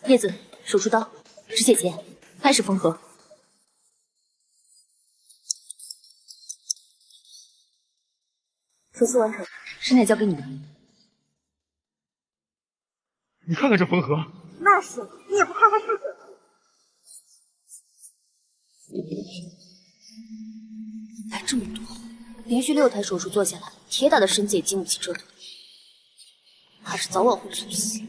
叶子，手出刀，止血钳，开始缝合。手术完成，剩下交给你了。你看看这缝合，那是，你也不看看自己。来这么多，连续6台手术做下来，铁打的身子也经不起折腾，怕是早晚会猝死。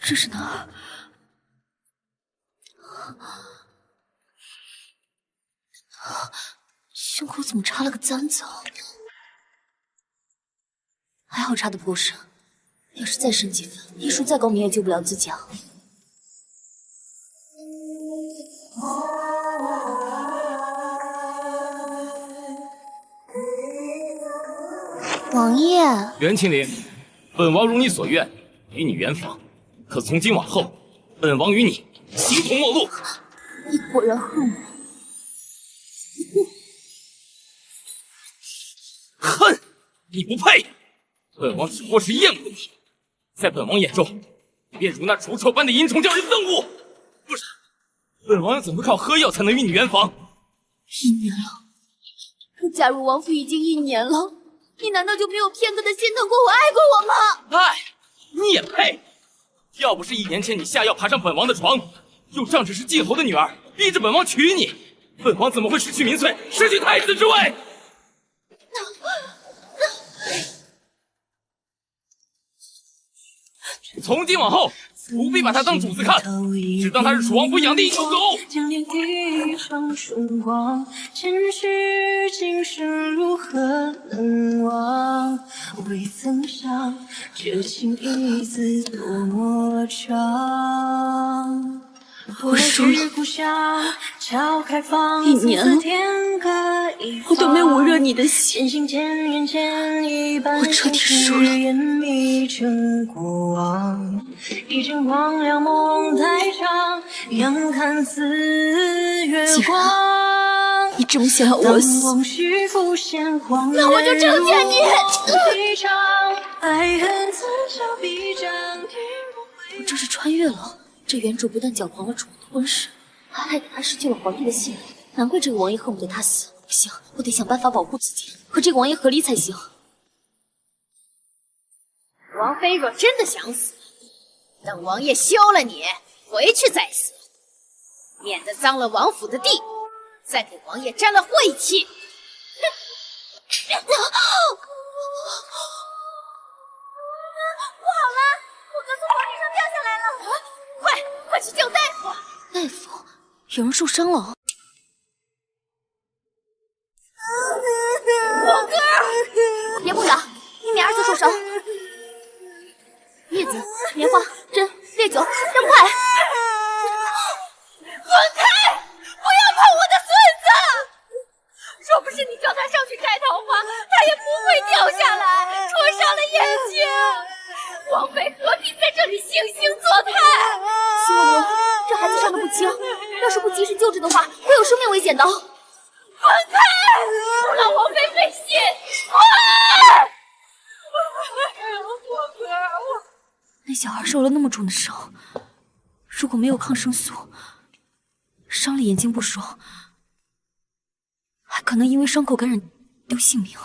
这是哪儿？胸口怎么插了个簪子啊？还好插的不够深，要是再深几分，医术再高明也救不了自己啊。王爷，袁青林，本王如你所愿，与你圆房。可从今往后，本王与你形同陌路。你果然恨我。恨！你不配！本王只不过是厌恶你，在本王眼中，便如那除臭般的淫虫叫人憎恶。不然，本王又怎么靠喝药才能与你圆房？1年了，我加入王府已经1年了，你难道就没有片刻的心疼过我、爱过我吗？爱，你也配！要不是1年前你下药爬上本王的床，又仗着是晋侯的女儿，逼着本王娶你，本王怎么会失去民粹，失去太子之位？从今往后，不必把他当主子看，只当他是楚王府养的一条狗。将脸滴上春光，前世今生如何能忘？未曾想，这情一字多么长。我输了，1年了，我都没捂热你的心，我彻底输了。既然你这么想要我死，那我就成全你。我这是穿越了。这原主不但搅黄了楚王的婚事，还害得他失去了皇帝的信任，难怪这个王爷恨不得他死。不行，我得想办法保护自己，和这个王爷合离才行。王妃若真的想死，等王爷休了你，回去再死，免得脏了王府的地，再给王爷沾了晦气。哼！不好了，我哥从皇顶上掉下来了！快去叫大夫！大夫，有人受伤了。我哥，别不远，你儿子受伤。叶子、棉花、针、烈酒，让快！滚开！不要碰我的孙子！若不是你叫他上去摘桃花，他也不会掉下来，戳伤了眼睛。王妃何必在这里惺惺作态？秦嬷嬷，这孩子伤得不轻，要是不及时救治的话，会有生命危险的。滚开！不让王妃费心！滚！我哥，那小孩受了那么重的伤，如果没有抗生素，伤了眼睛不说，还可能因为伤口感染丢性命。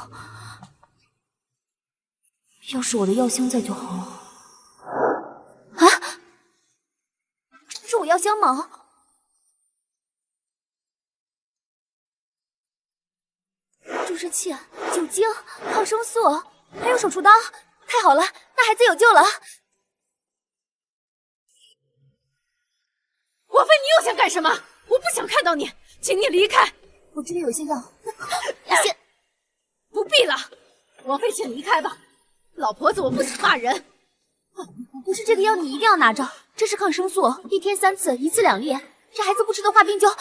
要是我的药箱在就好了。啊，这不是我药箱吗？注射器、酒精、抗生素，还有手术刀，太好了，那孩子有救了。王妃，你又想干什么？我不想看到你，请你离开。我这里有一些药，你先不必了。王妃，请离开吧。老婆子，我不想骂人。不是这个药，你一定要拿着。这是抗生素，1天3次，1次2粒。这孩子不吃的话，病就……王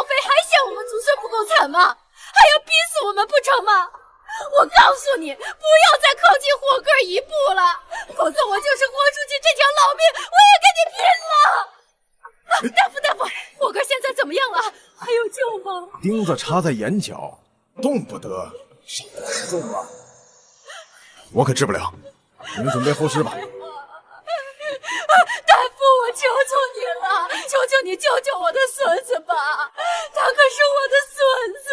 妃还嫌我们祖孙不够惨吗？还要逼死我们不成吗？我告诉你，不要再靠近火哥一步了，否则我就是豁出去这条老命，我也跟你拼了！大夫，火哥现在怎么样了？还有救吗？钉子插在眼角，动不得。重了，我可治不了，你们准备后事吧。大夫，我求求你了，求求你救救我的孙子吧！他可是我的孙子，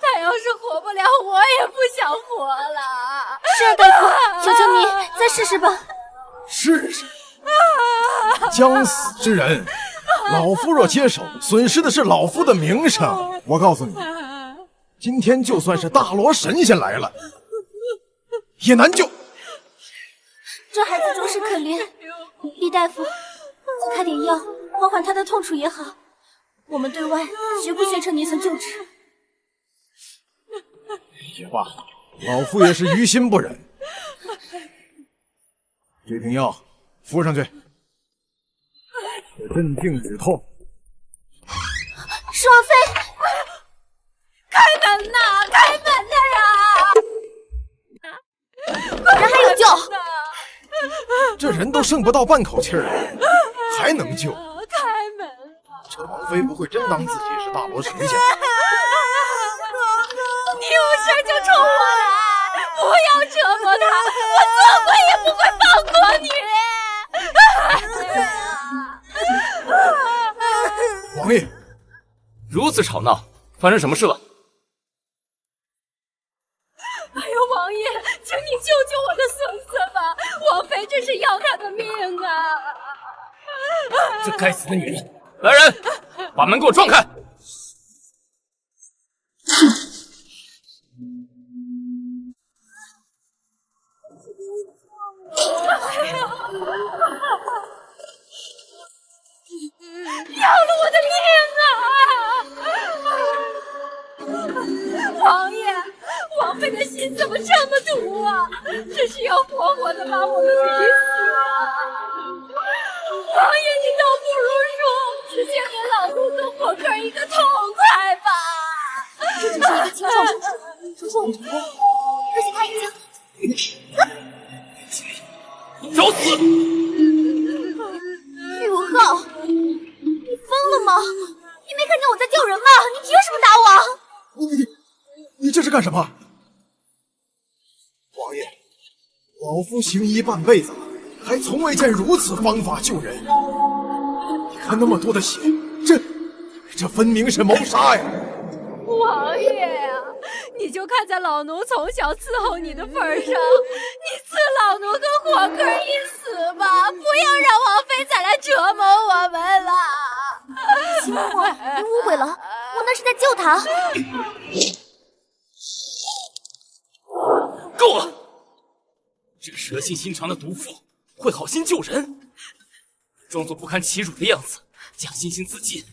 他要是活不了，我也不想活了。是啊，大夫，求求你再试试吧。试试？将死之人，老夫若接手，损失的是老夫的名声。我告诉你，今天就算是大罗神仙来了，也难救。这孩子着实可怜，李大夫，再开点药，缓缓他的痛楚也好。我们对外绝不宣称你曾救治。也罢，老夫也是于心不忍。这瓶药敷上去，镇静止痛。是王妃，开门呐！开门呐呀！果然还有救。这人都剩不到半口气儿了，还能救？开门！这王妃不会真当自己是大罗神仙？你有事就冲我来，不要折磨他，我做鬼也不会放过你。王爷，如此吵闹，发生什么事了？哎呦，王爷，请你救救我的孙子吧！王妃这是要他的命啊！这该死的女人！来人，把门给我撞开！要了我的命啊！王爷，王妃的心怎么这么毒啊？这是要活活的把我们逼死啊！王爷，你倒不如说，直接给老奴跟火哥一个痛快吧！这只是一个清创手术，手术很成功，而且他已经……找死！宇浩，你疯了吗？你没看见我在救人吗？你凭什么打我？你这是干什么？王爷，老夫行医半辈子了，还从未见如此方法救人。你看那么多的血，这分明是谋杀呀！王爷呀，你就看在老奴从小伺候你的份上，你赐老奴个火哥一死吧，不要让王妃再来折磨我们了。秦墨，你误会了，我那是在救他。够了！这个蛇蝎心肠的毒妇会好心救人，装作不堪其辱的样子，假惺惺自尽。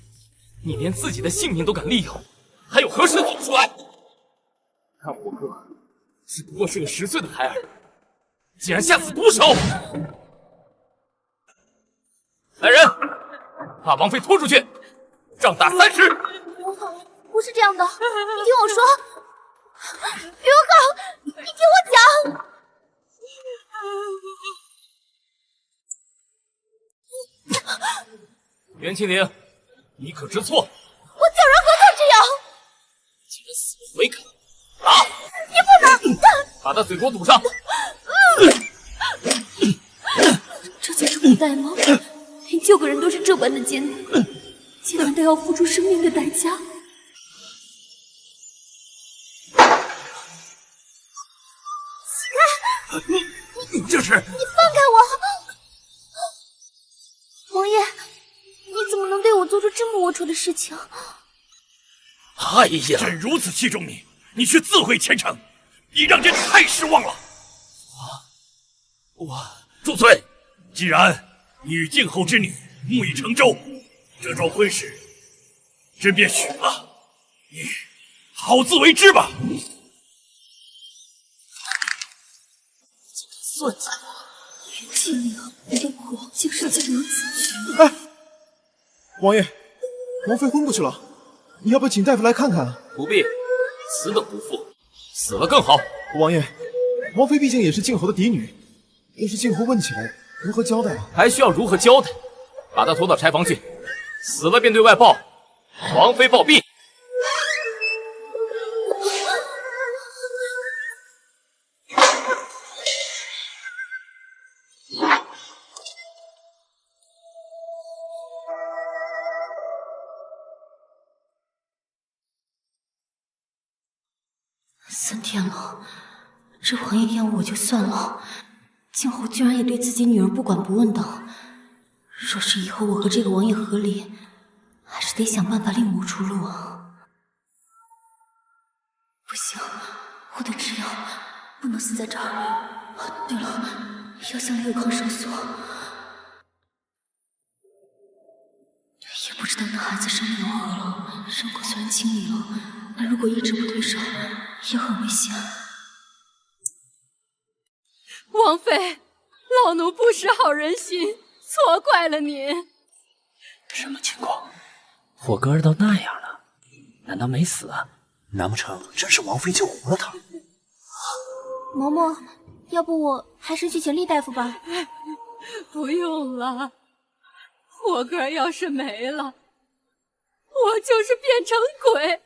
你连自己的性命都敢利用，还有何时做出来？看火哥只不过是个10岁的孩儿，竟然下此毒手！来人，把王妃拖出去，杖打30。不是这样的，你听我说，宇浩，你听我讲。袁清灵，你可知错？我救人何曾这样？既然死不悔改，打！你不能！把他嘴给我堵上！这就是古代吗？连救个人都是这般的艰难，竟然都要付出生命的代价。你这是……你放开我！王爷，你怎么能对我做出这么龌龊的事情？哎呀，朕如此器重你，你却自毁前程，你让朕太失望了。我住嘴！既然你与静后之女木已成舟，这桩婚事朕便许了。你好自为之吧。孙子，元气娘，你的苦竟是咎由自取。哎，王爷，王妃昏过去了，你要不要请大夫来看看？不必，此等不负，死了更好。王爷，王妃毕竟也是靖侯的嫡女，要是靖侯问起来，如何交代啊？还需要如何交代？把她拖到柴房去，死了便对外报，王妃暴毙。3天了，这王爷厌恶我就算了，靖侯居然也对自己女儿不管不问的。若是以后我和这个王爷和离，还是得想办法另谋出路啊！不行，我得吃药，不能死在这儿。对了，药箱里有抗生素，也不知道那孩子伤得如何了。伤口虽然清理了，但如果一直不退烧，也很危险。王妃，老奴不识好人心，错怪了您。什么情况？火哥儿都那样了，难道没死啊？难不成真是王妃救活了他？嬷嬷，要不我还是去请厉大夫吧。不用了，火哥要是没了，我就是变成鬼，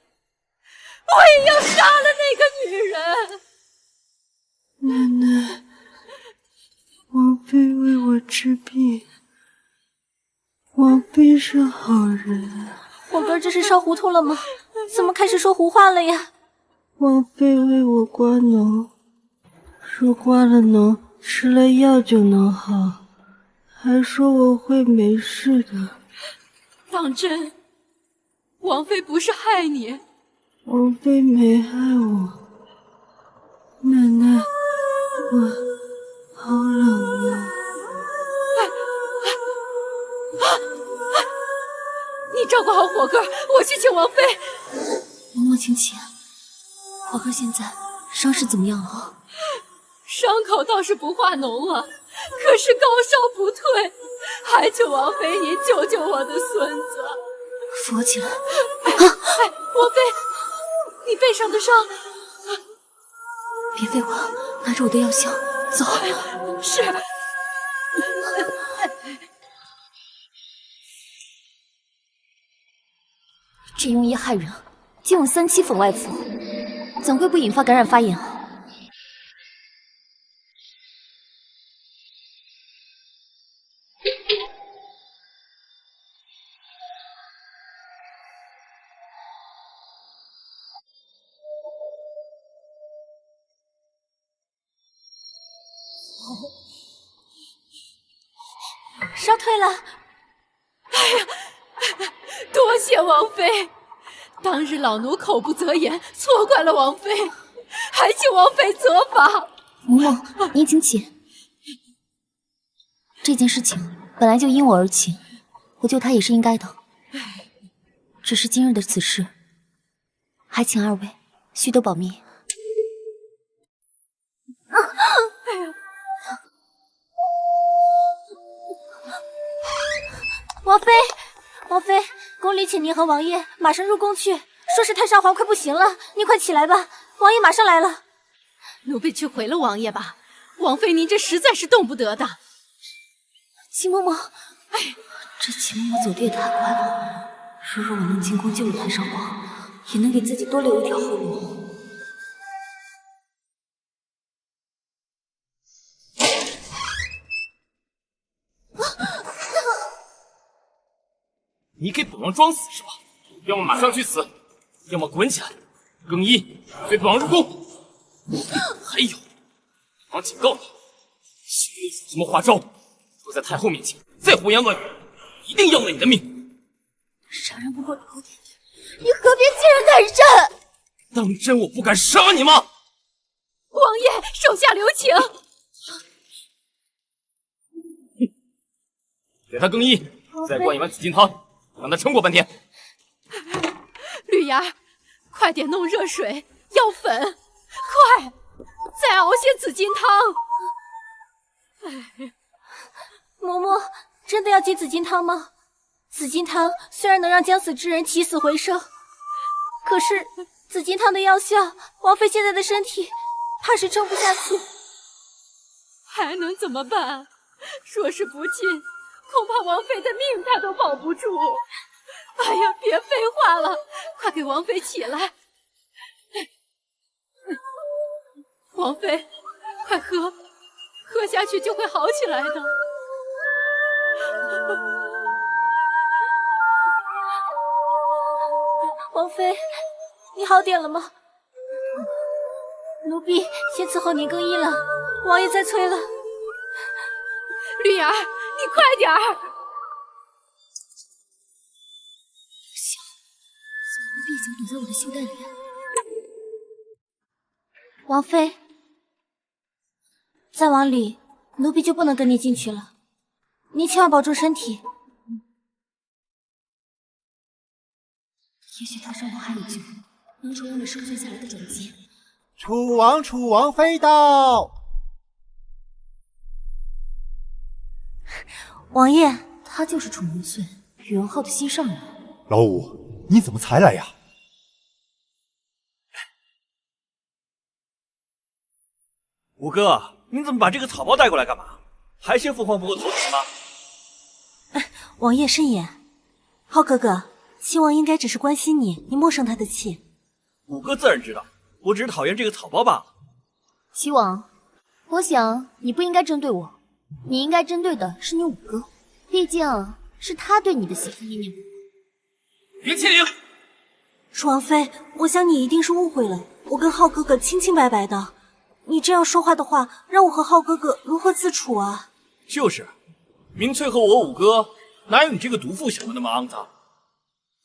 我也要杀了那个女人。奶奶，王妃为我治病，王妃是好人。火哥这是烧糊涂了吗？怎么开始说胡话了呀？王妃为我刮脓，说刮了脓吃了药就能好，还说我会没事的。当真？王妃不是害你？王妃没害我。奶奶，我好冷啊！你照顾好火哥，我去请王妃。嬷嬷请起。火哥现在伤势怎么样了？伤口倒是不化脓了，可是高烧不退，还求王妃您救救我的孙子。扶我起来。王妃，你背上的伤。别废话，拿着我的药箱，走。是。这庸医害人，竟用3七粉外敷，怎会不引发感染发炎啊？烧退了。哎呀，多谢王妃！当日老奴口不择言，错怪了王妃，还请王妃责罚。嬷嬷，您请起。这件事情本来就因我而起，我救他也是应该的。只是今日的此事，还请二位须得保密。王妃，王妃，宫里请您和王爷马上入宫去，说是太上皇快不行了，您快起来吧，王爷马上来了。奴婢去回了王爷吧，王妃您这实在是动不得的。秦嬷嬷，哎，这秦嬷嬷走的也太快了，如若我能进宫救了太上皇，也能给自己多留一条后路。你给本王装死是吧？要么马上去死，要么滚起来！更衣，随本王入宫。还有，本王警告你，休有什么花招，若在太后面前再胡言乱语，一定要了你的命！杀人不过头点，你何必欺人太甚？当真我不敢杀你吗？王爷，手下留情。给他更衣，再灌一碗紫金汤，让他撑过半天。绿芽，快点弄热水、药粉，快，再熬些紫金汤。嬷嬷，真的要接紫金汤吗？紫金汤虽然能让将死之人起死回生，可是紫金汤的药效，王妃现在的身体怕是撑不下去。还能怎么办？若是不进，恐怕王妃的命她都保不住。哎呀，别废话了，快给王妃起来！王妃，快喝，喝下去就会好起来的。王妃，你好点了吗？奴婢先伺候您更衣了，王爷在催了。绿儿，你快点儿！怎么会蹩脚躲在我的袖袋里？王妃，再往里，奴婢就不能跟你进去了。您千万保重身体。也许他身后还有救，能成为我生存下来的转机。楚王妃到！王爷，他就是楚文翠，宇文浩的心上人。老五，你怎么才来呀？五哥，您怎么把这个草包带过来干嘛？还嫌父皇不够头疼吗？王爷慎言，浩哥哥，齐王应该只是关心你，你莫生他的气。五哥自然知道，我只是讨厌这个草包罢了。齐王，我想你不应该针对我，你应该针对的是你五哥，毕竟是他对你的媳妇念念不忘。袁麒麟，楚王妃，我想你一定是误会了，我跟浩哥哥清清白白的，你这样说话的话，让我和浩哥哥如何自处啊？就是，明翠和我五哥哪有你这个毒妇想的那么肮脏？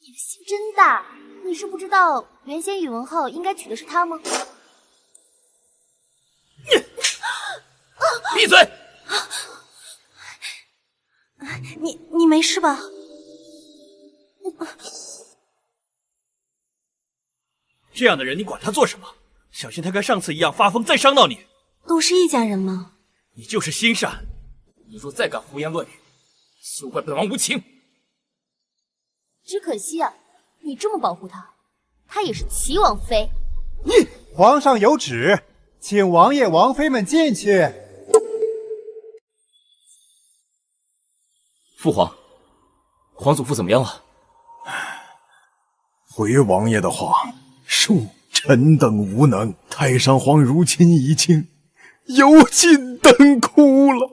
你的心真大，你是不知道原先宇文浩应该娶的是她吗？闭嘴！你没事吧？这样的人你管他做什么？小心他跟上次一样发疯再伤到你。都是一家人嘛。你就是心善。你若再敢胡言乱语，休怪本王无情。只可惜啊，你这么保护她，她也是齐王妃。皇上有旨，请王爷王妃们进去。父皇，皇祖父怎么样了？回王爷的话，恕臣等无能。太上皇如今已经油尽灯枯了。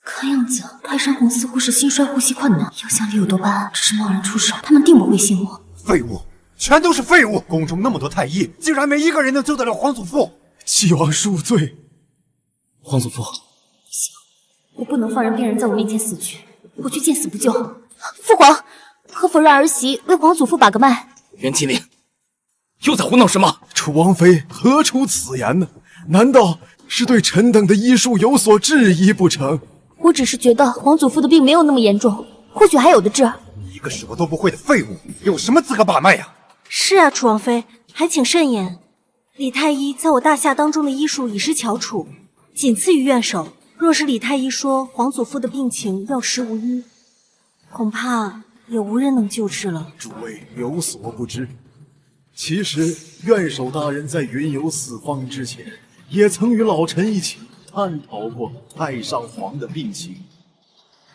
看样子，太上皇似乎是心衰，呼吸困难。要想李有多办案，只是贸然出手，他们定不会信我。废物，全都是废物！宫中那么多太医，竟然没一个人能救得了皇祖父。希望恕罪。皇祖父，我不能放任病人在我面前死去，我去见死不救。父皇，可否让儿媳为皇祖父把个脉？袁麒麟，又在胡闹什么？楚王妃何出此言呢？难道是对臣等的医术有所质疑不成？我只是觉得皇祖父的病没有那么严重，或许还有的治。你一个什么都不会的废物，有什么资格把脉呀？是啊，楚王妃，还请慎言。李太医在我大夏当中的医术已是翘楚，仅次于院手。若是李太医说皇祖父的病情药石无医，恐怕也无人能救治了。诸位有所不知，其实院守大人在云游四方之前，也曾与老臣一起探讨过太上皇的病情。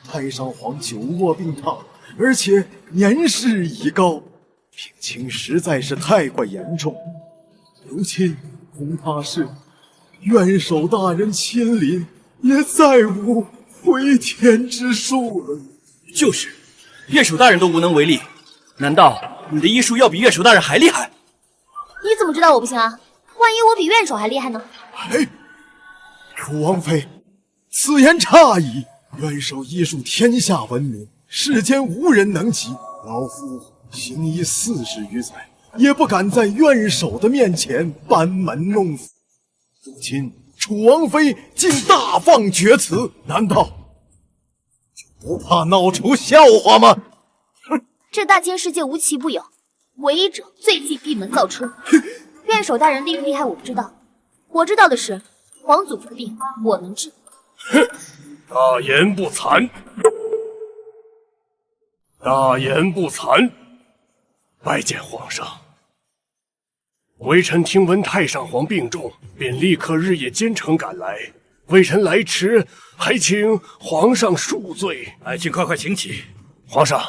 太上皇久卧病榻，而且年事已高，病情实在是太过严重。如今恐怕是院守大人亲临，也再无回天之术了。就是，院守大人都无能为力，难道你的医术要比院守大人还厉害？你怎么知道我不行啊？万一我比院守还厉害呢？哎，楚王妃，此言差矣。院守医术天下闻名，世间无人能及。老夫行医40余载，也不敢在院守的面前班门弄斧。如今楚王妃竟大放厥词，难道就不怕闹出笑话吗？这大千世界无奇不有，唯一者最忌闭门造车。院守大人厉不厉害我不知道，我知道的是，皇祖父的病我能治。哼，大言不惭，大言不惭！拜见皇上。微臣听闻太上皇病重，便立刻日夜兼程赶来。微臣来迟，还请皇上恕罪。爱卿快请起。皇上，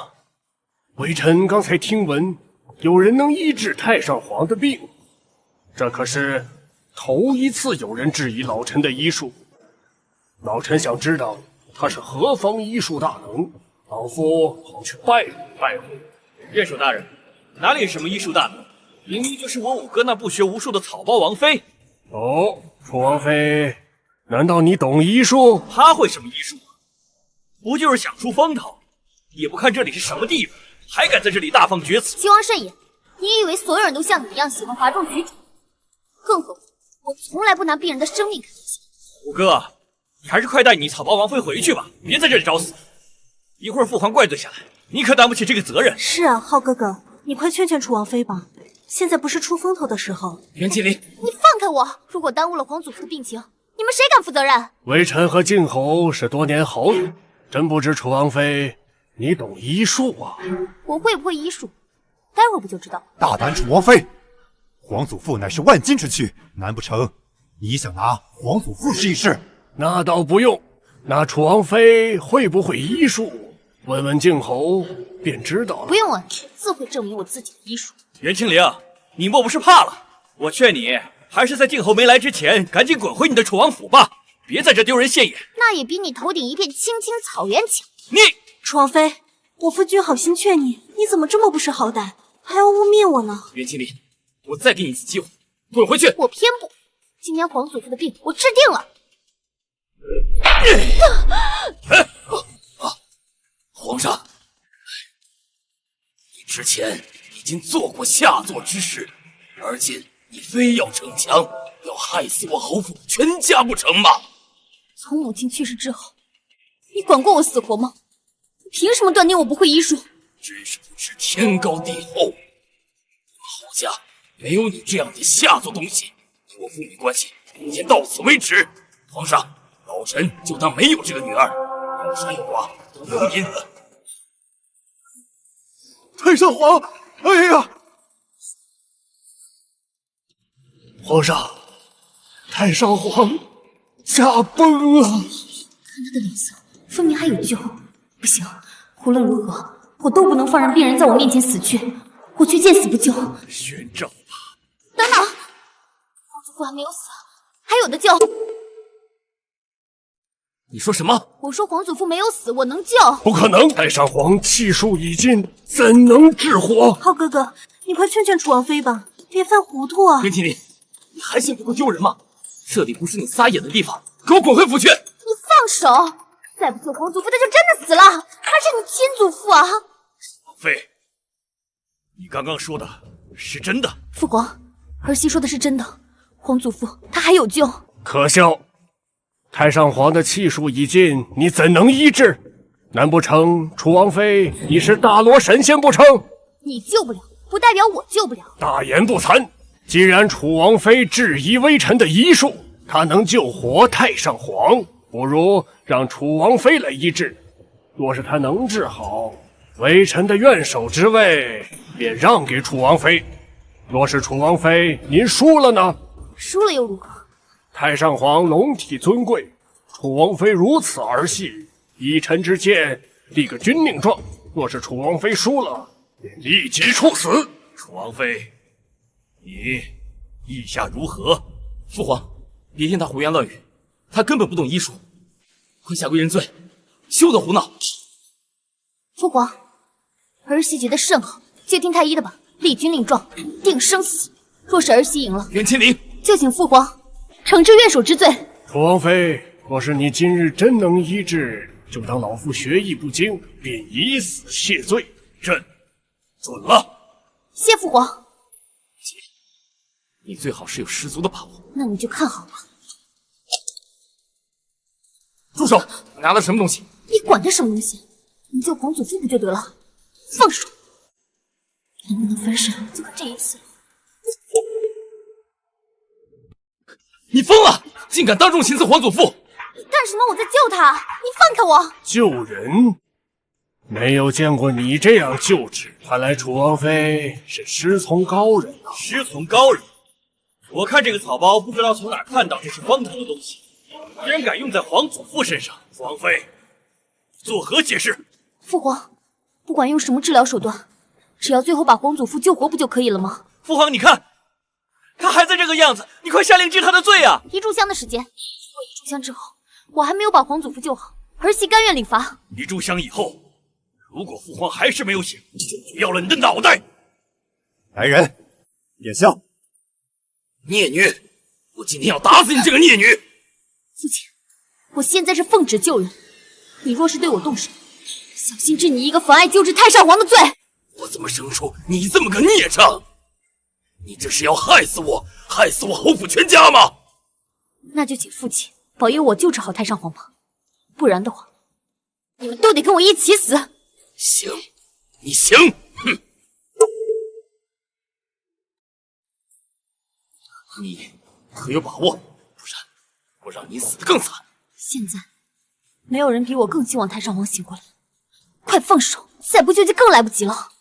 微臣刚才听闻有人能医治太上皇的病，这可是头一次有人质疑老臣的医术。老臣想知道他是何方医术大能，老夫好去拜会拜会。院守大人，哪里什么医术大能？明明就是我五哥那不学无术的草包王妃。哦，楚王妃，难道你懂医术？他会什么医术？不就是想出风头？也不看这里是什么地方，还敢在这里大放厥词？齐王慎言，你以为所有人都像你一样喜欢哗众取宠？更何况我从来不拿病人的生命开玩笑。五哥，你还是快带你草包王妃回去吧，别在这里找死。一会儿父皇怪罪下来，你可担不起这个责任。是啊，浩哥哥，你快劝劝楚王妃吧，现在不是出风头的时候。袁麒麟，你放开我！如果耽误了皇祖父的病情，你们谁敢负责任？微臣和靖侯是多年好友，真不知楚王妃你懂医术啊？我会不会医术，待会儿不就知道了。大胆楚王妃，皇祖父乃是万金之躯，难不成你想拿皇祖父试一试？那倒不用，那楚王妃会不会医术，问问靖侯便知道了。不用问，自会证明我自己的医术。袁清灵，你莫不是怕了？我劝你还是在靖侯没来之前，赶紧滚回你的楚王府吧，别在这丢人现眼。那也比你头顶一片青青草原强。你楚王妃，我夫君好心劝你，你怎么这么不识好歹，还要污蔑我呢？袁麒麟，我再给你一次机会，滚回去！我偏不，今年皇祖父的病我治定了。皇上，你之前已经做过下作之事，而今你非要逞强，要害死我侯府全家不成吗？从母亲去世之后，你管过我死活吗？你凭什么断定我不会医术？真是不知天高地厚！我们侯家没有你这样的下作东西，与我父女关系今天到此为止。皇上，老臣就当没有这个女儿，有杀有剐都由您了。太上皇，哎呀！皇上，太上皇驾崩了！看他的脸色，分明还有救。不行，无论如何，我都不能放任病人在我面前死去。我去见死不救。宣召吧。等等，皇祖父还没有死，还有的救。你说什么？我说皇祖父没有死，我能救。不可能，太上皇气数已尽，怎能治活？浩哥哥，你快劝劝楚王妃吧，别犯糊涂啊！袁麒麟，你还嫌不够丢人吗？这里不是你撒野的地方，给我滚回府去！你放手！再不救皇祖父，他就真的死了，他是你亲祖父啊！王妃，你刚刚说的是真的？父皇，儿媳说的是真的，皇祖父他还有救。可笑！太上皇的气数已尽，你怎能医治？难不成楚王妃你是大罗神仙不成？你救不了，不代表我救不了。大言不惭！既然楚王妃质疑微臣的医术，她能救活太上皇，不如让楚王妃来医治。若是她能治好，微臣的院守之位便让给楚王妃。若是楚王妃您输了呢？输了又如何？太上皇龙体尊贵，楚王妃如此儿戏，依臣之见，立个军令状。若是楚王妃输了，便立即处死。楚王妃，你意下如何？父皇，别听他胡言乱语，他根本不懂医术，快下跪认罪，休得胡闹。父皇，儿媳觉得甚好，就听太医的吧，立军令状，定生死。若是儿媳赢了，袁麒麟，就请父皇惩治院守之罪。楚王妃，若是你今日真能医治，就当老夫学艺不精，便以死谢罪。朕准了。谢父皇。你最好是有十足的把握。那你就看好了。住手！你拿的什么东西？你管他什么东西？你救皇祖父不就得了？放手！能不能翻身就看这一次了。你疯了！竟敢当众行刺皇祖父！你干什么？我在救他！你放开我！救人？没有见过你这样救治，看来楚王妃是师从高人啊！师从高人？我看这个草包不知道从哪儿看到这是荒唐的东西，居然敢用在皇祖父身上。王妃，作何解释？父皇，不管用什么治疗手段，只要最后把皇祖父救活不就可以了吗？父皇，你看，他还在这个样子，你快下令治他的罪啊！一炷香的时间，如果一炷香之后我还没有把皇祖父救好，儿媳甘愿领罚。一炷香以后，如果父皇还是没有醒，就要了你的脑袋！来人，殿下！孽女，我今天要打死你这个孽女！父亲，我现在是奉旨救人，你若是对我动手，小心治你一个妨碍救治太上皇的罪！我怎么生出你这么个孽障？你这是要害死我，害死我侯府全家吗？那就请父亲保佑我救治好太上皇吧，不然的话，你们都得跟我一起死！行，你行，哼！你可有把握？不然我让你死得更惨。现在没有人比我更希望太上皇醒过来，快放手，再不救就更来不及了。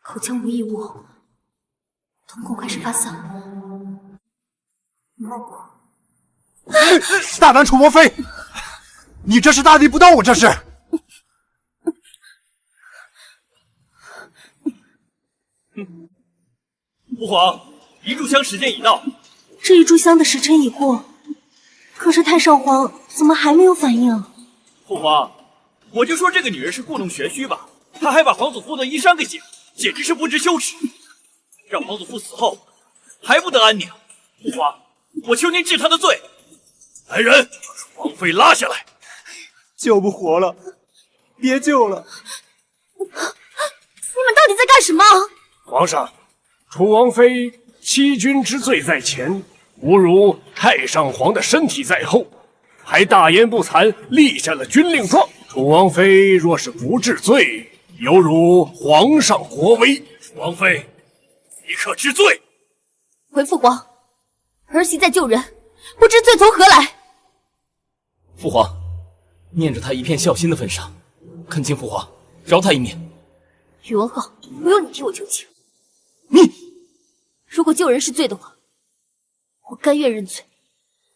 口腔无异物，瞳孔开始发散。大胆楚王妃，你这是大逆不道！我这是。父皇，一炷香时间已到。这一炷香的时辰已过，可是太上皇怎么还没有反应？父皇，我就说这个女人是故弄玄虚吧，她还把皇祖父的衣裳给解了，简直是不知羞耻，让皇祖父死后还不得安宁。父皇，我求您治他的罪。来人，把王妃拉下来。救不活了，别救了！你们到底在干什么？皇上，楚王妃欺君之罪在前，侮辱太上皇的身体在后，还大言不惭立下了军令状。楚王妃若是不治罪，有辱皇上国威。王妃，你可知罪？回父皇，儿媳在救人，不知罪从何来。父皇，念着他一片孝心的份上，恳请父皇饶他一命。宇文浩，不用你替我求情。你如果救人是罪的话，我甘愿认罪。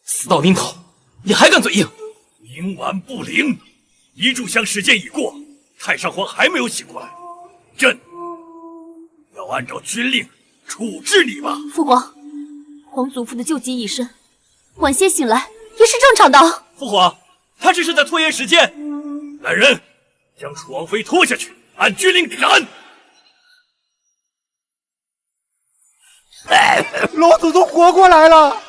死到临头，你还敢嘴硬？冥顽不灵，一炷香时间已过，太上皇还没有醒过来，朕要按照军令处置你吧。父皇，皇祖父的救急已深，晚些醒来也是正常的。父皇，他这是在拖延时间。来人，将楚王妃拖下去，按军令斩。老祖宗活过来了！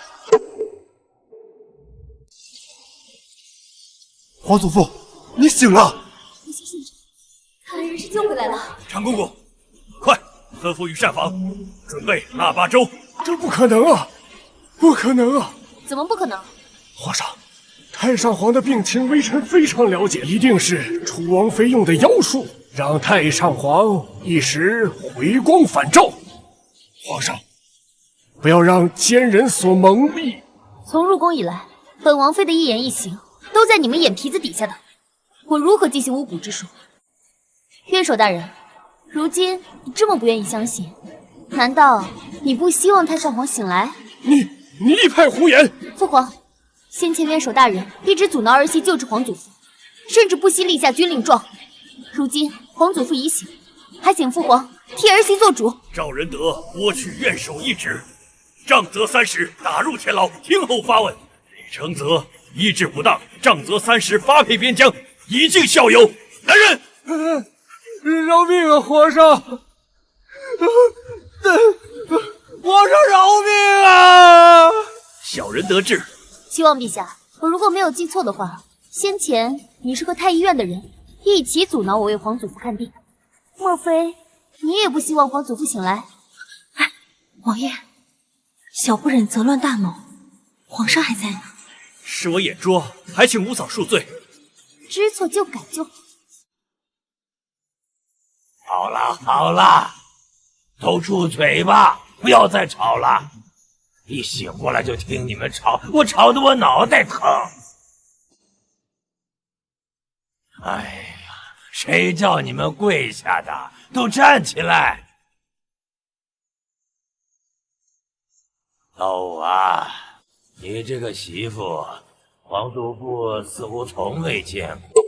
皇祖父，你醒了！不幸现场，看来人是救回来了。长公公，快吩咐御膳房准备腊八粥。这不可能啊！不可能啊！怎么不可能？皇上，太上皇的病情微臣非常了解，一定是楚王妃用的妖术，让太上皇一时回光返照。皇上，不要让奸人所蒙蔽。从入宫以来，本王妃的一言一行都在你们眼皮子底下的，我如何进行巫蛊之术？元首大人，如今你这么不愿意相信，难道你不希望太上皇醒来？你一派胡言！父皇，先前元首大人一直阻挠儿媳救治皇祖父，甚至不惜立下军令状。如今皇祖父已醒，还请父皇替儿媳做主。赵仁德剥去院首一职，杖责30，打入天牢，听候发问。李承则医治不当，杖责30，发配边疆，以儆效尤。来人！饶命啊，皇上！皇上饶命啊！小人得志。希望陛下，我如果没有记错的话，先前你是和太医院的人一起阻挠我为皇祖父看病，莫非你也不希望皇祖父醒来？哎，王爷，小不忍则乱大谋，皇上还在呢。是我眼拙，还请五嫂恕罪。知错就改就好。好了好了，都住嘴吧，不要再吵了。一醒过来就听你们吵，我吵得我脑袋疼。哎呀，谁叫你们跪下的？都站起来！老五啊，你这个媳妇，皇祖父似乎从未见过。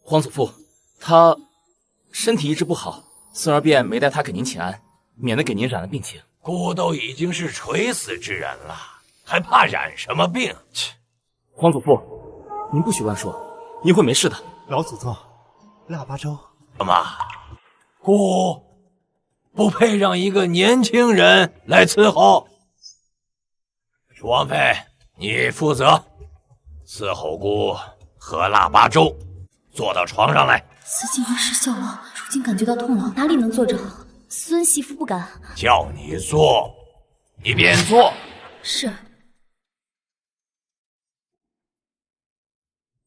皇祖父，他身体一直不好，孙儿便没带他给您请安，免得给您染了病情。姑都已经是垂死之人了，还怕染什么病？切！皇祖父，您不许乱说，您会没事的。老祖宗，腊八粥。什么？姑不配让一个年轻人来伺候。楚王妃，你负责伺候姑喝腊八粥，坐到床上来。此竟然失效了，如今感觉到痛了，哪里能坐着？孙媳妇不敢。叫你坐，你便坐。是。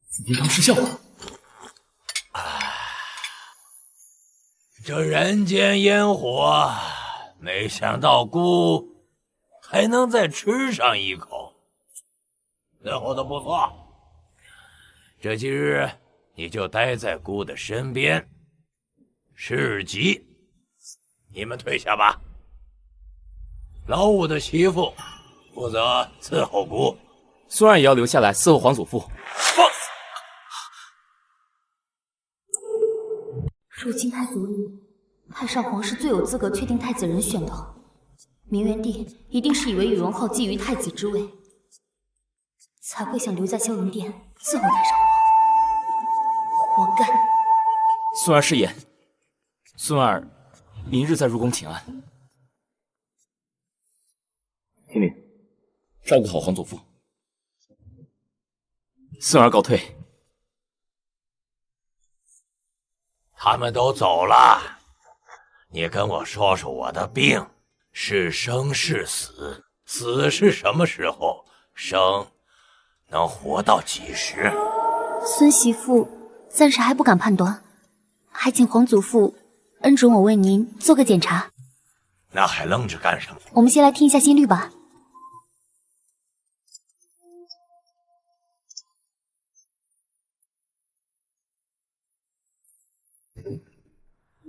紫金汤失效了。这人间烟火，没想到姑还能再吃上一口，伺候的不错。这几日你就待在姑的身边，事急你们退下吧。老五的媳妇负责伺候姑，孙儿也要留下来伺候皇祖父。放肆！如今太子位移，太上皇是最有资格确定太子人选的。明元帝一定是以为宇荣浩觊觎太子之位，才会想留在霄云殿伺候太上皇。活该！孙儿失言，孙儿明日再入宫请安。听令，照顾好皇祖父。孙儿告退。他们都走了，你跟我说说我的病是生是死，死是什么时候，生能活到几时？孙媳妇暂时还不敢判断，还请皇祖父恩准我为您做个检查。那还愣着干什么？我们先来听一下心率吧。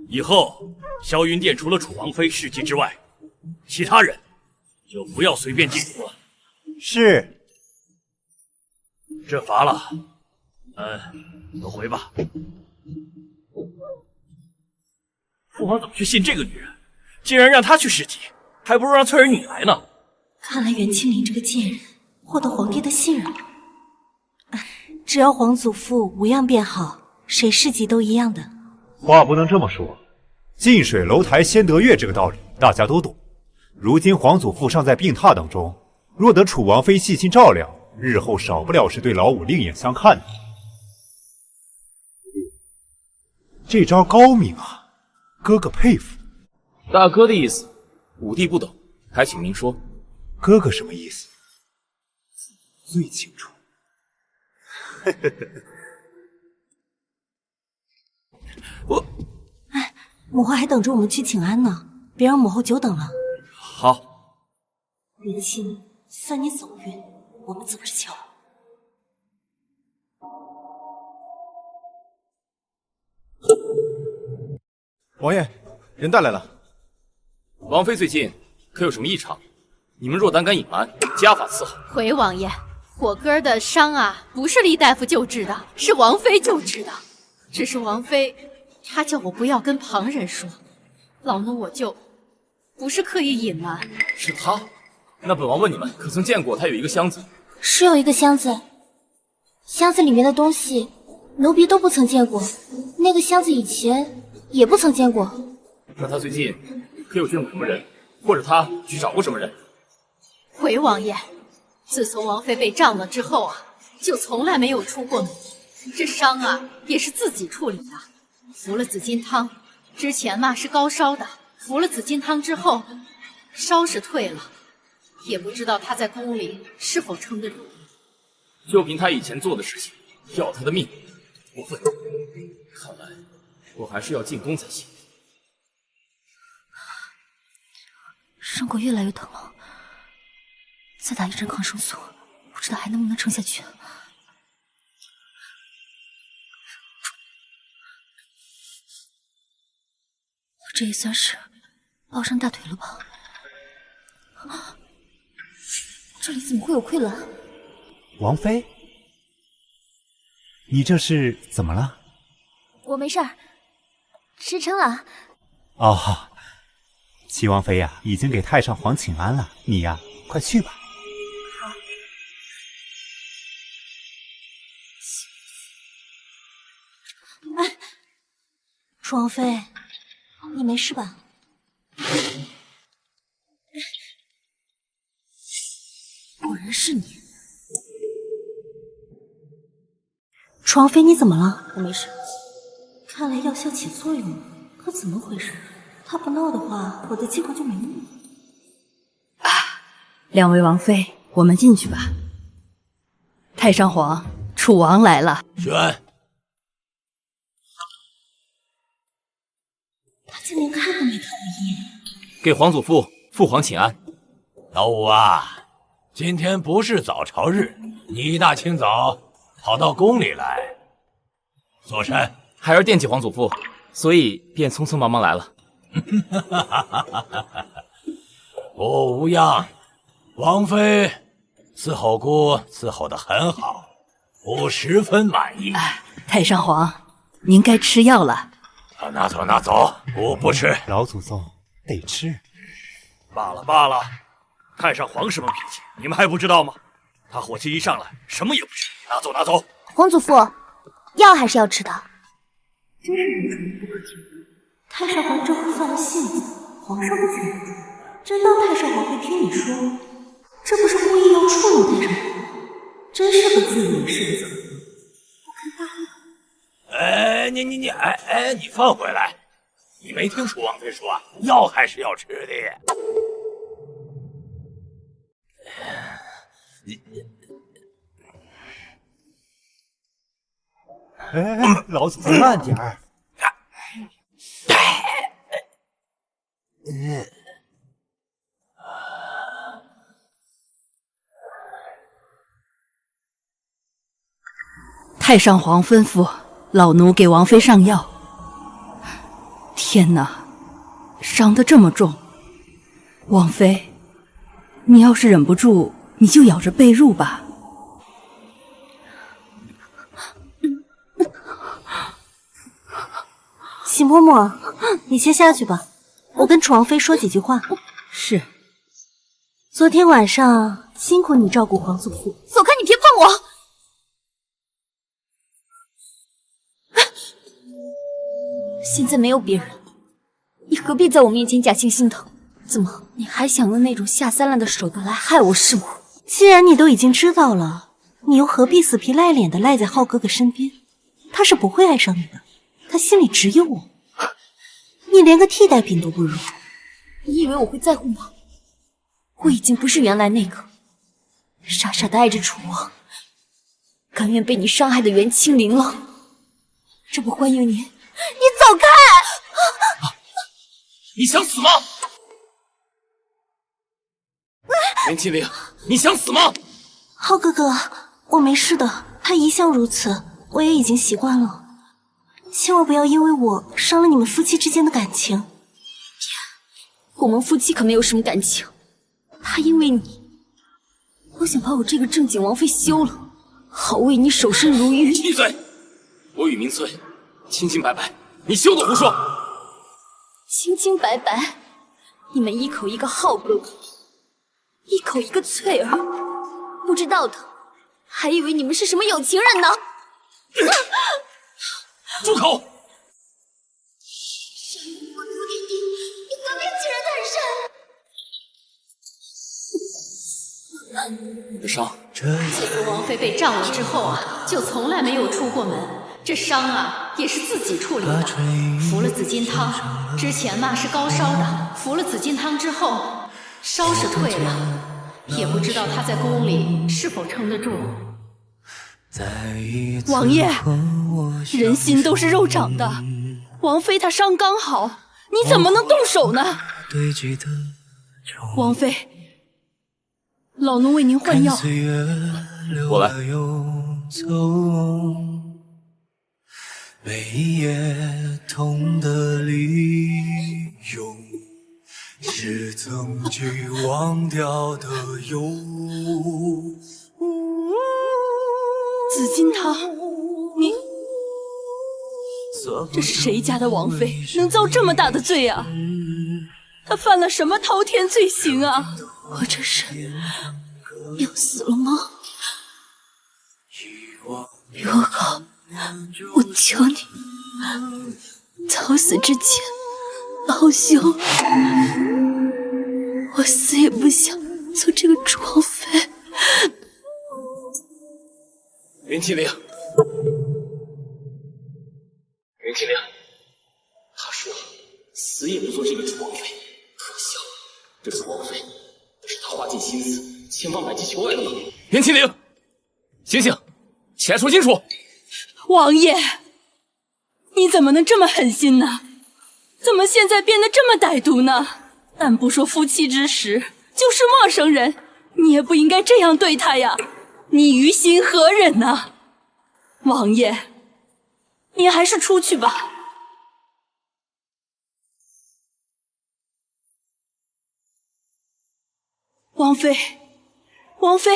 以后霄云殿除了楚王妃侍疾之外，其他人就不要随便进入了。是。这罚了，都回吧。父皇怎么去信这个女人？竟然让她去侍疾，还不如让翠儿你来呢。看来袁清灵这个贱人获得皇帝的信任了。只要皇祖父无恙便好，谁侍疾都一样的。话不能这么说，近水楼台先得月这个道理大家都懂。如今皇祖父尚在病榻当中，若得楚王妃细心照料，日后少不了是对老五另眼相看的。这招高明啊，哥哥佩服。大哥的意思，五弟不懂，还请您说。哥哥什么意思？最清楚。母后还等着我们去请安呢，别让母后久等了。好。元清3年走运，我们怎么瞧？王爷，人带来了。王妃最近可有什么异常？你们若胆敢隐瞒，家法伺候。回王爷，火哥的伤啊，不是厉大夫救治的，是王妃救治的。只是王妃她叫我不要跟旁人说，老奴我就不是刻意隐瞒。是他？那本王问你们，可曾见过他有一个箱子？是有一个箱子，箱子里面的东西，奴婢都不曾见过。那个箱子以前也不曾见过。那他最近可有见过什么人，或者他去找过什么人？回王爷，自从王妃被杖了之后啊，就从来没有出过门。这伤啊，也是自己处理的。服了紫金汤，之前嘛是高烧的，服了紫金汤之后，烧是退了，也不知道他在宫里是否撑得住。就凭他以前做的事情，要他的命，过分。看来我还是要进宫才行。伤口越来越疼了，再打一针抗生素，不知道还能不能撑下去。这也算是抱伤大腿了吧？啊，这里怎么会有溃疡？王妃，你这是怎么了？我没事儿，吃撑了。哦，齐王妃呀，已经给太上皇请安了，你呀，快去吧。哎，楚王妃，你没事吧？果然是你，楚王妃，你怎么了？我没事，看来药效起作用了，可怎么回事？他不闹的话，我的计划就没用了。两位王妃，我们进去吧。太上皇，楚王来了。宣，他竟连看都没看我一眼。给皇祖父、父皇请安。老五啊，今天不是早朝日，你一大清早跑到宫里来做甚？孩儿惦记皇祖父，所以便匆匆忙忙来了。不无恙，王妃伺候姑伺候得很好，我十分满意。太上皇，您该吃药了。拿走拿走，我不吃。老祖宗得吃。罢了罢了，太上皇什么脾气，你们还不知道吗？他火气一上来，什么也不吃。拿走拿走。皇祖父，药还是要吃的。真是愚蠢不可救药。太上皇这回犯了性子，皇上不全不住，真当太上皇会听你说？这不是故意要触怒太上皇？真是个自以为是的子，不堪大量。你放回来！你没听楚王妃说，药还是要吃的。老祖宗慢点儿。太上皇吩咐老奴给王妃上药。天哪，伤得这么重！王妃，你要是忍不住，你就咬着被褥吧。邢嬷嬷，你先下去吧，我跟楚王妃说几句话。是。昨天晚上辛苦你照顾皇祖父。走开，你别碰我！现在没有别人，你何必在我面前假性心疼？怎么，你还想用那种下三滥的手段来害我是吗？既然你都已经知道了，你又何必死皮赖脸的赖在浩哥哥身边？他是不会爱上你的，他心里只有我，你连个替代品都不如。你以为我会在乎吗？我已经不是原来那个傻傻的爱着楚王，甘愿被你伤害的袁清灵了。这不欢迎你，你走开！你想死吗？袁清灵，你想死吗？浩哥哥，我没事的，他一向如此，我也已经习惯了。千万不要因为我伤了你们夫妻之间的感情。我们夫妻可没有什么感情，他因为你，我想把我这个正经王妃休了，好为你守身如玉。闭嘴！我与明翠清清白白，你休得胡说！清清白白，你们一口一个浩哥哥，一口一个翠儿，不知道的还以为你们是什么有情人呢。住口！你何必欺人太甚？你的伤，自从王妃被杖了之后啊，就从来没有出过门。这伤啊，也是自己处理的，服了紫金汤。之前嘛是高烧的，服了紫金汤之后，烧是退了，也不知道她在宫里是否撑得住。王爷，人心都是肉长的，王妃她伤刚好，你怎么能动手呢？王妃，老奴为您换药。我来。每一夜痛的理由，是曾经忘掉的忧。紫金汤，你这是谁家的王妃，能遭这么大的罪啊？她犯了什么滔天罪行啊？我这是要死了吗？比我好，我求你，早死之前报休。我死也不想做这个楚王妃。云麒麟，云麒麟，他说死也不做这个楚王妃，可笑！这楚王妃不是他花尽心思、千方百计求来的吗？云麒麟，醒醒，起来说清楚！王爷，你怎么能这么狠心呢？怎么现在变得这么歹毒呢？但不说夫妻之实，就是陌生人，你也不应该这样对他呀！你于心何忍呢？王爷，你还是出去吧。王妃，王妃，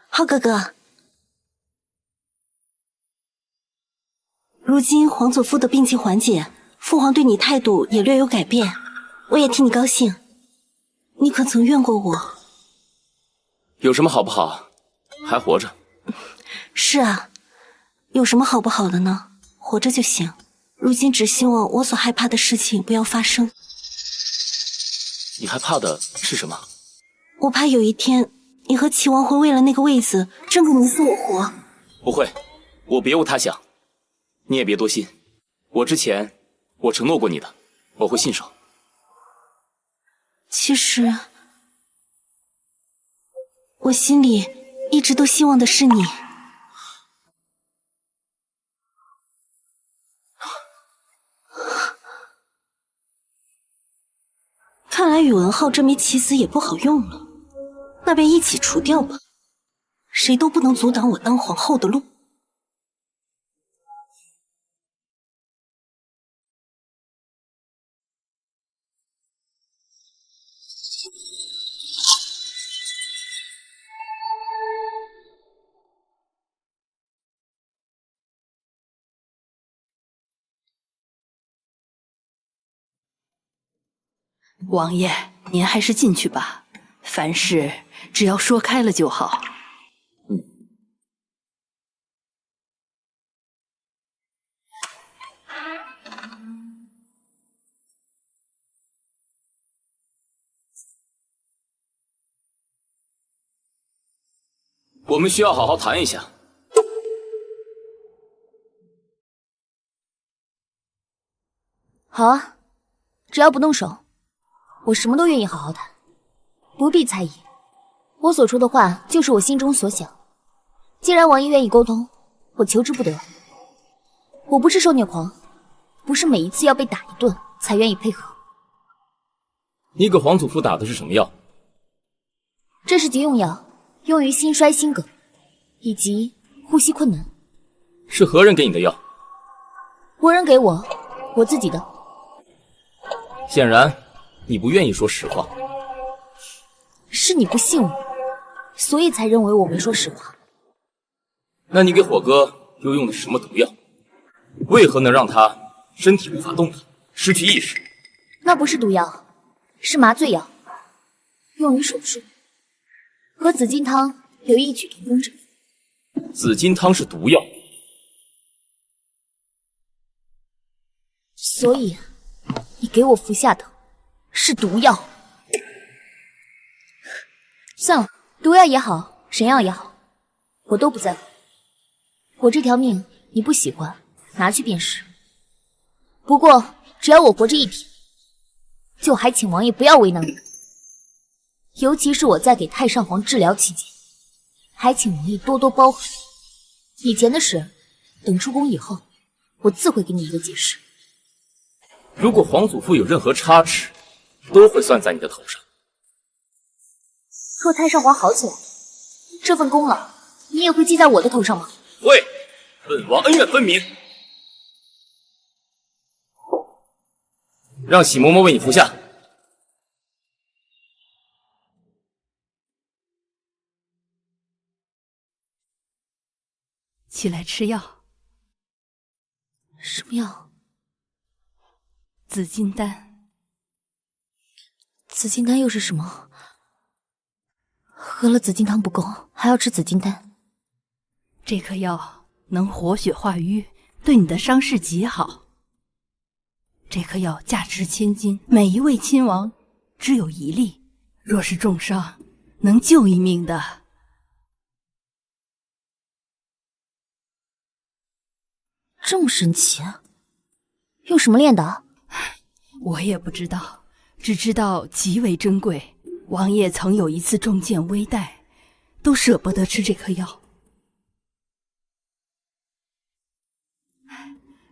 浩哥哥，如今皇祖父的病情缓解，父皇对你态度也略有改变，我也替你高兴。你可曾怨过我？有什么好不好？还活着。是啊，有什么好不好的呢？活着就行。如今只希望我所害怕的事情不要发生。你害怕的是什么？我怕有一天你和齐王会为了那个位子争个你死我活。不会，我别无他想。你也别多心，之前我承诺过你的，我会信守。其实我心里一直都希望的是你。看来宇文浩这枚棋子也不好用了，那便一起除掉吧，谁都不能阻挡我当皇后的路。王爷，您还是进去吧，凡事只要说开了就好。我们需要好好谈一下。好啊，只要不动手，我什么都愿意好好谈，不必猜疑。我所说的话就是我心中所想。既然王爷愿意沟通，我求之不得。我不是受虐狂，不是每一次要被打一顿才愿意配合。你给皇祖父打的是什么药？这是急用药，用于心衰心梗以及呼吸困难。是何人给你的药？无人给我，我自己的。显然你不愿意说实话。是你不信我，所以才认为我没说实话。那你给火哥又用的是什么毒药？为何能让他身体无法动弹，失去意识？那不是毒药，是麻醉药，用于手术，和紫金汤有异曲同工之妙。紫金汤是毒药，所以你给我服下的是毒药。算了，毒药也好，神药也好，我都不在乎。我这条命你不喜欢，拿去便是。不过只要我活着一天，就还请王爷不要为难我。尤其是我在给太上皇治疗期间，还请王爷多多包涵。以前的事，等出宫以后，我自会给你一个解释。如果皇祖父有任何差池，都会算在你的头上。若太上皇好起来，这份功劳你也会记在我的头上吗？会，本王恩怨分明。让喜嬷嬷为你服下。起来吃药。什么药？紫金丹。紫金丹又是什么？喝了紫金汤不够，还要吃紫金丹。这颗药能活血化瘀，对你的伤势极好。这颗药价值千金，每一位亲王只有一粒，若是重伤，能救一命的。这么神奇，用什么炼的？我也不知道，只知道极为珍贵。王爷曾有一次中箭危殆，都舍不得吃这颗药。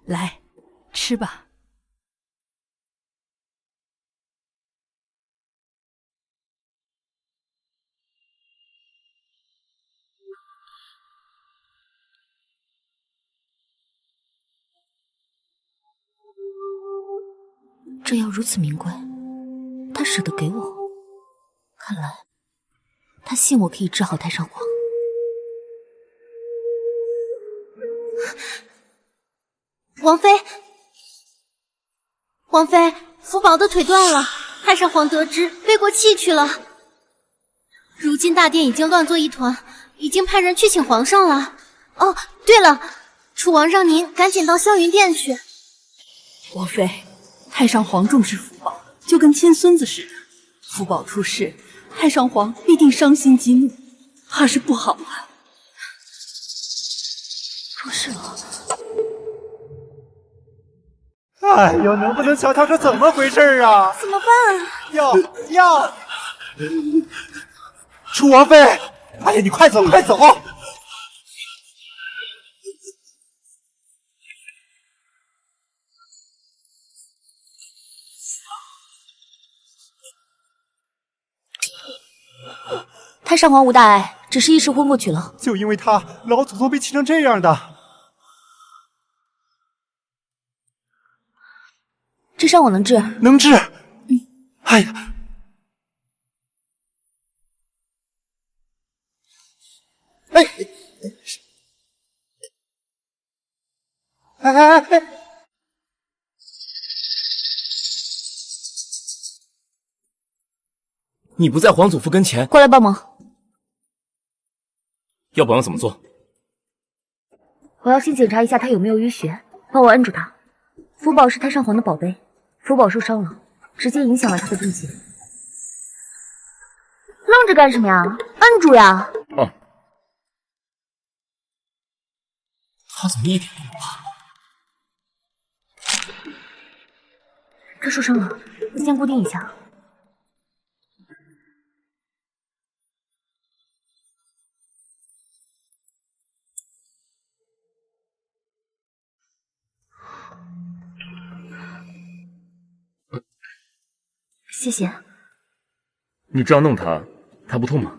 来，吃吧。这药如此名贵，他舍得给我，看来他信我可以治好太上皇。王妃，王妃，福宝的腿断了，太上皇得知背过气去了。如今大殿已经乱作一团，已经派人去请皇上了。哦，对了，楚王让您赶紧到霄云殿去。王妃，太上皇重视福宝，就跟亲孙子似的。福宝出事，太上皇必定伤心激怒，怕是不好啊。出事了！哎呦，能不能瞧瞧这怎么回事啊？怎么办啊？要！楚王妃，哎呀，你快走，快走！太上皇无大碍，只是一时昏过去了。就因为他，老祖宗被气成这样的。这伤我能治？能治。哎呀，哎！你不在皇祖父跟前，过来帮忙。要本王怎么做？我要先检查一下他有没有淤血，帮我摁住他。福宝是太上皇的宝贝，福宝受伤了，直接影响了他的病情。愣着干什么呀？摁住呀！哦，他怎么一点都不怕？他受伤了，我先固定一下。谢谢。你这样弄他，他不痛吗？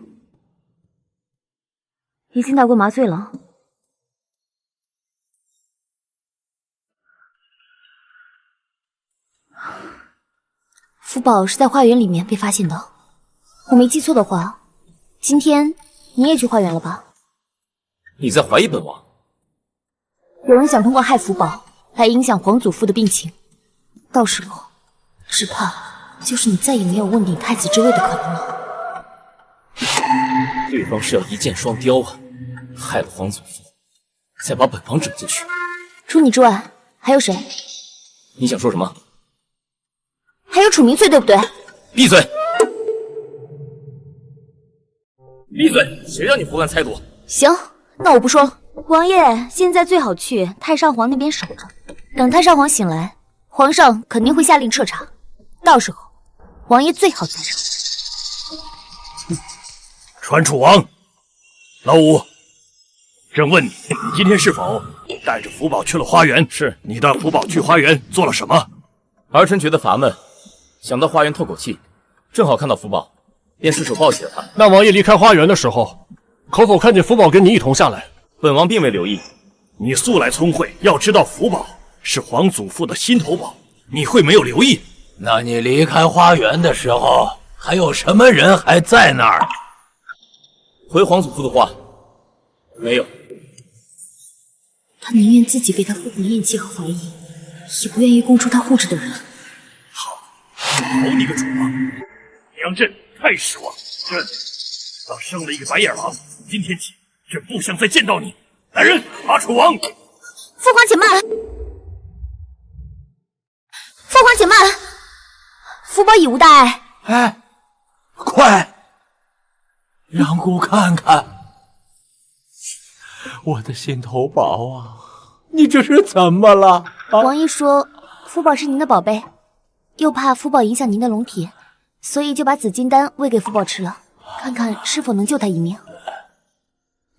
已经打过麻醉了。福宝是在花园里面被发现的，我没记错的话，今天你也去花园了吧？你在怀疑本王？有人想通过害福宝来影响皇祖父的病情，到时候只怕就是你再也没有问鼎太子之位的可能了。对方是要一箭双雕啊，害了皇祖父，再把本王整进去。除你之外，还有谁？你想说什么？还有楚明翠，对不对？闭嘴！闭嘴！谁让你胡乱猜度？行，那我不说了。王爷现在最好去太上皇那边守着，等太上皇醒来，皇上肯定会下令彻查，到时候王爷最好在场。传楚王，老五，朕问你，你今天是否带着福宝去了花园？是。你带福宝去花园做了什么？儿臣觉得乏闷，想到花园透口气，正好看到福宝，便顺手抱起了他。那王爷离开花园的时候，可否看见福宝跟你一同下来？本王并未留意。你素来聪慧，要知道福宝是皇祖父的心头宝，你会没有留意？那你离开花园的时候，还有什么人还在那儿？回皇祖父的话，没有。他宁愿自己被他父母厌弃和怀疑，也不愿意供出他护着的人。好你个楚王，娘朕太失望。朕当生了一个白眼狼，今天起，朕不想再见到你。来人，把楚王！父皇且慢，父皇且慢，福宝已无大碍。哎，快，让姑看看我的心头宝啊！你这是怎么了？王爷说福宝是您的宝贝，又怕福宝影响您的龙体，所以就把紫金丹喂给福宝吃了，看看是否能救他一命。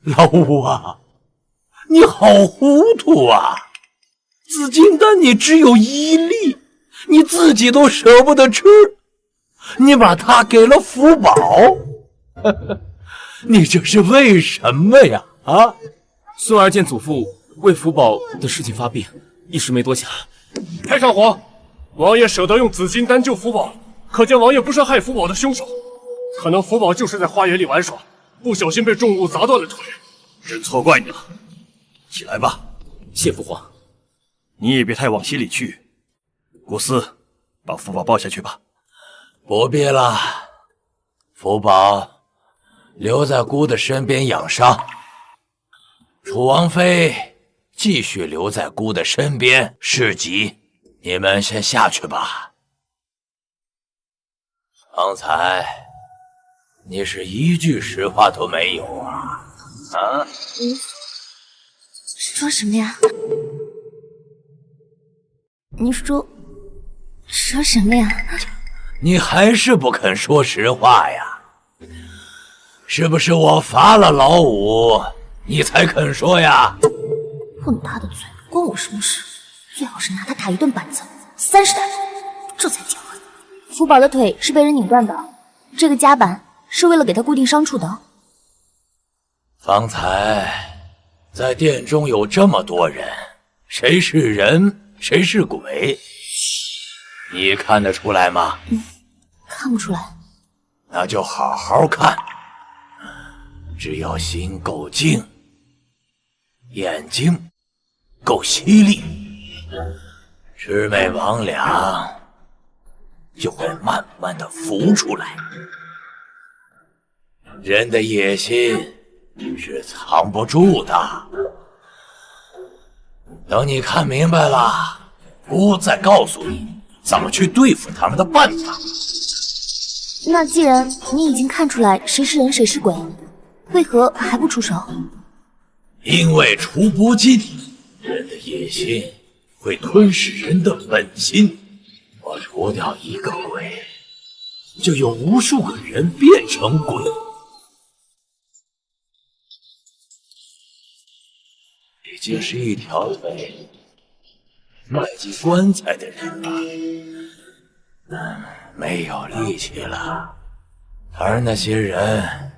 老五啊，你好糊涂啊！紫金丹你只有1粒，你自己都舍不得吃，你把它给了福宝，你这是为什么呀？啊！孙儿见祖父为福宝的事情发病，一时没多想。太上皇，王爷舍得用紫金丹救福宝，可见王爷不是害福宝的凶手。可能福宝就是在花园里玩耍，不小心被重物砸断了腿。朕错怪你了，起来吧。谢父皇。你也别太往心里去。古斯，把福宝抱下去吧。不必了，福宝留在姑的身边养伤。楚王妃继续留在姑的身边侍疾，你们先下去吧。方才你是一句实话都没有啊！啊？说什么呀？你说什么呀？你还是不肯说实话呀？是不是我罚了老五，你才肯说呀？碰他的嘴关我什么事？最好是拿他打一顿板子，30打，这才结婚。福宝的腿是被人拧断的，这个夹板是为了给他固定伤处的。方才在殿中有这么多人，谁是人，谁是鬼，你看得出来吗？看不出来。那就好好看，只要心够静，眼睛够犀利，魑魅魍魉就会慢慢的浮出来。人的野心是藏不住的，等你看明白了，姑再告诉你怎么去对付他们的办法。那既然你已经看出来谁是人谁是鬼，为何还不出手？因为除不尽，人的野心会吞噬人的本心。我除掉一个鬼，就有无数个人变成鬼。已经是一条腿迈进棺材的人了，没有力气了。而那些人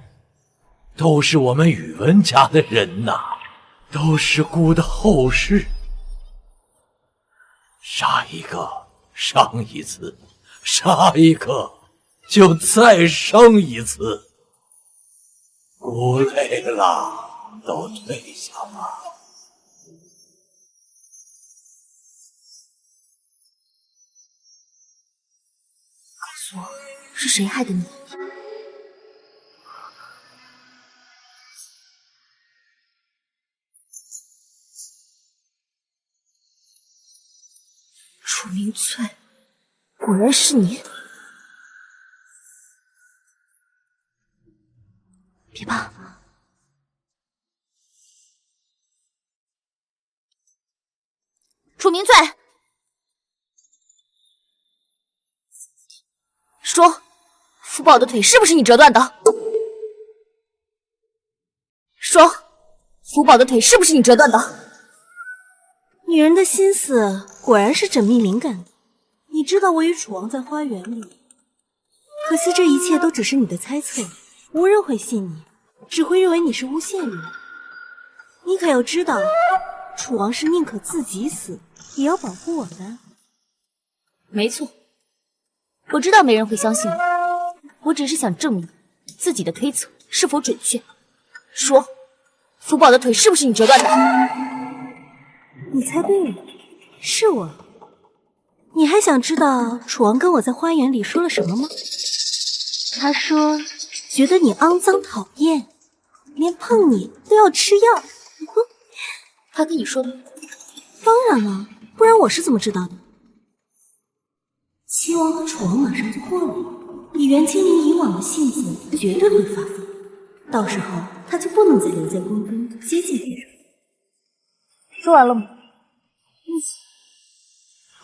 都是我们宇文家的人呐，都是姑的后世。杀一个伤一次，杀一个就再生一次。姑累了，都退下吧。告诉我，是谁害的你？楚明翠，果然是你！别怕，楚明翠，说，福宝的腿是不是你折断的？说，福宝的腿是不是你折断的？女人的心思果然是缜密敏感的，你知道我与楚王在花园里，可惜这一切都只是你的猜测，无人会信你，只会认为你是诬陷人。你可要知道，楚王是宁可自己死，也要保护我的。没错，我知道没人会相信我只是想证明自己的推测是否准确。说，福宝的腿是不是你折断的？你猜对了，是我。你还想知道楚王跟我在花园里说了什么吗？他说觉得你肮脏讨厌，连碰你都要吃药。他跟你说的？当然了，不然我是怎么知道的？齐王和楚王马上就过来，以袁清明以往的性子，绝对会发疯。到时候他就不能再留在宫中接近别人。说完了吗？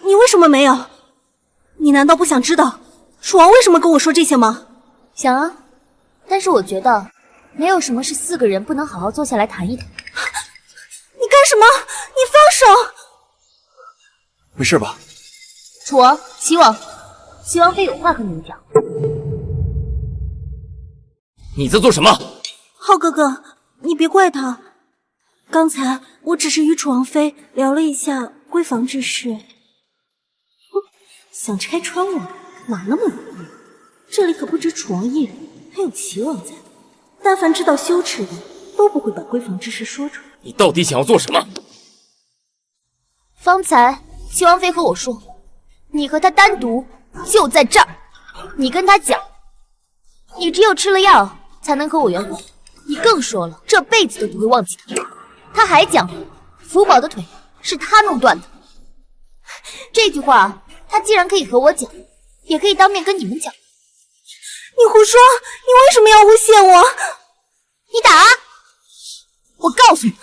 你为什么没有？你难道不想知道楚王为什么跟我说这些吗？想啊，但是我觉得没有什么是4个人不能好好坐下来谈一谈。你干什么？你放手！没事吧？楚王、齐王，齐王妃有话和你们讲。你在做什么？浩哥哥，你别怪他。刚才我只是与楚王妃聊了一下闺房之事。想拆穿我，哪那么容易？这里可不止楚王一人，还有齐王在。但凡知道羞耻的，都不会把闺房之事说出来。你到底想要做什么？方才齐王妃和我说，你和他单独就在这儿。你跟他讲，你只有吃了药才能和我圆房。你更说了，这辈子都不会忘记他。他还讲，福宝的腿是他弄断的。这句话，他既然可以和我讲，也可以当面跟你们讲。你胡说！你为什么要诬陷我？你打啊！我告诉你，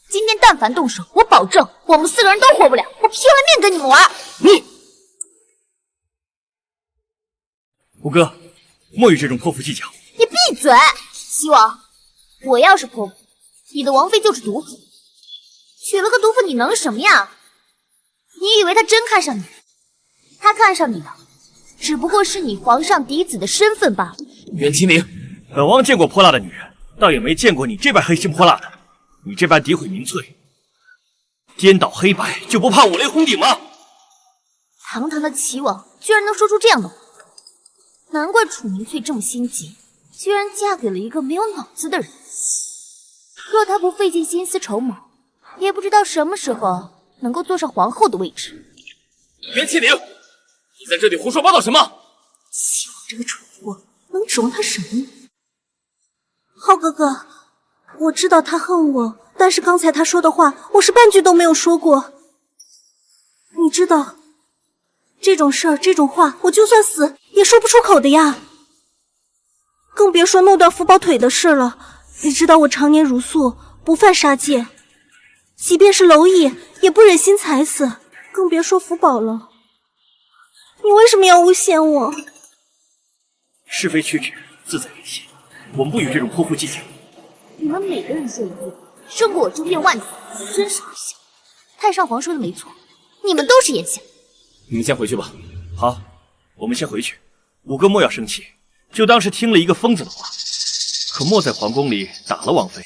今天但凡动手，我保证我们4个人都活不了。我拼了命跟你们玩！五哥，莫与这种泼妇计较。你闭嘴！齐王，我要是泼妇，你的王妃就是毒妇。娶了个毒妇，你能什么呀？你以为他真看上你？他看上你的，只不过是你皇上嫡子的身份罢了。袁清明，本王见过泼辣的女人，倒也没见过你这般黑心泼辣的。你这般诋毁民粹，颠倒黑白，就不怕五雷轰顶吗？堂堂的齐王居然能说出这样的话，难怪楚明翠这么心急，居然嫁给了一个没有脑子的人。若她不费尽心思筹谋，也不知道什么时候能够坐上皇后的位置。袁清明，你在这里胡说八道什么？齐王这个蠢货，能指望他什么呢？浩哥哥，我知道他恨我，但是刚才他说的话，我是半句都没有说过。你知道，这种事儿，这种话，我就算死也说不出口的呀。更别说弄断福宝腿的事了。你知道我常年如素，不犯杀戒，即便是蝼蚁也不忍心踩死，更别说福宝了。你为什么要诬陷我？是非曲直，自在人心。我们不与这种泼妇计较。你们每个人说一句，胜过我争辩万字，真是可笑。太上皇说的没错，你们都是眼瞎。你们先回去吧。好，我们先回去。五哥莫要生气，就当是听了一个疯子的话。可莫在皇宫里打了王妃，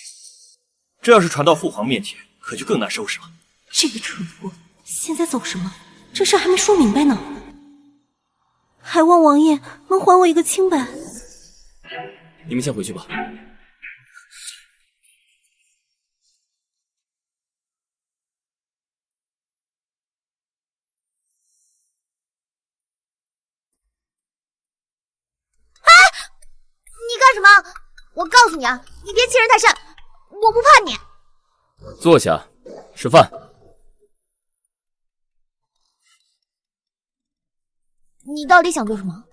这要是传到父皇面前，可就更难收拾了。这个蠢货，现在走什么？这事还没说明白呢。还望王爷能还我一个清白。你们先回去吧。你干什么？我告诉你啊，你别欺人太甚，我不怕你。坐下，吃饭。你到底想做什么？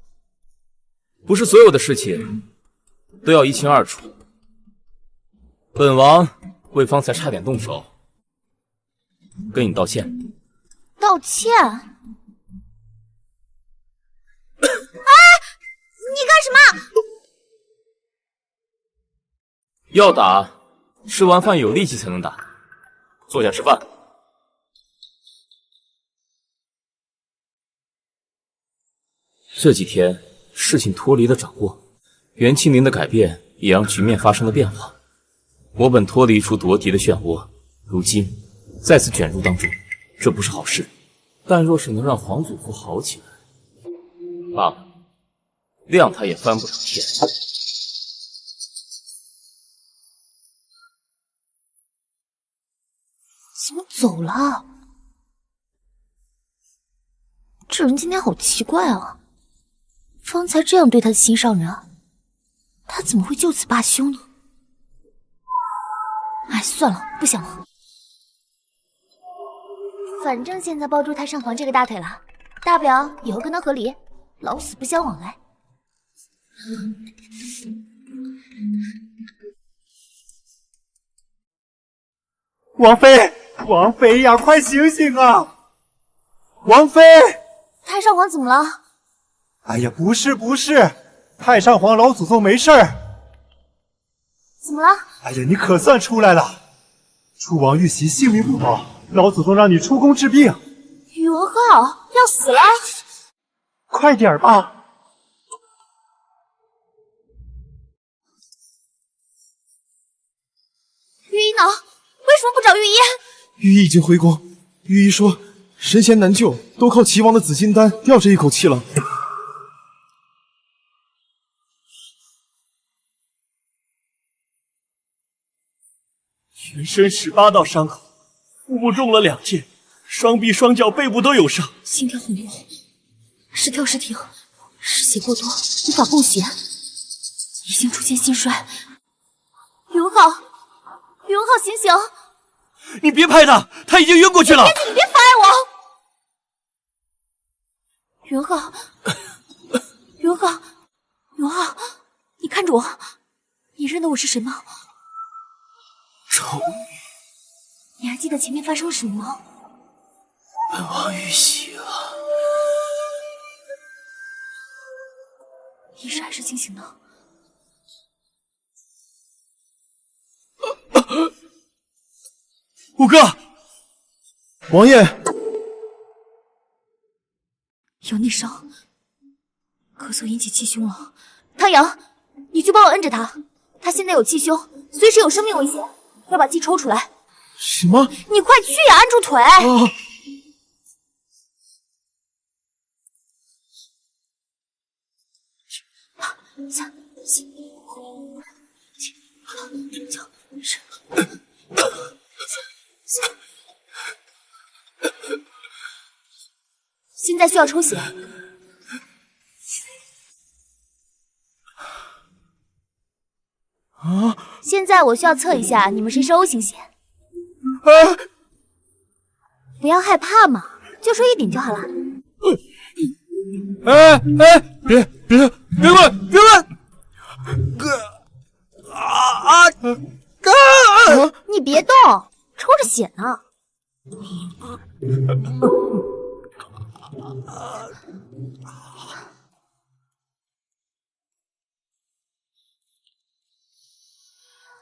不是所有的事情都要一清二楚。本王为方才差点动手，跟你道歉。道歉？你干什么？要打，吃完饭有力气才能打。坐下吃饭。这几天事情脱离了掌握，袁清灵的改变也让局面发生了变化。我本脱离出夺嫡的漩涡，如今再次卷入当中，这不是好事。但若是能让皇祖父好起来，罢了，谅他也翻不成天。怎么走了？这人今天好奇怪啊！方才这样对他的心上人，他怎么会就此罢休呢？哎，算了，不想了。反正现在抱住太上皇这个大腿了，大不了以后跟他和离，老死不相往来。王妃，王妃呀，快醒醒啊！王妃，太上皇怎么了？哎呀，不是，太上皇老祖宗没事儿。怎么了？哎呀，你可算出来了！楚王玉玺性命不保，老祖宗让你出宫治病。宇文浩要死了！快点吧！御医呢？为什么不找御医？御医已经回宫。御医说，神仙难救，都靠齐王的紫金丹吊这一口气了。全身18道伤口，腹部中了2箭，双臂、双脚、背部都有伤，心跳混乱，时跳时停，失血过多，无法供血，已经出现心衰。宇文浩，醒醒！你别拍他，他已经晕过去了。你别妨碍我！宇文浩，你看着我，你认得我是谁吗？周瑜，你还记得前面发生了什么吗？本王玉玺了，意识还是清醒的。五哥，王爷，有内伤，咳嗽引起气胸了。汤阳，你去帮我摁着他，他现在有气胸，随时有生命危险，要把气抽出来。什么？你快去呀，按住腿！3、4、5、6、7、8、9、10。现在需要抽血。现在我需要测一下你们谁是 O 型血。不要害怕嘛，就说1点就好了。别问！哥，你别动，抽着血呢。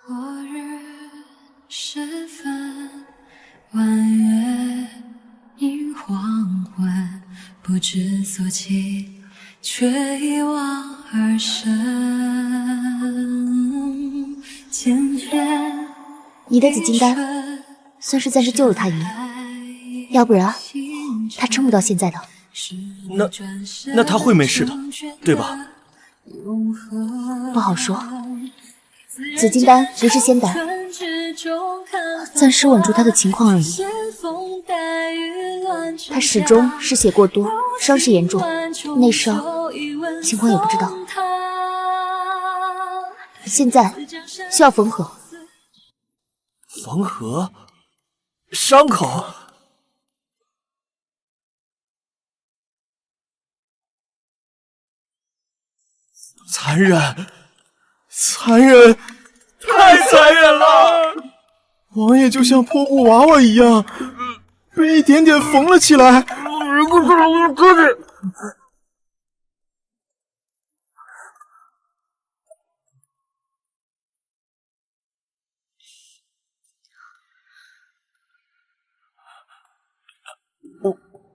落日时分，弯月映黄昏，不知所起，却一往而深。千篇你的紫金丹算是暂时救了他一命，要不然他撑不到现在的。那他会没事的，对吧？不好说。紫金丹不是仙丹，暂时稳住他的情况而已。他始终失血过多，伤势严重，内伤情况也不知道。现在需要缝合。缝合？伤口？残忍，太残忍了！王爷就像破布娃娃一样，被一点点缝了起来。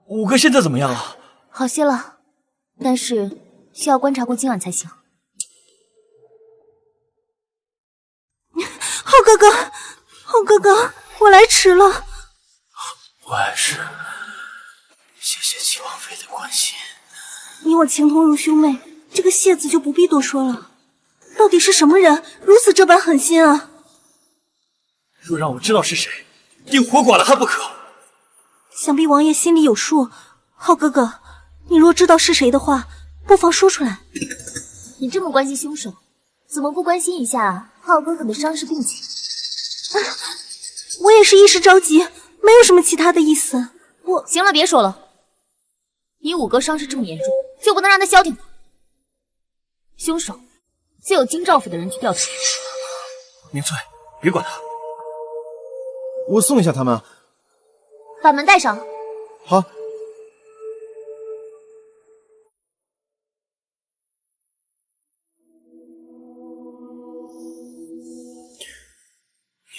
五哥现在怎么样了？好些了，但是需要观察过今晚才行。浩哥哥，浩哥哥，我来迟了。我也是，谢谢齐王妃的关心。你我情同如兄妹，这个谢字就不必多说了。到底是什么人如此这般狠心啊？若让我知道是谁，定活剐了他不可。想必王爷心里有数。浩哥哥，你若知道是谁的话，不妨说出来。你这么关心凶手，怎么不关心一下浩哥哥的伤势病情？我也是一时着急，没有什么其他的意思。行了，别说了。你五哥伤势这么严重，就不能让他消停吗？凶手自有京兆府的人去调查。明翠，别管他。我送一下他们。把门带上。好。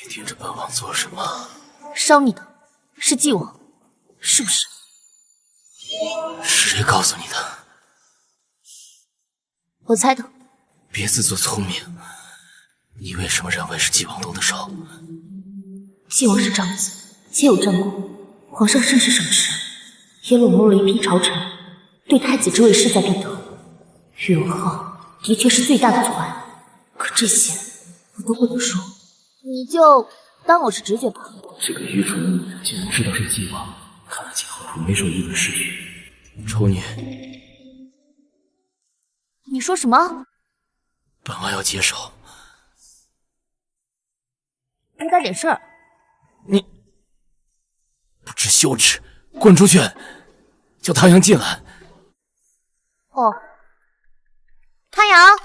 你盯着本王做什么？伤你的是纪王，是不是？是谁告诉你的？我猜的。别自作聪明。你为什么认为是纪王动的手？纪王是长子，且有战功，皇上甚是赏识，也笼络了一批朝臣，对太子之位势在必得。宇文浩的确是最大的阻碍，可这些我都不能说，你就当我是直觉吧。这个愚蠢的女人竟然知道是纪王，看来今后会没少议论是非。丑女，你说什么？本王要接手。多大点事儿。你不知羞耻，滚出去！叫汤阳进来。哦，汤阳，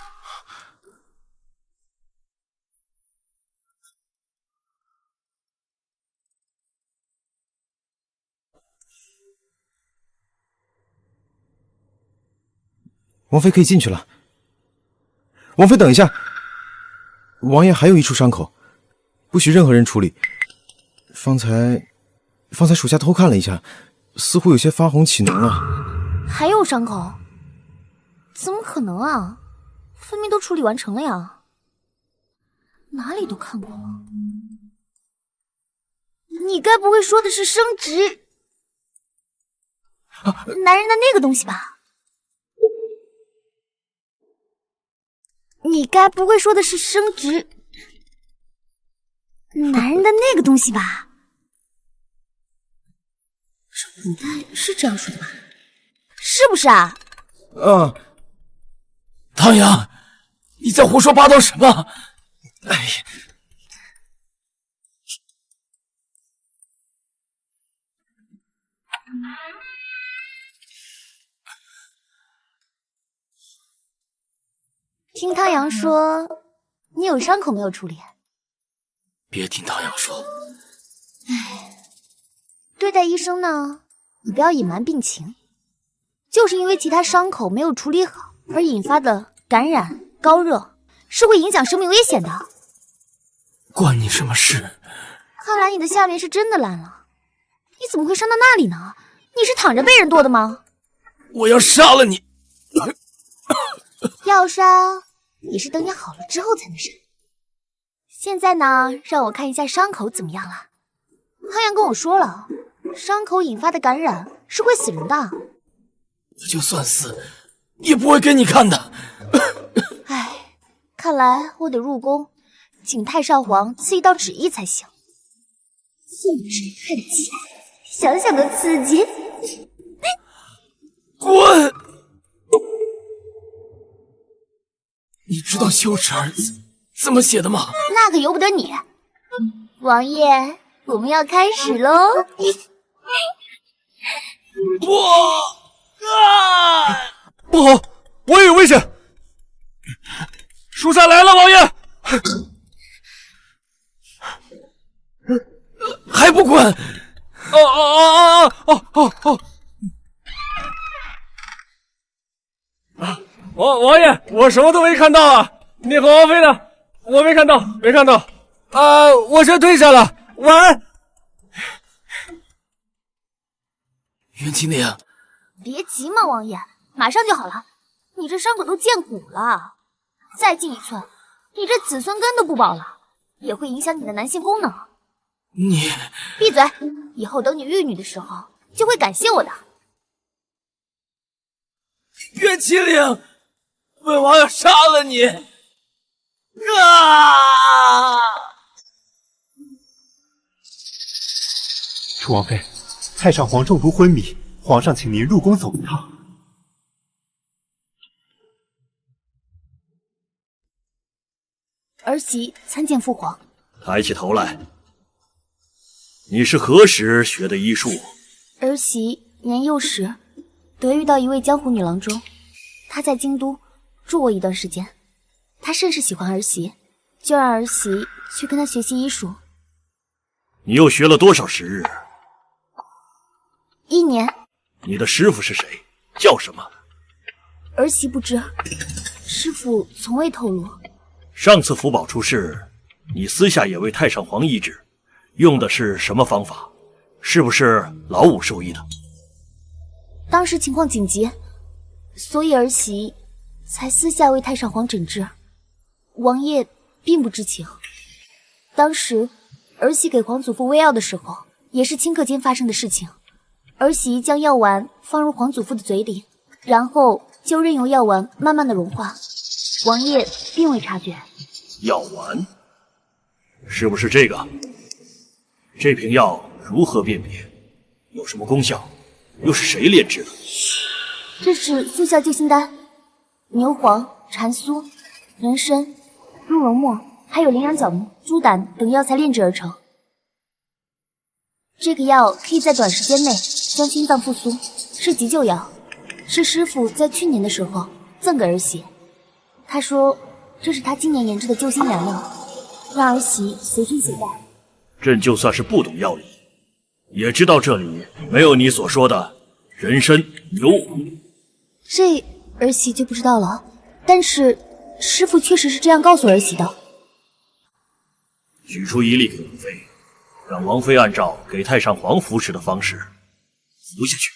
王妃可以进去了。王妃，等一下，王爷还有一处伤口，不许任何人处理。方才属下偷看了一下，似乎有些发红起脓了。还有伤口？怎么可能啊？分明都处理完成了呀。哪里都看过了。你该不会说的是生殖男人的那个东西吧？你该不会说的是生殖男人的那个东西吧？古代是这样说的吧？是不是啊？汤阳，你在胡说八道什么？哎呀！听汤阳说，你有伤口没有处理？别听汤阳说。对待医生呢，你不要隐瞒病情。就是因为其他伤口没有处理好而引发的感染、高热，是会影响生命危险的。关你什么事？看来你的下面是真的烂了。你怎么会伤到那里呢？你是躺着被人剁的吗？我要杀了你！要杀也是等你好了之后才能杀。现在呢，让我看一下伤口怎么样了。汤阳跟我说了，伤口引发的感染是会死人的。我就算死，也不会给你看的。唉，看来我得入宫，请太上皇赐一道旨意才行。禁止看鸡，想想都刺激。滚！你知道羞耻二字怎么写的吗？那可由不得你。王爷，我们要开始喽。不好，王爷有危险！属下来了，王爷！还不滚！王爷，我什么都没看到啊！你和王妃呢？我没看到，没看到。我先退下了，晚安。袁清宁，别急嘛，王爷，马上就好了。你这伤口都见骨了，再进1寸，你这子孙根都不保了，也会影响你的男性功能。你闭嘴！以后等你玉女的时候，就会感谢我的。岳麒麟，本王要杀了你！啊！楚王妃，太上皇中毒昏迷，皇上请您入宫走一趟。儿媳参见父皇。抬起头来，你是何时学的医术？儿媳年幼时得遇到一位江湖女郎中，她在京都住过一段时间，她甚是喜欢儿媳，就让儿媳去跟她学习医术。你又学了多少时日？1年。你的师傅是谁？叫什么？儿媳不知，师傅从未透露。上次福宝出事，你私下也为太上皇医治，用的是什么方法？是不是老五授意的？当时情况紧急，所以儿媳才私下为太上皇诊治。王爷并不知情。当时儿媳给皇祖父喂药的时候，也是顷刻间发生的事情。儿媳将药丸放入皇祖父的嘴里，然后就任由药丸慢慢的融化。王爷并未察觉。药丸？是不是这个？这瓶药如何辨别？有什么功效？又是谁炼制的？这是速效救心丹，牛黄、蟾酥、人参、鹿茸末，还有羚羊角木、猪胆等药材炼制而成。这个药可以在短时间内将心脏复苏，是急救药，是师傅在去年的时候赠给儿媳。他说这是他今年研制的救心良药，让儿媳随身携带。朕就算是不懂药理，也知道这里没有你所说的人参、牛黄。这儿媳就不知道了，但是师傅确实是这样告诉儿媳的。举出1粒给王妃，让王妃按照给太上皇服食的方式服下去。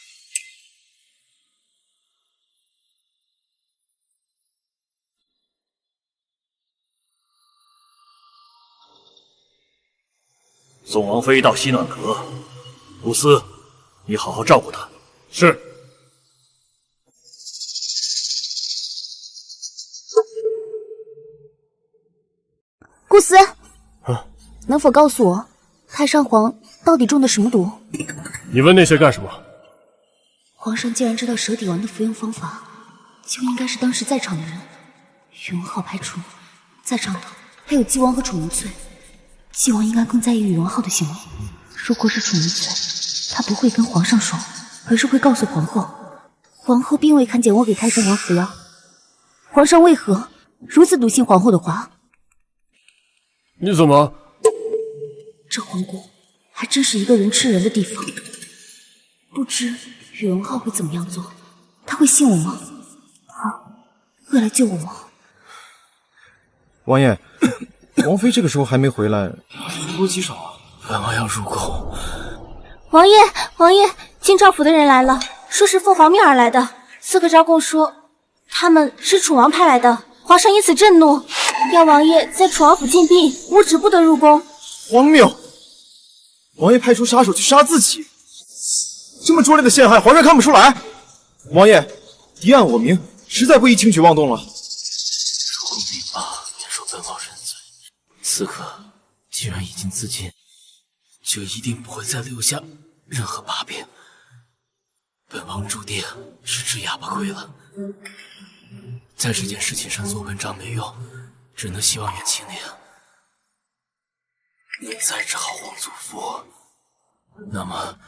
送王妃到西暖阁，顾思，你好好照顾她。是。顾思，能否告诉我，太上皇到底中的什么毒？你问那些干什么？皇上既然知道蛇底丸的服用方法，就应该是当时在场的人。宇文浩排除，在场的还有纪王和楚明翠。纪王应该更在意宇文浩的行为。如果是楚明翠，他不会跟皇上说，而是会告诉皇后。皇后并未看见我给太上皇服药，皇上为何如此笃信皇后的话？你怎么？这皇宫还真是一个人吃人的地方。不知宇文浩会怎么样做？他会信我吗？会来救我吗？王爷，王妃这个时候还没回来，多棘手啊！本王要入宫。王爷，王爷，京兆府的人来了，说是奉皇命而来的。刺客招供说他们是楚王派来的，皇上因此震怒，要王爷在楚王府禁闭，无旨不得入宫。荒谬！王爷派出杀手去杀自己，这么拙劣的陷害，皇上看不出来？王爷，敌暗我明，实在不宜轻举妄动了。入宫禀报，免受本王认罪。刺客既然已经自尽，就一定不会再留下任何把柄。本王注定是只哑巴亏了，在这件事情上做文章没用，只能希望袁清灵能再治好皇祖父，那么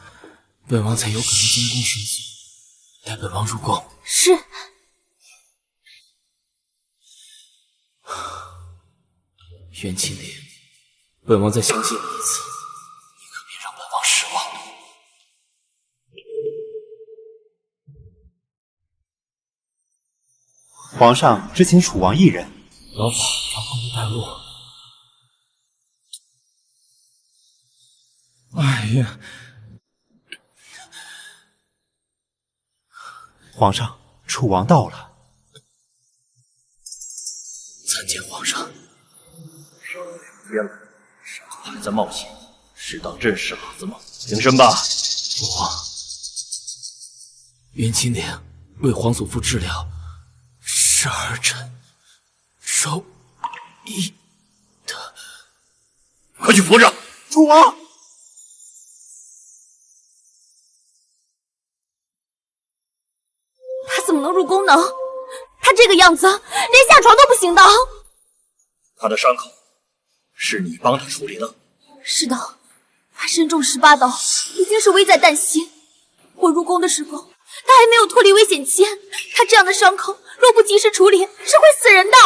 本王才有可能监宫审讯，带本王入宫。是。袁清灵，本王再相信你一次，你可别让本王失望。皇上只请楚王一人。老法让宫内带路。哎呀，皇上，楚王到了。参见皇上。别了，还在冒险，是当朕傻子吗？平身吧。父皇，袁金莲为皇祖父治疗，是儿臣授意的。快去扶着！楚王，他怎么能入宫呢？他这个样子，连下床都不行的。他的伤口是你帮他处理的？是的，他身中18刀，已经是危在旦夕。我入宫的时候，他还没有脱离危险期。他这样的伤口，若不及时处理，是会死人的。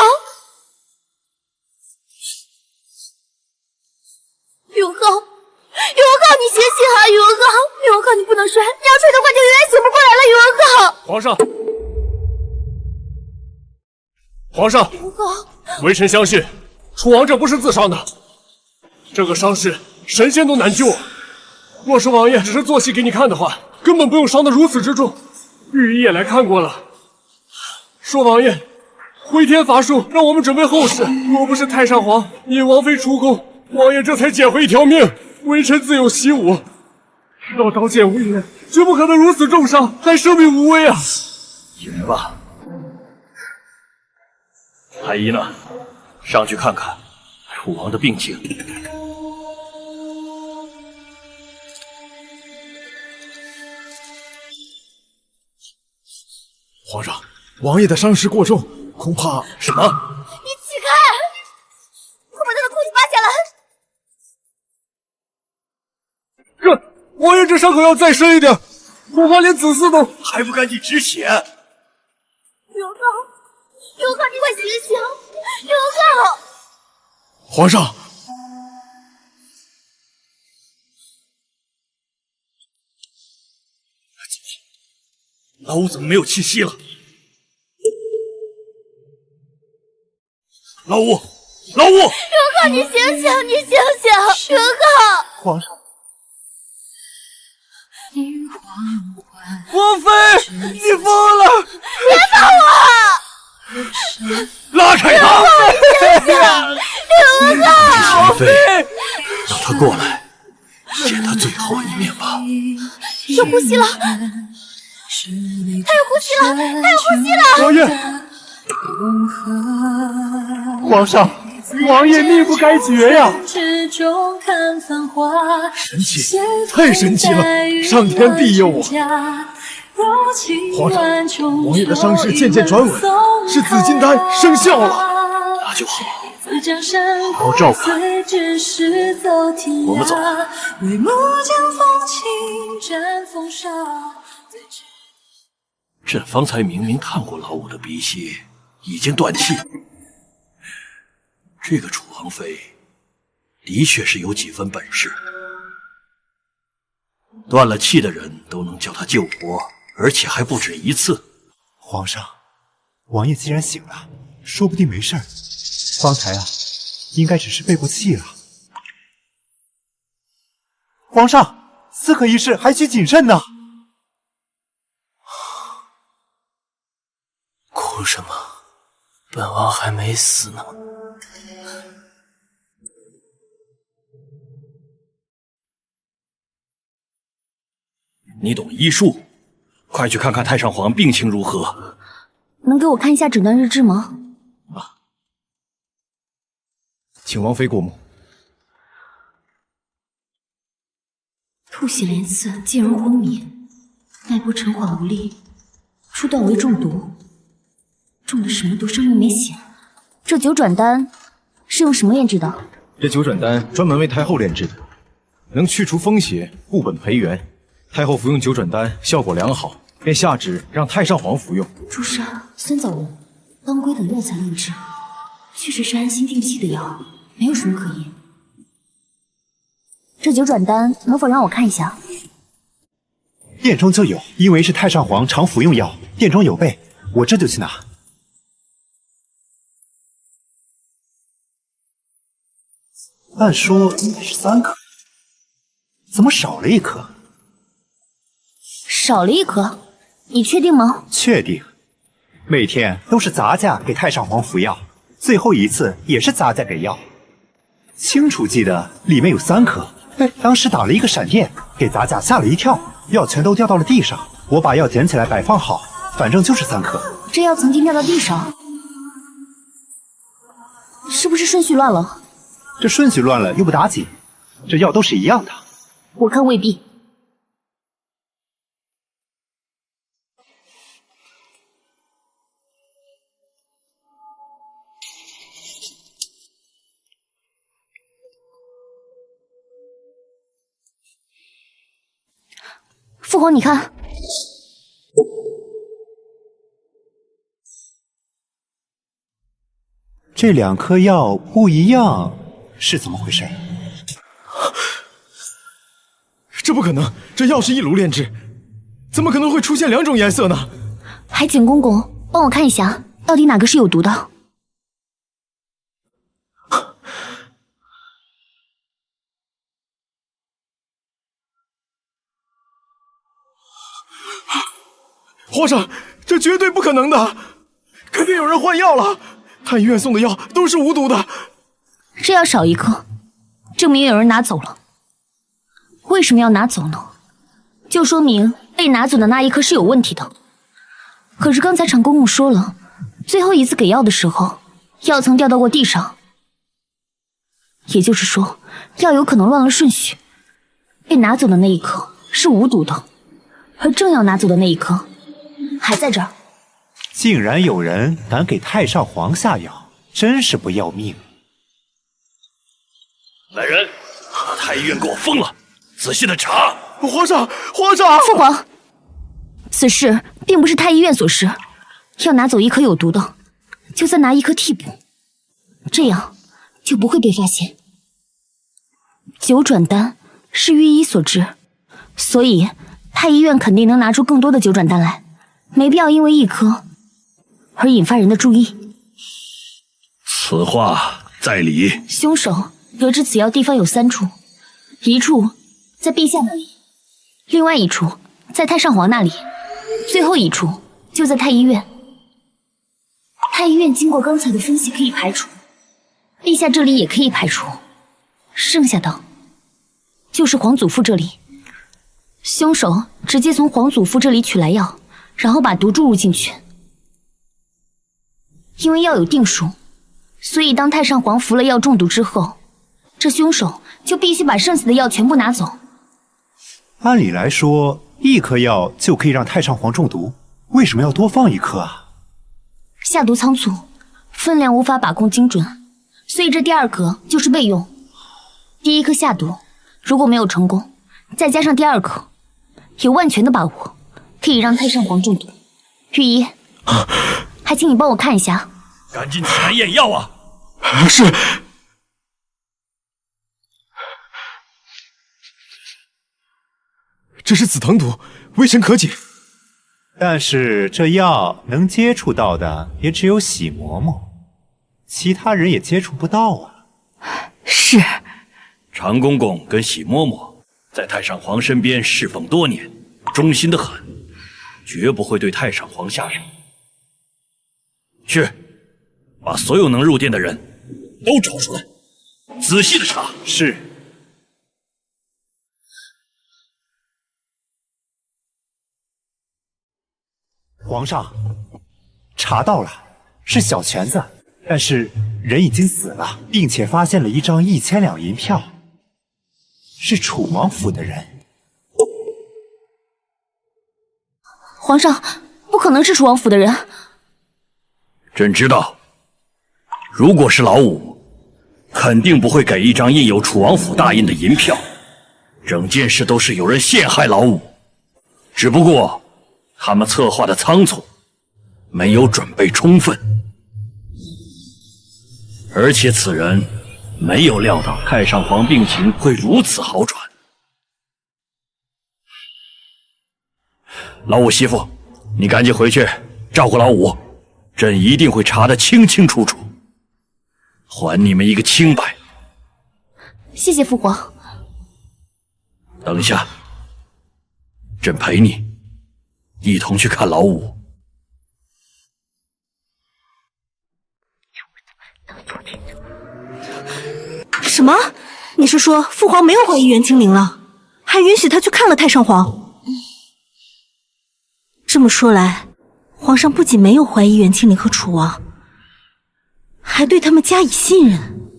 永浩，你醒醒啊！永浩，你不能睡，你要睡的话就永远醒不过来了。永浩，皇上，微臣相信楚王这不是自伤的，这个伤势神仙都难救。若是王爷只是做戏给你看的话，根本不用伤得如此之重。御医也来看过了，说王爷回天乏术，让我们准备后事。若不是太上皇引王妃出宫，王爷这才捡回一条命。微臣自有习武，知道刀剑无眼，绝不可能如此重伤，还生命无危啊！起来吧。太医呢？上去看看楚王的病情。皇上，王爷的伤势过重，恐怕……什么？你起开！快把他的裤子扒下来！王爷这伤口要再深一点，恐怕连子嗣都……还不赶紧止血！永浩，你快醒醒！永浩！皇上，老五怎么没有气息了？老五！永浩，你醒醒！永浩！皇上。王妃，你疯了！别放我！拉开他！永浩！王妃，让他过来，见他最后一面吧。有呼吸了，他有呼吸了！王爷，皇上，王爷命不该绝呀！神奇，太神奇了！上天庇佑我！皇上，王爷的伤势渐渐转稳，是紫金丹生效了。那就好，好好照看。我们走。朕方才明明看过老五的鼻息，已经断气。这个楚王妃的确是有几分本事，断了气的人都能叫她救活，而且还不止一次。皇上，王爷既然醒了，说不定没事儿。方才应该只是背过气了。皇上，刺客一事还需谨慎呢。哭什么？本王还没死呢。你懂医术，快去看看太上皇病情如何。能给我看一下诊断日志吗？请王妃过目。吐血连刺，继而昏迷，脉搏沉缓无力，初段为中毒，中了什么毒，生命没醒。这九转丹是用什么炼制的？这九转丹专门为太后炼制的，能去除风邪，固本培元。太后服用九转丹效果良好，便下旨让太上皇服用。朱砂、酸枣仁、当归等药材炼制，确实是安心定气的药，没有什么可疑。这九转丹能否让我看一下？殿中就有，因为是太上皇常服用药，殿中有备，我这就去拿。按说应该是3颗，怎么少了1颗？少了1颗，你确定吗？确定，每天都是咱家给太上皇服药，最后一次也是咱家给药。清楚记得里面有3颗，当时打了一个闪电，给咱家吓了一跳，药全都掉到了地上。我把药捡起来摆放好，反正就是3颗。这药曾经掉到地上，是不是顺序乱了？这顺序乱了又不打紧，这药都是一样的。我看未必。父皇，你看，这2颗药不一样，是怎么回事？这不可能，这药是一炉炼制，怎么可能会出现2种颜色呢？海景公公，帮我看一下，到底哪个是有毒的？皇上，这绝对不可能的，肯定有人换药了。太医院送的药都是无毒的。这药少1颗，证明有人拿走了。为什么要拿走呢？就说明被拿走的那1颗是有问题的。可是刚才长公公说了，最后一次给药的时候，药曾掉到过地上。也就是说，药有可能乱了顺序。被拿走的那1颗是无毒的，而正要拿走的那1颗还在这儿。竟然有人敢给太上皇下药，真是不要命！来人，太医院给我封了，仔细的查。皇上，皇上！父皇，此事并不是太医院所示，要拿走1颗有毒的，就再拿1颗替补，这样就不会被发现。九转丹是御医所制，所以太医院肯定能拿出更多的九转丹来，没必要因为1颗而引发人的注意。此话在理。凶手得知此药地方有3处，一处在陛下那里，另外一处在太上皇那里，最后一处就在太医院。太医院经过刚才的分析可以排除，陛下这里也可以排除，剩下的就是皇祖父这里。凶手直接从皇祖父这里取来药，然后把毒注入进去。因为药有定数，所以当太上皇服了药中毒之后，这凶手就必须把剩下的药全部拿走。按理来说，1颗药就可以让太上皇中毒，为什么要多放1颗啊？下毒仓促，分量无法把控精准，所以这第2颗就是备用。第1颗下毒，如果没有成功，再加上第2颗，有万全的把握可以让太上皇中毒。御医，还请你帮我看一下。赶紧起来验药啊！是。这是紫藤毒，微尘可解。但是这药能接触到的也只有喜嬷嬷，其他人也接触不到啊。是。长公公跟喜嬷嬷在太上皇身边侍奉多年，忠心的很，绝不会对太上皇下手。去，把所有能入殿的人都找出来，仔细的查。是。皇上，查到了，是小泉子，但是人已经死了，并且发现了1张1000两银票，是楚王府的人。皇上，不可能是楚王府的人。朕知道，如果是老五，肯定不会给1张印有楚王府大印的银票。整件事都是有人陷害老五，只不过他们策划的仓促，没有准备充分，而且此人没有料到太上皇病情会如此好转。老五媳妇，你赶紧回去照顾老五，朕一定会查得清清楚楚，还你们一个清白。谢谢父皇。等一下，朕陪你一同去看老五。什么？你是说父皇没有怀疑袁清灵了，还允许他去看了太上皇？这么说来，皇上不仅没有怀疑袁清灵和楚王，还对他们加以信任。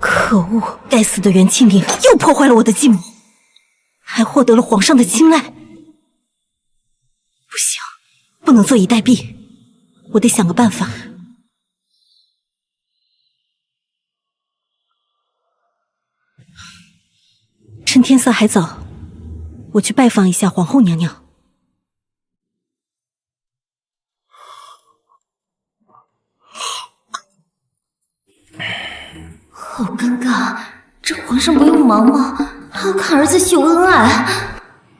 可恶！该死的袁清灵又破坏了我的计谋，还获得了皇上的青睐。不行，不能坐以待毙，我得想个办法。趁天色还早，我去拜访一下皇后娘娘。好尴尬，这皇上不用忙吗？还要看儿子秀恩爱。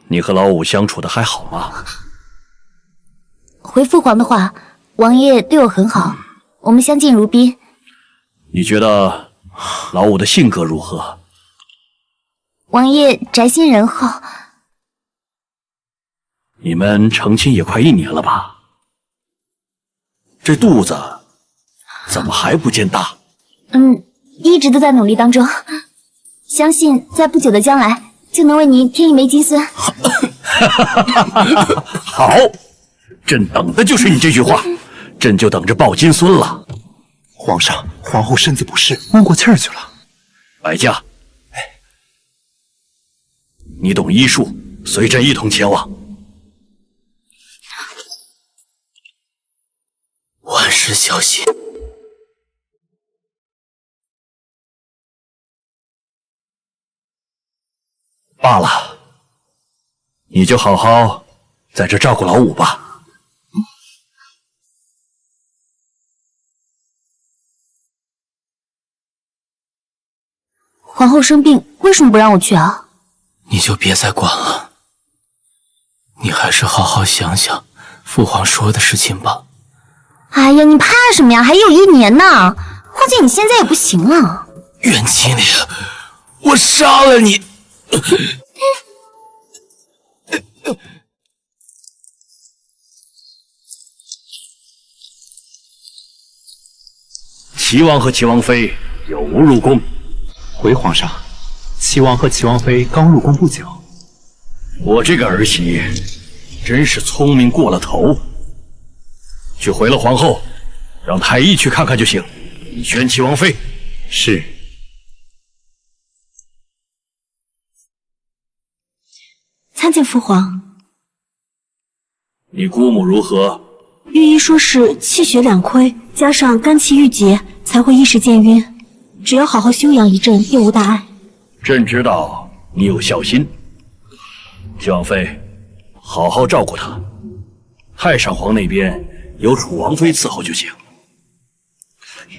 你和老五相处的还好吗？回父皇的话，王爷对我很好，我们相敬如宾。你觉得老五的性格如何？王爷宅心仁厚。你们成亲也快1年了吧？这肚子怎么还不见大？一直都在努力当中，相信在不久的将来就能为您添一枚金孙。好，朕等的就是你这句话，朕就等着抱金孙了。皇上，皇后身子不适，蒙过气儿去了。白家，你懂医术，随朕一同前往。万事小心。罢了，你就好好在这照顾老五吧。皇后生病，为什么不让我去啊？你就别再管了，你还是好好想想父皇说的事情吧。哎呀，你怕什么呀？还有1年呢，况且你现在也不行了。袁清灵，我杀了你！齐王和齐王妃有无入宫？回皇上，齐王和齐王妃刚入宫不久。我这个儿媳真是聪明过了头。去回了皇后，让太医去看看就行。你宣齐王妃。是。参见父皇。你姑母如何？御医说是气血两亏，加上肝气郁结，才会一时见晕。只要好好休养一阵，便无大碍。朕知道你有孝心，齐王妃，好好照顾她。太上皇那边有楚王妃伺候就行。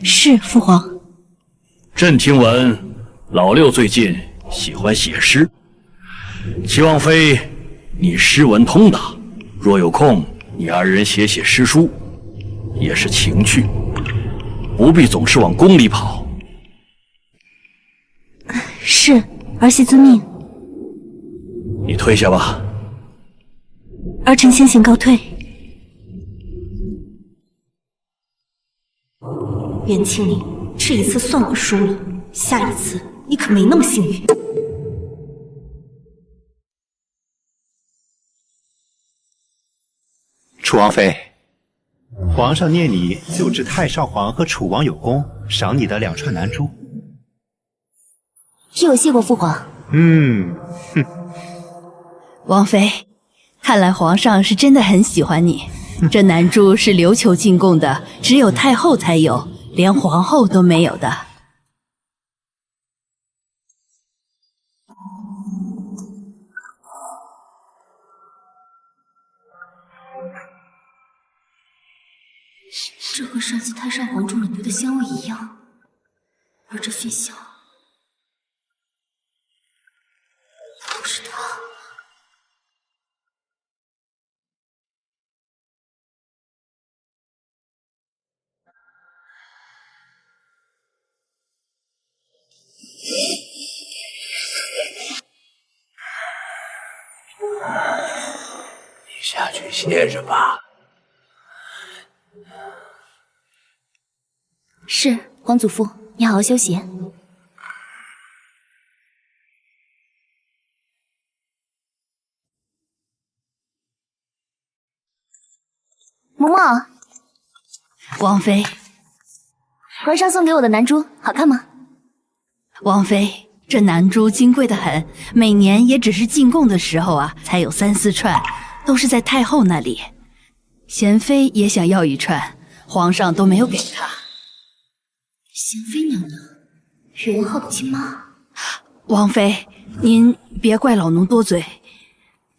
是，父皇。朕听闻老六最近喜欢写诗，齐王妃，你诗文通达，若有空，你2人写写诗书，也是情趣，不必总是往宫里跑。是，儿媳遵命。你退下吧。儿臣先行告退。袁清灵，这一次算我输了，下一次你可没那么幸运。楚王妃，皇上念你救治太上皇和楚王有功，赏你的2串南珠。替我谢过父皇。王妃，看来皇上是真的很喜欢你。这南珠是琉球进贡的，只有太后才有，连皇后都没有的。这和上次太上皇中了毒的香味一样，而这熏香不是他。你下去歇着吧。是，皇祖父，你好好休息。嬷嬷，王妃，皇上送给我的南珠好看吗？王妃，这南珠金贵的很，每年也只是进贡的时候啊，才有3、4串，都是在太后那里。贤妃也想要一串，皇上都没有给她。贤妃娘娘，宇文浩的亲妈。王妃，您别怪老奴多嘴，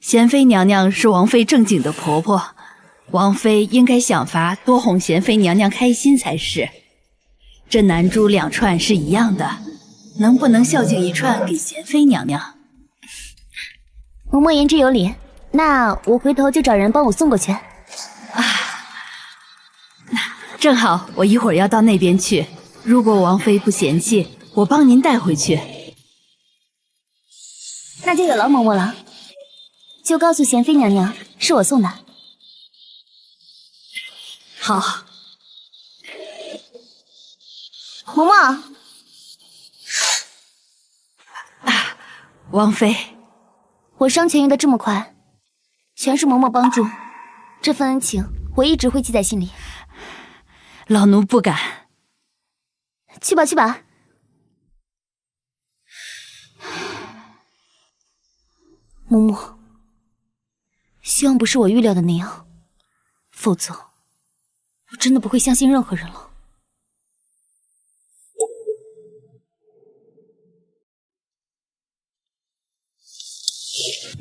贤妃娘娘是王妃正经的婆婆，王妃应该想法多哄贤妃娘娘开心才是。这南珠2串是一样的，能不能孝敬1串给贤妃娘娘？嬷嬷言之有理，那我回头就找人帮我送过去。正好我一会儿要到那边去，如果王妃不嫌弃，我帮您带回去。那就有劳嬷嬷了，就告诉贤妃娘娘是我送的。好。嬷嬷，王妃，我伤痊愈的这么快，全是嬷嬷帮助，这份恩情我一直会记在心里。老奴不敢。去吧去吧。嬷嬷，希望不是我预料的那样，否则我真的不会相信任何人了。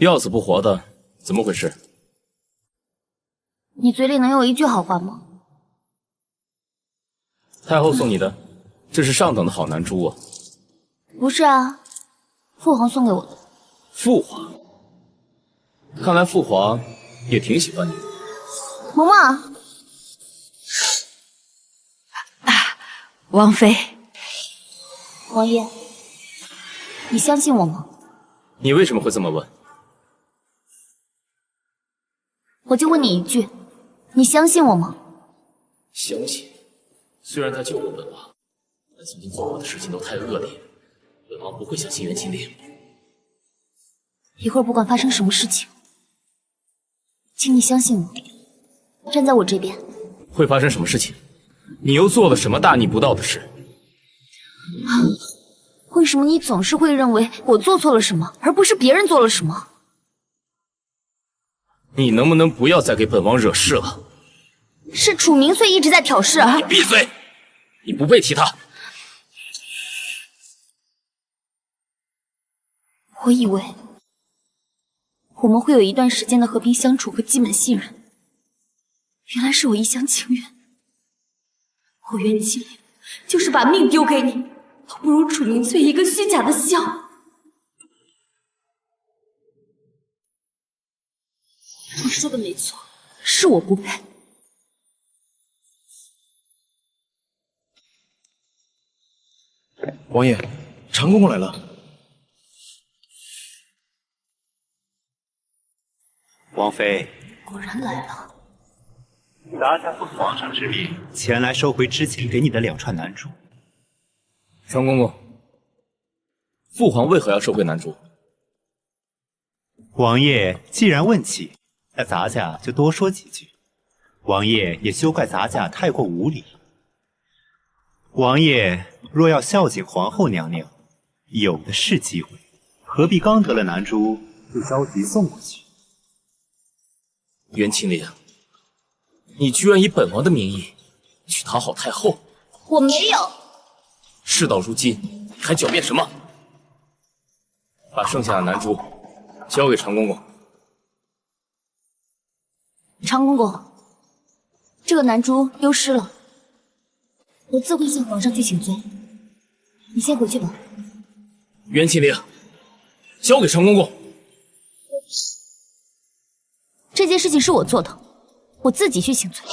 要死不活的，怎么回事？你嘴里能有一句好话吗？太后送你的，这是上等的好南珠啊。不是啊，父皇送给我的。父皇，看来父皇也挺喜欢你的。嬷嬷，王妃，王爷，你相信我吗？你为什么会这么问？我就问你一句，你相信我吗？相信。虽然他救过本王，但曾经做过的事情都太恶劣，本王不会相信袁清烈。一会儿不管发生什么事情，请你相信我，站在我这边。会发生什么事情？你又做了什么大逆不道的事？为什么你总是会认为我做错了什么，而不是别人做了什么？你能不能不要再给本王惹事了？是楚明翠一直在挑事啊！你闭嘴！你不配提他。我以为我们会有一段时间的和平相处和基本信任，原来是我一厢情愿。我袁清烈就是把命丢给你，都不如楚明翠一个虚假的笑。你说的没错，是我不配。王爷，长公公来了。王妃，果然来了。达家奉皇上之命前来收回之前给你的2串南珠。长公公，父皇为何要收回南珠？王爷既然问起，那咱家就多说几句。王爷也休怪咱家太过无礼。王爷若要孝敬皇后娘娘，有的是机会，何必刚得了南珠就着急送过去？袁清烈，你居然以本王的名义去讨好太后！我没有。事到如今，还狡辩什么？把剩下的南珠交给长公公。长公公，这个南珠丢失了，我自会向皇上去请罪。你先回去吧。袁清烈，交给长公公。这件事情是我做的，我自己去请罪。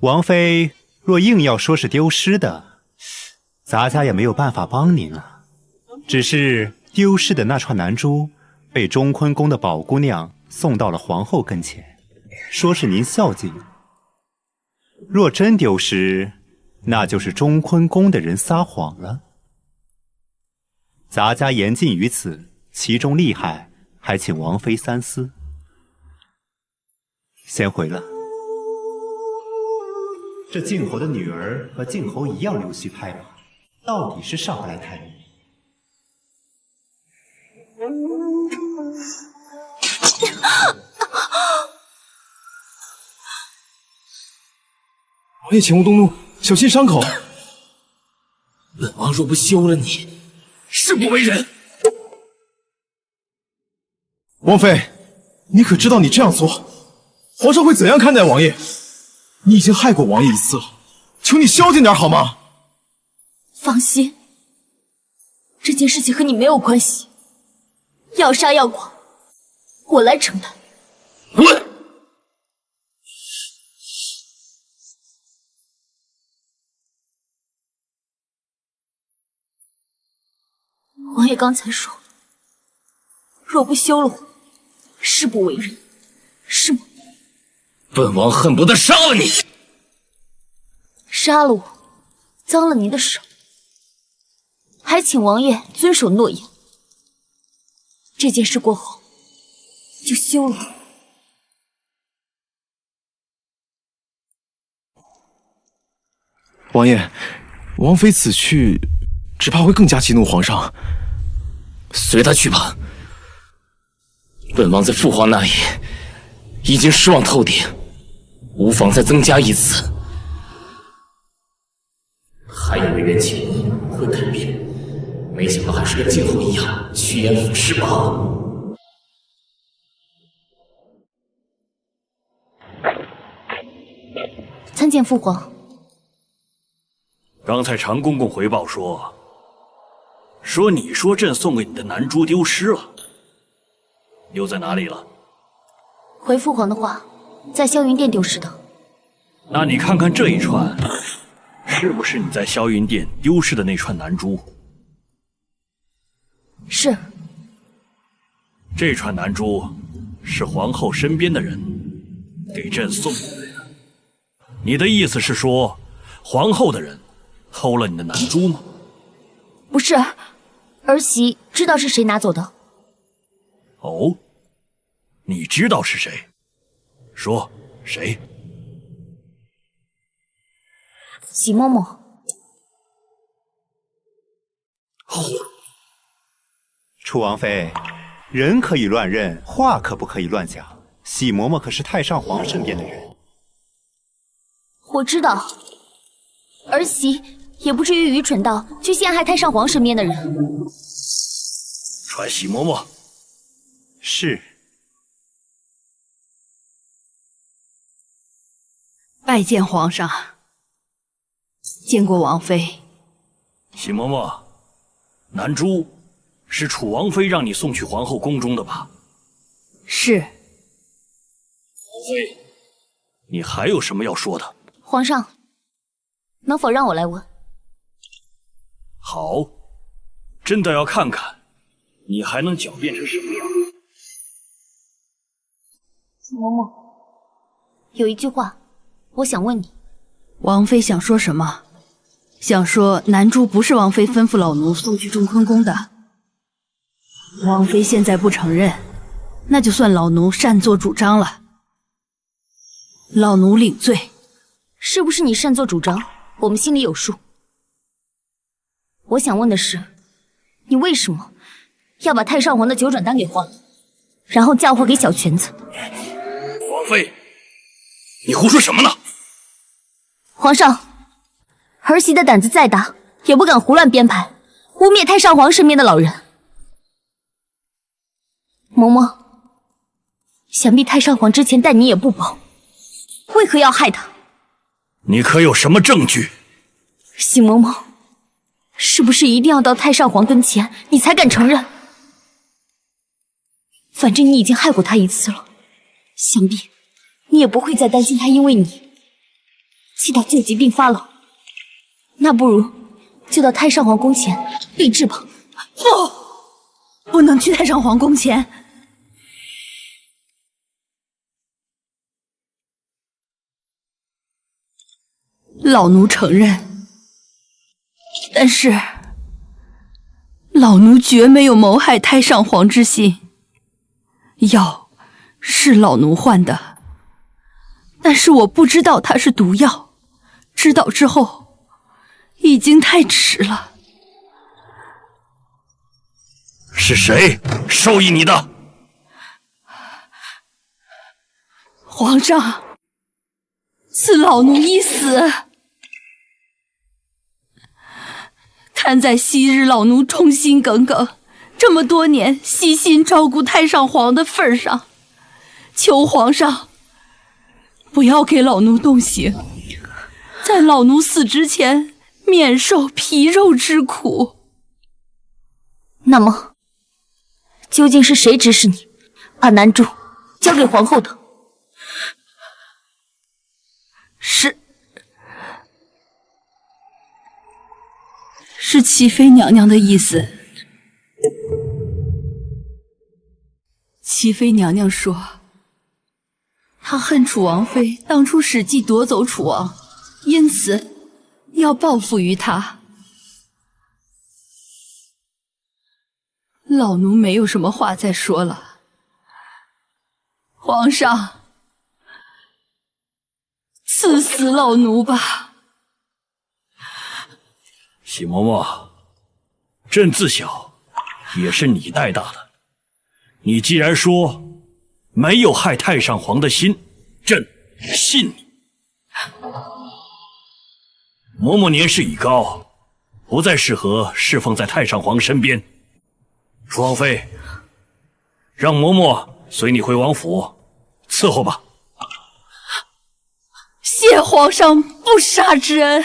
王妃若硬要说是丢失的，咱家也没有办法帮您了。只是丢失的那串南珠被中坤宫的宝姑娘送到了皇后跟前，说是您孝敬。若真丢失，那就是中坤宫的人撒谎了。咱家严禁于此，其中利害还请王妃三思。先回了。这晋侯的女儿和晋侯一样溜须拍马，到底是上不来台面。王爷，请勿动怒，小心伤口。本王若不休了你，誓不为人。王妃，你可知道你这样做，皇上会怎样看待王爷？你已经害过王爷一次了，求你消停点好吗？放心，这件事情和你没有关系，要杀要剐，我来承担。王爷刚才说，若不休了我，誓不为人，是吗？本王恨不得杀了你！杀了我，脏了您的手，还请王爷遵守诺言。这件事过后，就休了。王爷，王妃此去，只怕会更加激怒皇上。随他去吧。本王在父皇那里已经失望透顶，无妨再增加一次。还以为人情会改变，没想到还是跟晋侯一样趋炎附势罢了。参见父皇。刚才长公公回报说你说朕送给你的南珠丢失了，丢在哪里了？回父皇的话，在霄云殿丢失的。那你看看这一串，是不是你在霄云殿丢失的那串南珠？是。这串南珠是皇后身边的人给朕送来的。你的意思是说，皇后的人偷了你的南珠吗？不是，儿媳知道是谁拿走的。哦，你知道是谁？说谁？喜嬷嬷。楚王妃，人可以乱认，话可不可以乱讲。喜嬷嬷可是太上皇身边的人。我知道，儿媳也不至于愚蠢到去陷害太上皇身边的人。传喜嬷嬷。是。拜见皇上，见过王妃。喜嬷嬷，南珠是楚王妃让你送去皇后宫中的吧？是。王妃，你还有什么要说的？皇上，能否让我来问？好，真的要看看你还能狡辩成什么样。嬷嬷，有一句话我想问你。王妃想说什么？想说南珠不是王妃吩咐老奴送去中坤宫的。王妃现在不承认，那就算老奴擅作主张了。老奴领罪。是不是你擅作主张，我们心里有数。我想问的是，你为什么要把太上皇的九转丹给换了，然后嫁祸给小犬子？王妃，你胡说什么呢？皇上，儿媳的胆子再大，也不敢胡乱编排，污蔑太上皇身边的老人。嬷嬷，想必太上皇之前待你也不薄，为何要害他？你可有什么证据？喜嬷嬷，是不是一定要到太上皇跟前，你才敢承认？反正你已经害过他一次了，想必你也不会再担心他因为你气到旧疾病发了。那不如就到太上皇宫前对质吧。不能去太上皇宫前。老奴承认，但是老奴绝没有谋害太上皇之心。药是老奴换的，但是我不知道它是毒药，知道之后，已经太迟了。是谁授意你的？皇上，赐老奴一死。看在昔日老奴忠心耿耿，这么多年悉心照顾太上皇的份上，求皇上不要给老奴动刑，在老奴死之前免受皮肉之苦。那么，究竟是谁指使你把南珠交给皇后的？是齐妃娘娘的意思。齐妃娘娘说，她恨楚王妃当初使计夺走楚王，因此要报复于她。老奴没有什么话再说了。皇上，赐死老奴吧。喜嬷嬷，朕自小也是你带大的，你既然说没有害太上皇的心，朕信你。嬷嬷年事已高，不再适合侍奉在太上皇身边。楚王妃，让嬷嬷随你回王府伺候吧。谢皇上不杀之恩。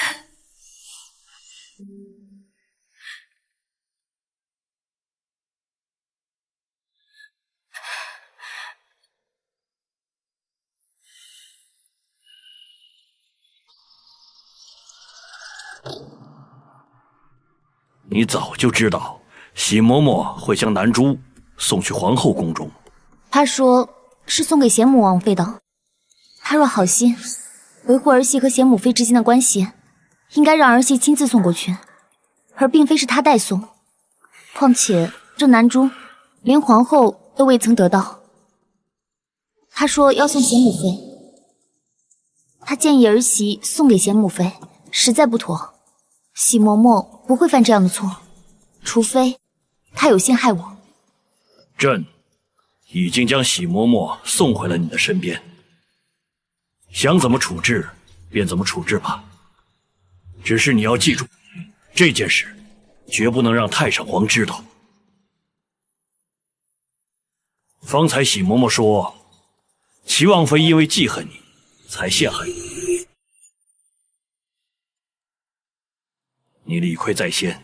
你早就知道喜嬷嬷会将南珠送去皇后宫中。他说是送给贤母王妃的。他若好心维护儿媳和贤母妃之间的关系，应该让儿媳亲自送过去，而并非是他代送。况且这南珠连皇后都未曾得到。他说要送贤母妃，他建议儿媳送给贤母妃，实在不妥。喜嬷嬷不会犯这样的错，除非她有心害我。朕已经将喜嬷嬷送回了你的身边，想怎么处置便怎么处置吧。只是你要记住，这件事绝不能让太上皇知道。方才喜嬷嬷说，齐王妃因为记恨你，才陷害你。你理亏在先，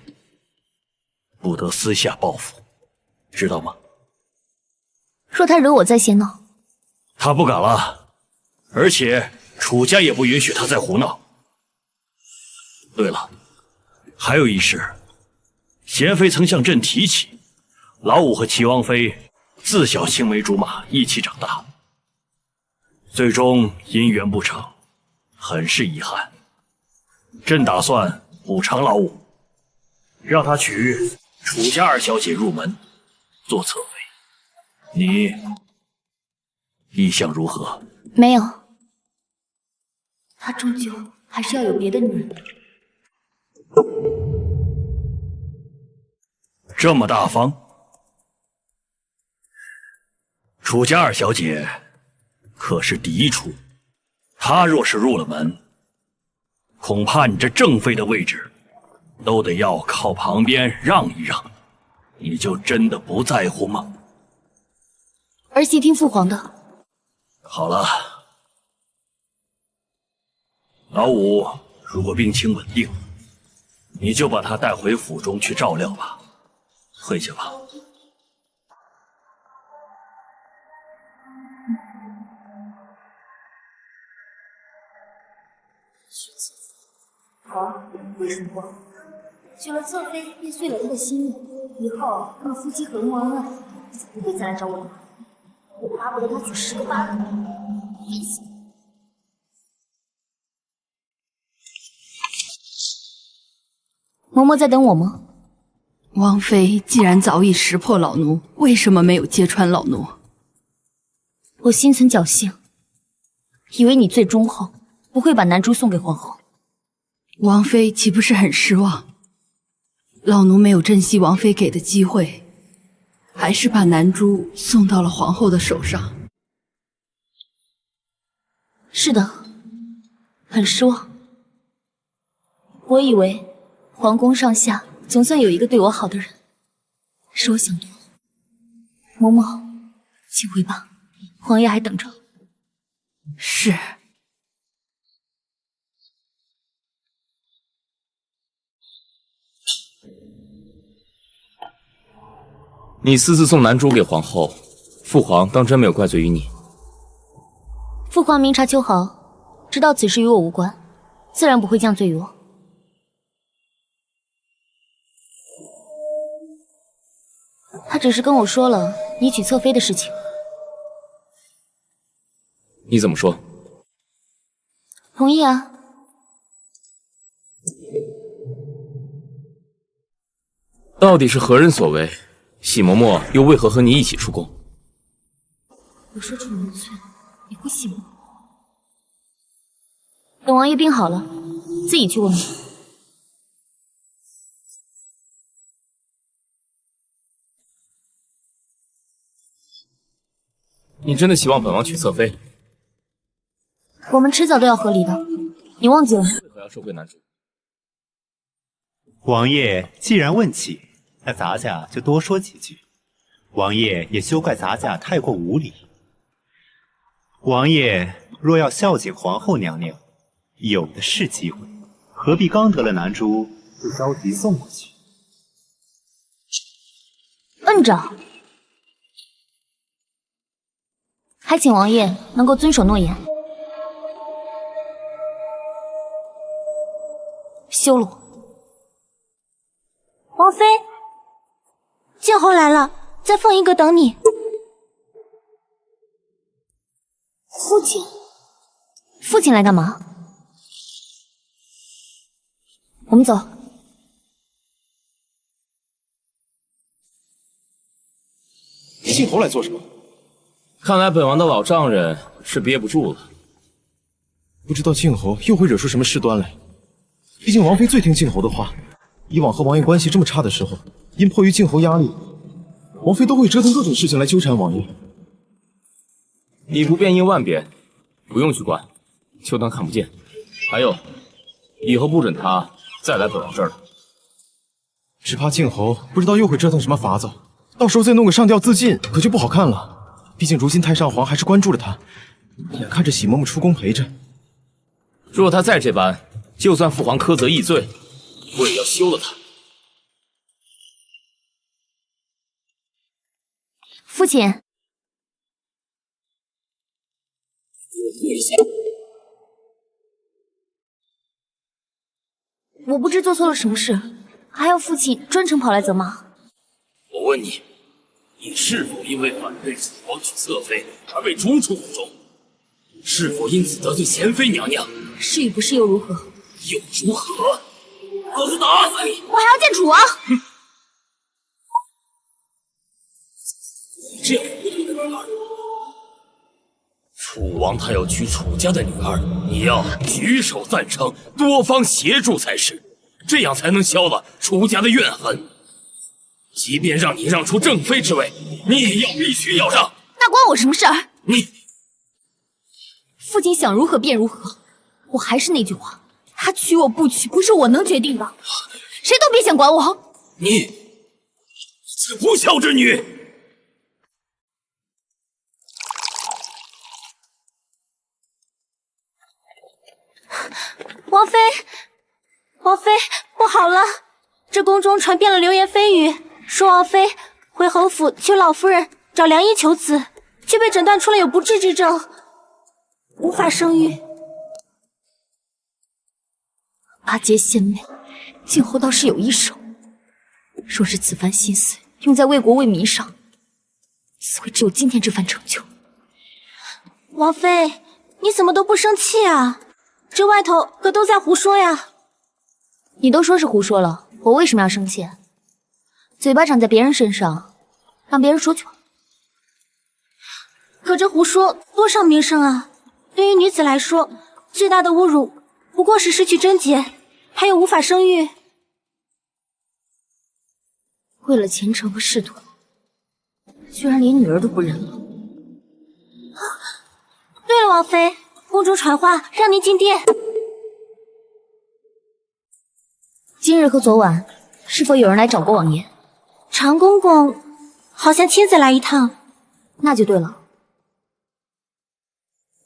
不得私下报复，知道吗？若他惹我在先呢？他不敢了，而且楚家也不允许他再胡闹。对了，还有一事，贤妃曾向朕提起，老五和齐王妃自小青梅竹马一起长大，最终姻缘不成，很是遗憾。朕打算补偿老五，让他娶楚家二小姐入门，做侧妃。你意向如何？没有，他终究还是要有别的女人的。这么大方？楚家二小姐可是嫡出，她若是入了门，恐怕你这正妃的位置都得要靠旁边让一让，你就真的不在乎吗？儿媳听父皇的。好了，老五如果病情稳定，你就把他带回府中去照料吧。回去吧。皇为什么不好？娶了侧妃便碎了他的心愿，以后他们夫妻和睦恩爱，不会再来找我的麻烦。我巴不得他娶10个8个。烦死了！嬷嬷在等我吗？王妃既然早已识破老奴，为什么没有揭穿老奴？我心存侥幸，以为你最忠厚，不会把南珠送给皇后。王妃岂不是很失望？老奴没有珍惜王妃给的机会，还是把南珠送到了皇后的手上。是的，很失望。我以为皇宫上下总算有一个对我好的人，是我想多了。嬷嬷，请回吧，皇爷还等着。是。你私自送南珠给皇后，父皇当真没有怪罪于你？父皇明察秋毫，知道此事与我无关，自然不会降罪于我。他只是跟我说了你娶侧妃的事情。你怎么说？同意啊。到底是何人所为？喜嬷嬷又为何和你一起出宫？我说出名字，你会信吗？等王爷病好了，自己去问问。你真的希望本王娶侧妃？我们迟早都要和离的，你忘记了？为何要收回南珠？王爷既然问起，那咱家就多说几句。王爷也休怪咱家太过无礼。王爷若要孝敬皇后娘娘，有的是机会，何必刚得了南珠就着急送过去？摁着，还请王爷能够遵守诺言。休了我。王妃，静侯来了，在凤仪阁等你。父亲，父亲来干嘛？我们走。静侯来做什么？看来本王的老丈人是憋不住了。不知道静侯又会惹出什么事端来。毕竟王妃最听静侯的话，以往和王爷关系这么差的时候，因迫于静侯压力，王妃都会折腾各种事情来纠缠王爷。你不变应万变，不用去管，就当看不见。还有，以后不准他再来本王这儿了。只怕静侯不知道又会折腾什么法子，到时候再弄个上吊自尽，可就不好看了。毕竟如今太上皇还是关注了他，眼看着喜嬷嬷出宫陪着。若他再这般，就算父皇苛责议罪，我也要休了他。父亲，我不知做错了什么事，还要父亲专程跑来责骂。我问你，你是否因为反对楚王娶侧妃而被逐出宫中？是否因此得罪贤妃娘娘？是与不是又如何？又如何？老子打死你！我还要见楚王。这样糊涂的女儿，楚王他要娶楚家的女儿，你要举手赞成，多方协助才是，这样才能消了楚家的怨恨。即便让你让出正妃之位，你也必须要让。那关我什么事儿？你父亲想如何便如何。我还是那句话，他娶我不娶不是我能决定的，谁都别想管我。你这不孝之女！王妃，王妃，不好了！这宫中传遍了流言蜚语，说王妃回侯府求老夫人找良医求子，却被诊断出了有不治之症，无法生育。八阶仙妹，静侯倒是有一手。若是此番心思用在为国为民上，怎会只有今天这番成就？王妃，你怎么都不生气啊？这外头可都在胡说呀！你都说是胡说了，我为什么要生气？嘴巴长在别人身上，让别人说去吧。可这胡说多伤名声啊！对于女子来说，最大的侮辱不过是失去贞洁，还有无法生育。为了前程和仕途，居然连女儿都不认了。对了，王妃，公主传话让您进殿。今日和昨晚，是否有人来找过王爷？长公公好像亲自来一趟。那就对了。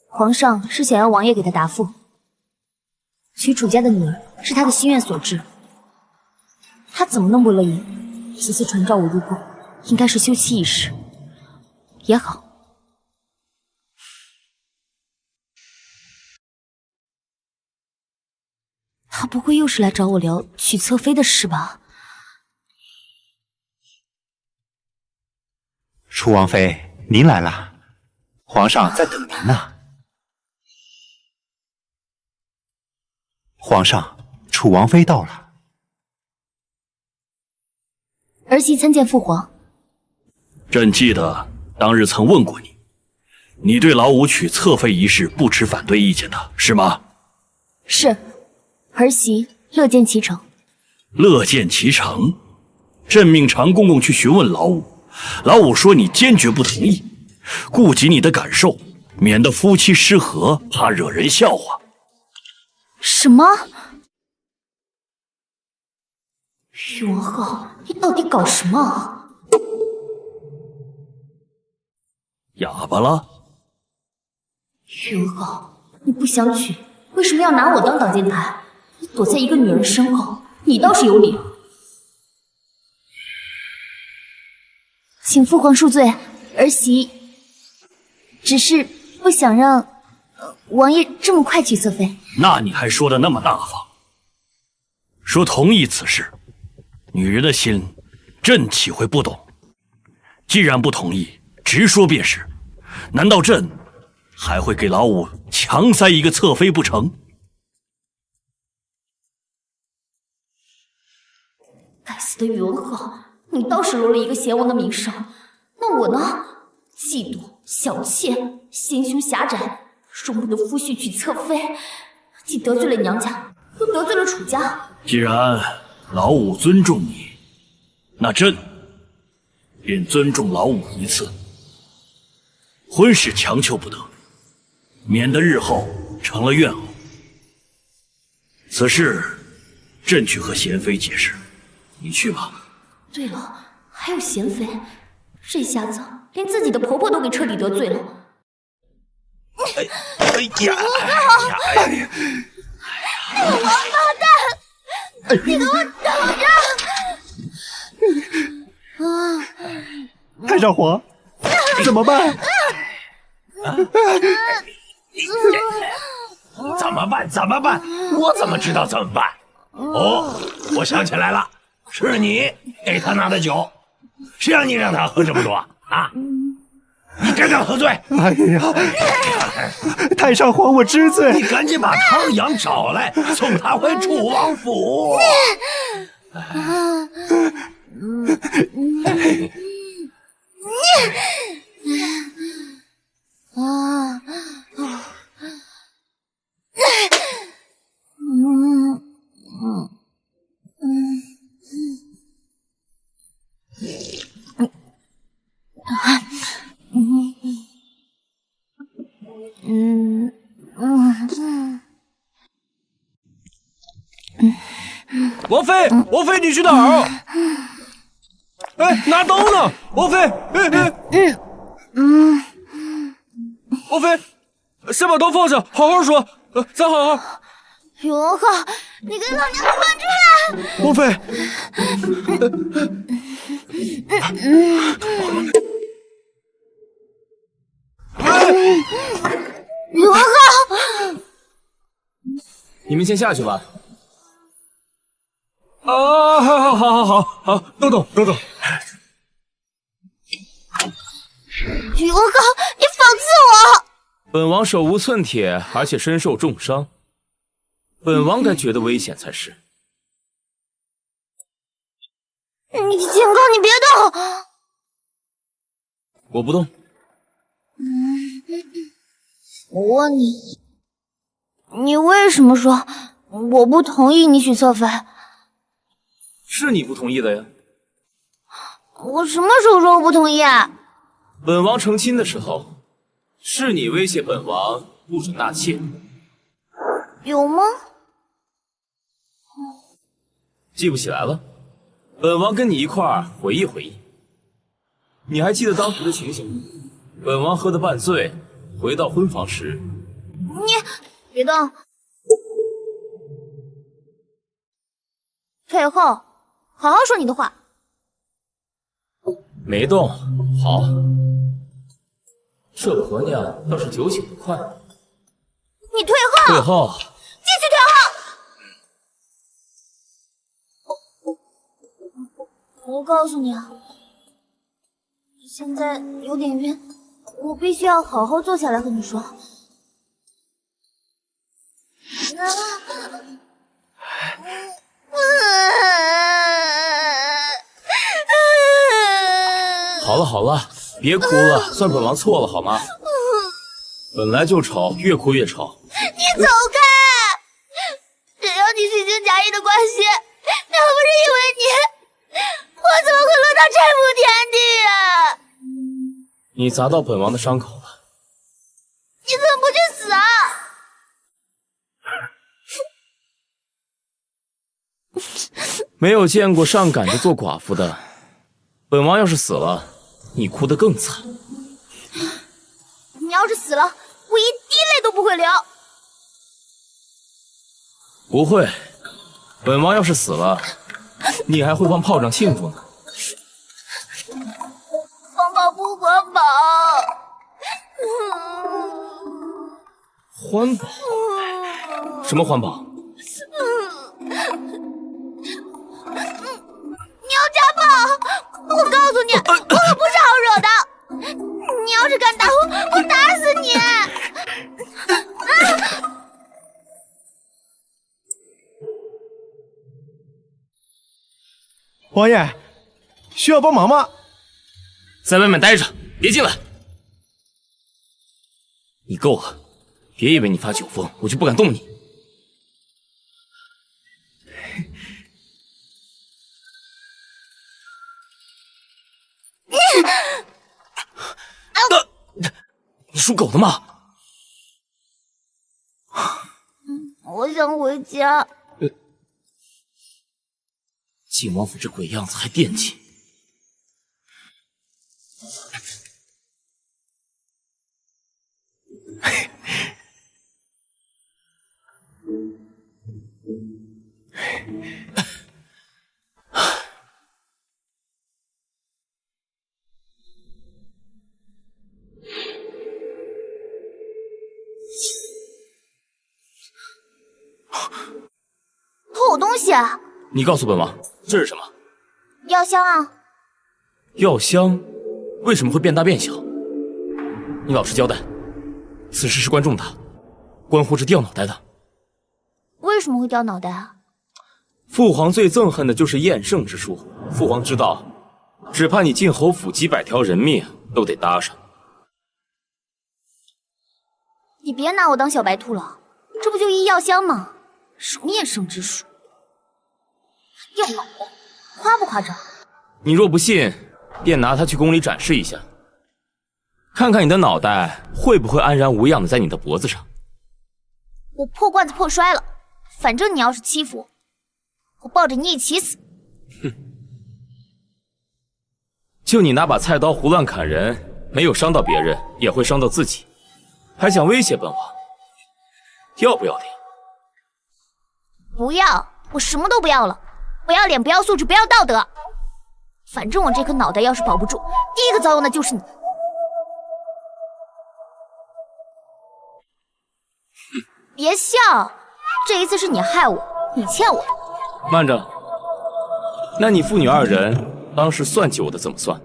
皇上是想要王爷给他答复，娶楚家的女儿是他的心愿所致，他怎么能不乐意？此次传召我入宫，应该是休妻一时，也好。他不会又是来找我聊娶侧妃的事吧？楚王妃，您来了，皇上在等您呢。皇上，楚王妃到了。儿媳参见父皇。朕记得当日曾问过你，你对老五娶侧妃一事不持反对意见的是吗？是，儿媳乐见其成。乐见其成。朕命长公公去询问老五，老五说你坚决不同意，顾及你的感受，免得夫妻失和，怕惹人笑话。什么？宇文浩，你到底搞什么啊？哑巴了？宇文浩，你不想娶，为什么要拿我当挡箭牌？你躲在一个女人身后，你倒是有理。请父皇恕罪，儿媳只是不想让王爷这么快娶侧妃。那你还说的那么大方，说同意此事，女人的心，朕岂会不懂？既然不同意，直说便是。难道朕还会给老五强塞一个侧妃不成？该死的宇文浩，你倒是落了一个贤王的名声，那我呢？嫉妒、小妾、心胸狭窄，容不得夫婿娶侧妃，既得罪了娘家，又得罪了楚家。既然老五尊重你，那朕便尊重老五一次。婚事强求不得，免得日后成了怨偶。此事朕去和贤妃解释，你去吧。对了，还有贤妃，这下子连自己的婆婆都给彻底得罪了。哎呀！王八蛋！你给我等着！太上皇，怎么办？怎么办？怎么办？我怎么知道怎么办？哦，我想起来了，是你给他拿的酒，谁让你让他喝这么多啊？你真敢喝醉！哎呀，太上皇，我知罪。你赶紧把汤阳找来，送他回楚王府。王妃，王妃，你去哪儿？哎，拿刀呢！王妃，王妃，先把刀放下，好好说，咱好好。宇文浩，你给老娘滚出来！王妃，宇文浩，你们先下去吧。啊，好，等等。宇文浩，你讽刺我！本王手无寸铁，而且身受重伤，本王该觉得危险才是。你警告你别动！我不动。我问你，你为什么说我不同意你娶侧妃。是你不同意的呀。我什么时候说我不同意啊？本王成亲的时候，是你威胁本王不准纳妾。有吗？记不起来了？本王跟你一块儿回忆回忆。你还记得当时的情形吗？本王喝得半醉，回到婚房时，你别动，退后，好好说你的话。没动。好，这婆娘倒是酒醒得快。你退后，退后，继续退后。我告诉你啊，现在有点晕，我必须要好好坐下来和你说。好了好了，别哭了，算本王错了好吗？本来就丑，越哭越丑。你走开！只要你虚情假意的关系，要不是因为你，我怎么会落到这步田地啊？你砸到本王的伤口了。你怎么不去死啊？没有见过上赶着做寡妇的，本王要是死了，你哭得更惨。你要是死了，我一滴泪都不会流。不会，本王要是死了，你还会帮炮仗庆祝呢。环保不环保？环保？什么环保？你要家暴！我告诉你，我可不是好惹的。你要是敢打我，我打死你！王爷，需要帮忙吗？在外面待着，别进来。你够了，别以为你发酒疯，我就不敢动你。你属狗的吗？我想回家。晋王府这鬼样子还惦记？偷我东西啊！你告诉本王，这是什么？药箱啊！药箱为什么会变大变小？你老实交代，此事事关重大，关乎着掉脑袋的。为什么会掉脑袋啊？父皇最憎恨的就是厌胜之术。父皇知道，只怕你晋侯府几百条人命都得搭上。你别拿我当小白兔了，这不就一药箱吗？什么厌胜之术？掉脑袋，夸不夸张？你若不信，便拿它去宫里展示一下，看看你的脑袋会不会安然无恙的在你的脖子上。我破罐子破摔了，反正你要是欺负我，我抱着你一起死。哼！就你拿把菜刀胡乱砍人，没有伤到别人，也会伤到自己，还想威胁本王，要不要脸？不要，我什么都不要了，不要脸，不要素质，不要道德。反正我这颗脑袋要是保不住，第一个遭殃的就是你。别笑，这一次是你害我，你欠我的。慢着，那你父女二人当时算计我的怎么算？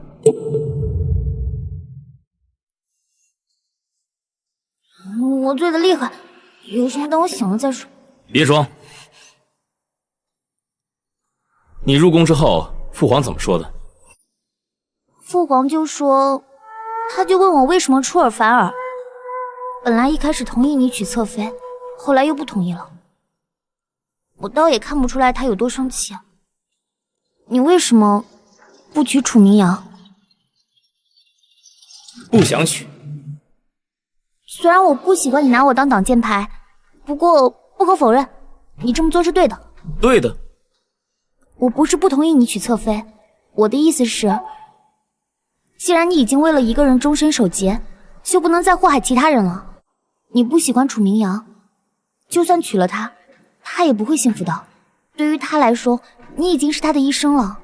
我醉得厉害，有什么等我醒了再说。别装！你入宫之后，父皇怎么说的？父皇就说，他就问我为什么出尔反尔。本来一开始同意你娶侧妃，后来又不同意了。我倒也看不出来他有多生气。你为什么不娶楚明阳？不想娶。虽然我不喜欢你拿我当挡箭牌，不过不可否认，你这么做是对的。对的。我不是不同意你娶侧妃，我的意思是，既然你已经为了一个人终身守节，就不能再祸害其他人了。你不喜欢楚明阳，就算娶了他，他也不会幸福的。对于他来说，你已经是他的一生了。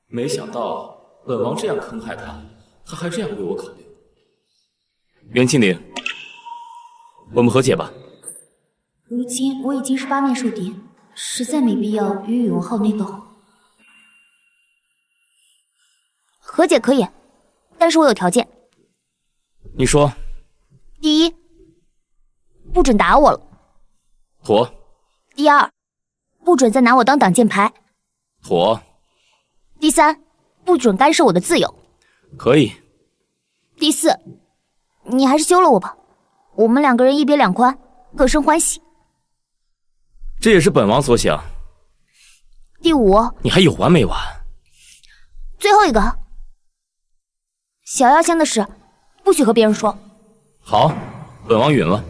没想到本王这样坑害他，他还这样为我考虑。袁清灵，我们和解吧。如今我已经是八面受敌，实在没必要与宇文浩内斗。和解可以，但是我有条件。你说。第一，不准打我了。妥。第二，不准再拿我当挡箭牌。妥。第三，不准干涉我的自由。可以。第四，你还是休了我吧，我们两个人一别两宽，各生欢喜。这也是本王所想。第五，你还有完没完？最后一个，小药仙的事不许和别人说。好，本王允了。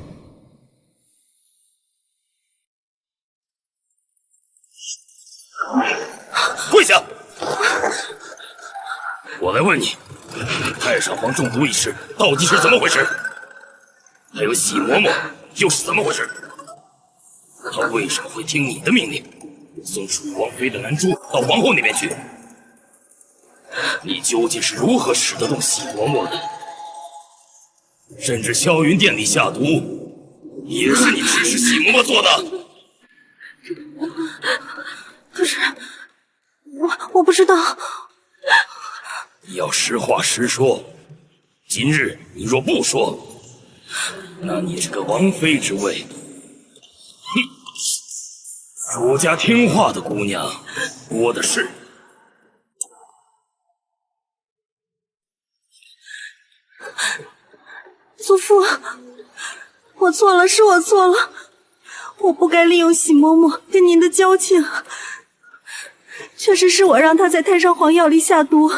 跪下！我来问你，太上皇中毒一事到底是怎么回事？还有喜嬷嬷又是怎么回事？他为什么会听你的命令，送楚王妃的男珠到皇后那边去？你究竟是如何使得动喜嬷嬷的？甚至霄云殿里下毒，也是你指使喜嬷嬷做的。可是，我不知道。你要实话实说。今日你若不说，那你这个王妃之位，哼，楚家听话的姑娘多的是。祖父，我错了，是我错了，我不该利用喜嬷嬷跟您的交情，确实是我让她在太上皇药里下毒，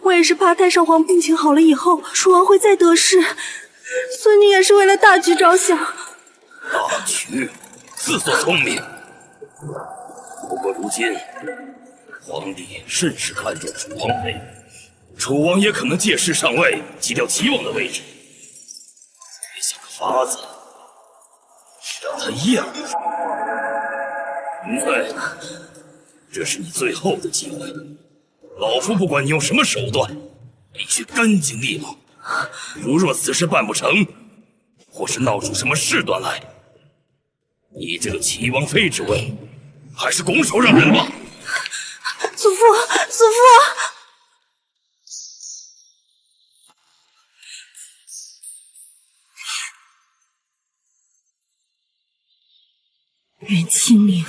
我也是怕太上皇病情好了以后，楚王会再得势，孙女也是为了大局着想。大局，自作聪明。不过如今，皇帝甚是看重楚王妃，楚王也可能借势上位，挤掉齐王的位置。得想个法子，让他厌恶。对，这是你最后的机会。老夫不管你用什么手段，必须干净利落。如若此事办不成，或是闹出什么事端来，你这个齐王妃之位，还是拱手让人吧。祖父，祖父。袁清灵，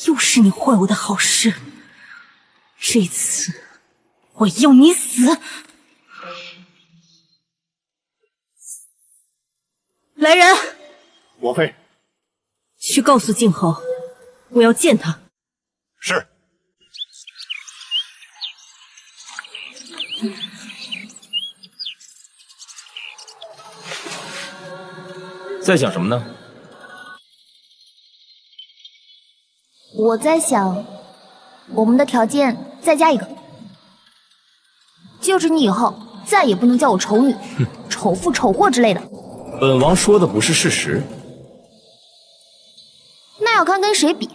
又是你坏我的好事，这次我要你死！来人，王妃，去告诉静侯，我要见他。是。在想什么呢？我在想，我们的条件再加一个，就是你以后再也不能叫我丑女、丑妇、丑货之类的。本王说的不是事实。那要看跟谁比，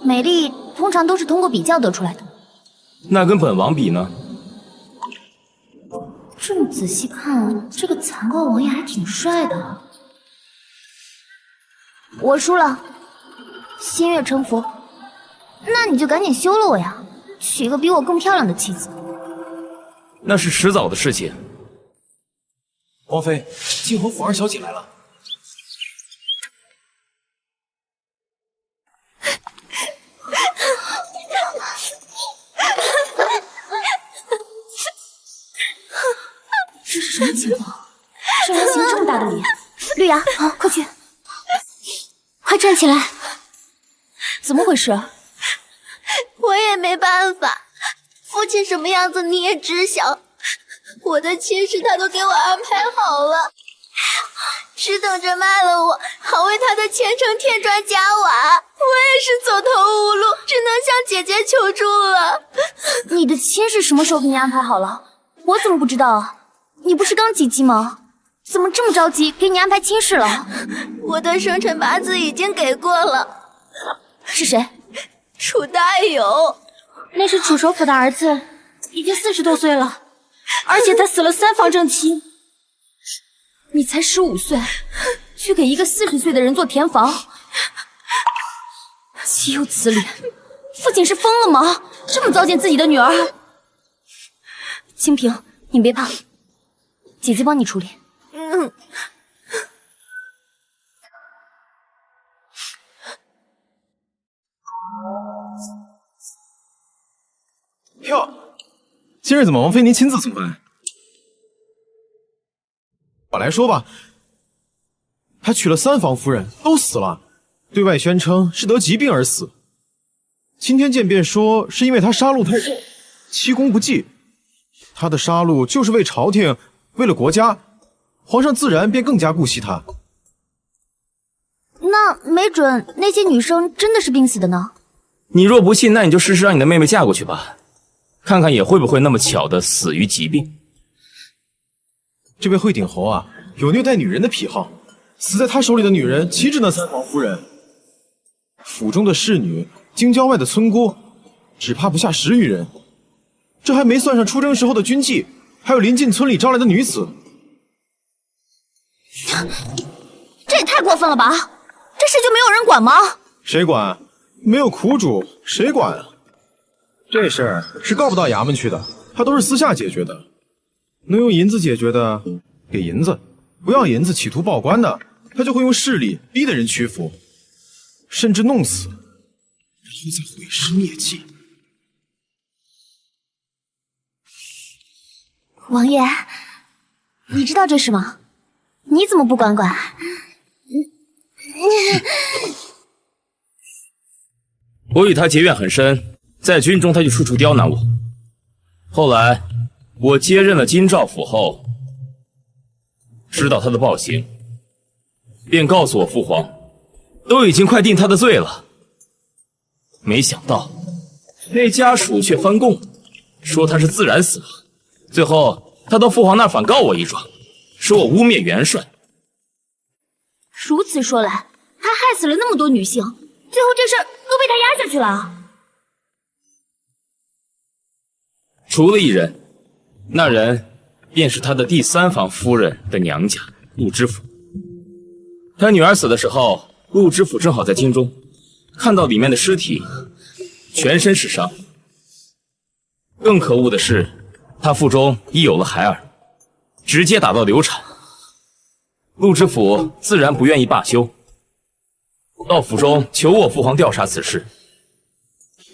美丽通常都是通过比较得出来的。那跟本王比呢？这么仔细看，这个残暴王爷还挺帅的。我输了，心悦诚服。那你就赶紧休了我呀，娶一个比我更漂亮的妻子。那是迟早的事情。王妃，静侯府二小姐来了。这是什么情况？这人行这么大的礼，绿芽，快去，快撤！站起来，怎么回事？我也没办法，父亲什么样子你也知晓，我的亲事他都给我安排好了，只等着卖了我，好为他的前程添砖加瓦。我也是走投无路，只能向姐姐求助了。你的亲事什么时候给你安排好了？我怎么不知道啊？你不是刚及笄吗？怎么这么着急给你安排亲事了？我的生辰八字已经给过了。是谁？楚大友。那是楚首府的儿子，已经40多岁了，而且他死了3房正妻。你才15岁，去给一个40岁的人做填房，岂有此理！父亲是疯了吗？这么糟践自己的女儿？清平，你别怕，姐姐帮你处理。哟，今日怎么王妃您亲自送饭？我来说吧，他娶了3房夫人，都死了，对外宣称是得疾病而死。今天见便说是因为他杀戮太重，欺功不继。他的杀戮就是为朝廷，为了国家，皇上自然便更加顾惜他。那没准那些女生真的是病死的呢。你若不信，那你就试试让你的妹妹嫁过去吧，看看也会不会那么巧的死于疾病。这位惠鼎侯啊，有虐待女人的癖好，死在他手里的女人岂止那3房夫人，府中的侍女、京郊外的村姑，只怕不下10余人。这还没算上出征时候的军妓，还有临近村里招来的女子。这也太过分了吧！这事就没有人管吗？谁管？没有苦主，谁管啊？这事儿是告不到衙门去的，他都是私下解决的。能用银子解决的，给银子；不要银子企图报官的，他就会用势力逼得人屈服，甚至弄死，然后再毁尸灭迹。王爷，你知道这事吗？你怎么不管管？我与他结怨很深，在军中他就处处刁难我。后来我接任了京兆府后，知道他的暴行，便告诉我父皇，都已经快定他的罪了。没想到那家属却翻供，说他是自然死亡。最后他到父皇那儿反告我一状，说我污蔑元帅。如此说来，他害死了那么多女性，最后这事儿都被他压下去了。除了一人，那人便是他的第3房夫人的娘家陆知府。他女儿死的时候，陆知府正好在京中，看到里面的尸体，全身是伤。更可恶的是，他腹中已有了孩儿，直接打到流产。陆知府自然不愿意罢休，到府中求我父皇调查此事。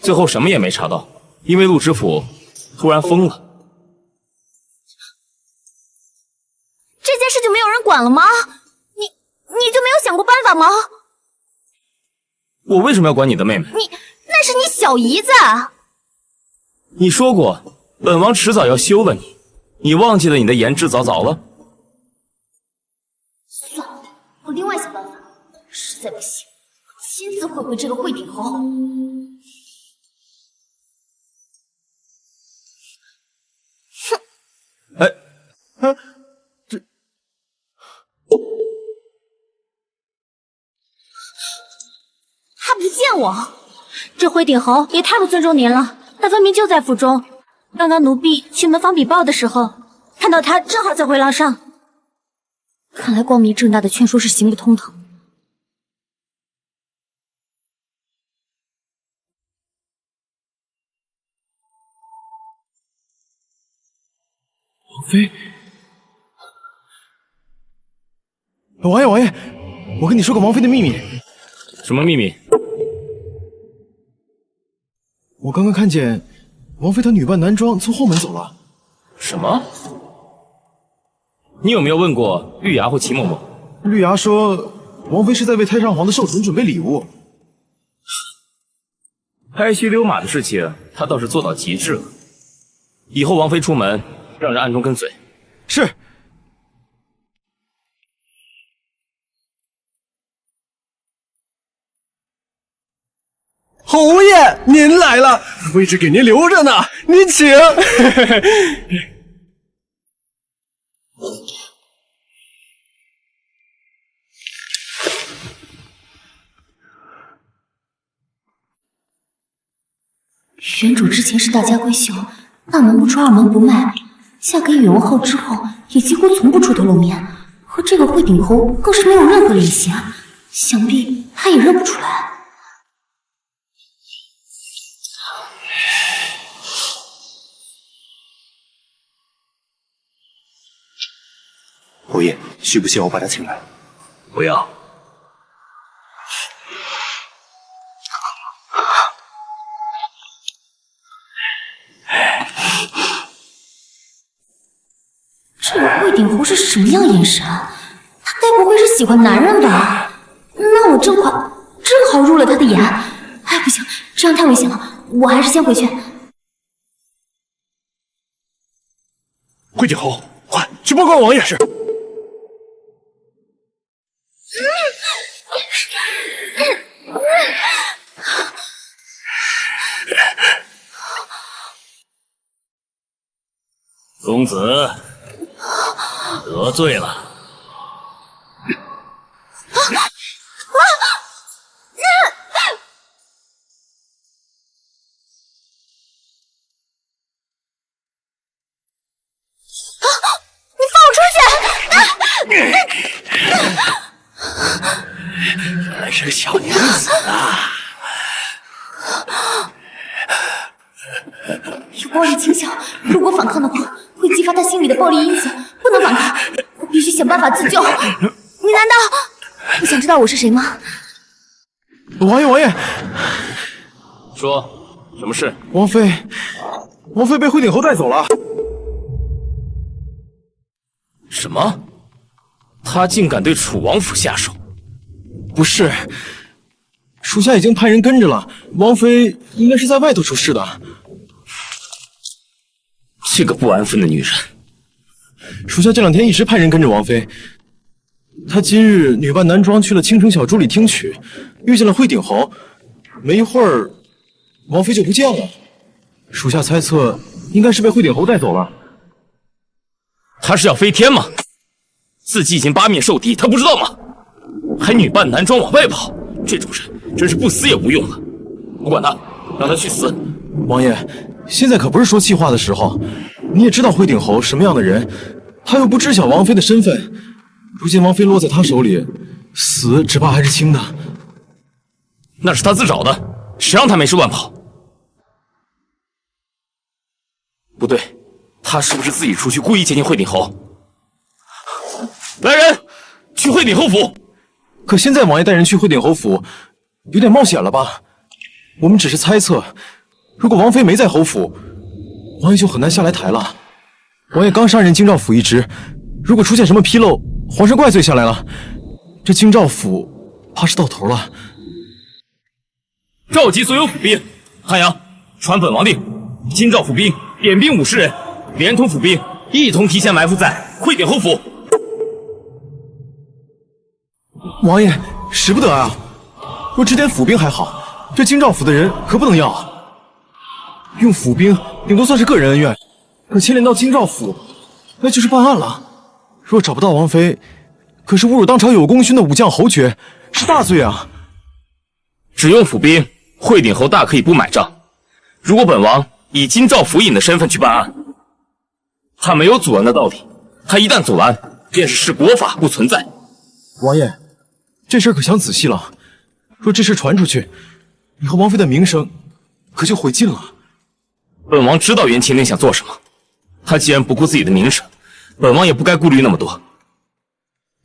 最后什么也没查到，因为陆知府突然疯了。这件事就没有人管了吗？你就没有想过办法吗？我为什么要管你的妹妹？那是你小姨子。你说过，本王迟早要休了你，你忘记了你的言之凿凿了？算了，我另外想办法。实在不行，亲自会会这个惠鼎侯。哼！他不见我，这惠鼎侯也太不尊重您了。他分明就在府中，刚刚奴婢去门房禀报的时候，看到他正好在回廊上。看来光明正大的劝说是行不通的。王妃，王爷，我跟你说个王妃的秘密。什么秘密？我刚刚看见王妃她女扮男装从后门走了。什么？你有没有问过绿芽或齐嬷嬷？绿芽说王妃是在为太上皇的寿辰准备礼物。拍须溜马的事情，他倒是做到极致了。以后王妃出门，让人暗中跟随。是。侯爷，您来了，位置给您留着呢，您请。原主之前是大家闺秀，大门不出二门不迈，嫁给宇文浩之后，也几乎从不出头露面，和这个惠鼎侯更是没有任何联系，想必他也认不出来。侯爷，需不需要我把他请来？不要。这个惠鼎侯是什么样眼神？他该不会是喜欢男人吧？那我正好入了他的眼。哎，不行，这样太危险了，我还是先回去。惠景侯，快去报告王爷！是。公子得罪了。原来是个小娘子啊！有暴力倾向，如果反抗的话，会激发他心里的暴力因子，不能反抗，我必须想办法自救。你难道不想知道我是谁吗？王爷，说什么事？王妃被惠鼎侯带走了。什么？他竟敢对楚王府下手？不是，属下已经派人跟着了，王妃应该是在外头出事的。这个不安分的女人，属下这2天一直派人跟着王妃。她今日女扮男装去了青城小筑里听曲，遇见了惠鼎侯，没一会儿，王妃就不见了。属下猜测，应该是被惠鼎侯带走了。她是要飞天吗？自己已经八面受敌，她不知道吗？还女扮男装往外跑，这种人真是不死也无用了。不管他，让他去死。王爷，现在可不是说气话的时候。你也知道惠鼎侯什么样的人，他又不知晓王妃的身份。如今王妃落在他手里，死只怕还是轻的。那是他自找的，谁让他没事乱跑？不对，他是不是自己出去故意接近惠鼎侯？来人，去惠鼎侯府。可现在王爷带人去惠鼎侯府，有点冒险了吧？我们只是猜测，如果王妃没在侯府，王爷就很难下来台了。王爷刚杀人京兆府一职，如果出现什么纰漏，皇上怪罪下来了，这京兆府怕是到头了。召集所有府兵，汉阳传本王令，京兆府兵点兵50人，连同府兵一同提前埋伏在惠鼎侯府。王爷，使不得啊！若只点府兵还好，这京兆府的人可不能要。用府兵顶多算是个人恩怨，可牵连到京兆府，那就是办案了。若找不到王妃，可是侮辱当朝有功勋的武将侯爵，是大罪啊！只用府兵，惠鼎侯大可以不买账。如果本王以京兆府尹的身份去办案，他没有阻拦的道理。他一旦阻拦，便是视国法不存在。王爷，这事可想仔细了。若这事传出去，以后王妃的名声可就毁尽了。本王知道袁麒麟想做什么，他既然不顾自己的名声，本王也不该顾虑那么多。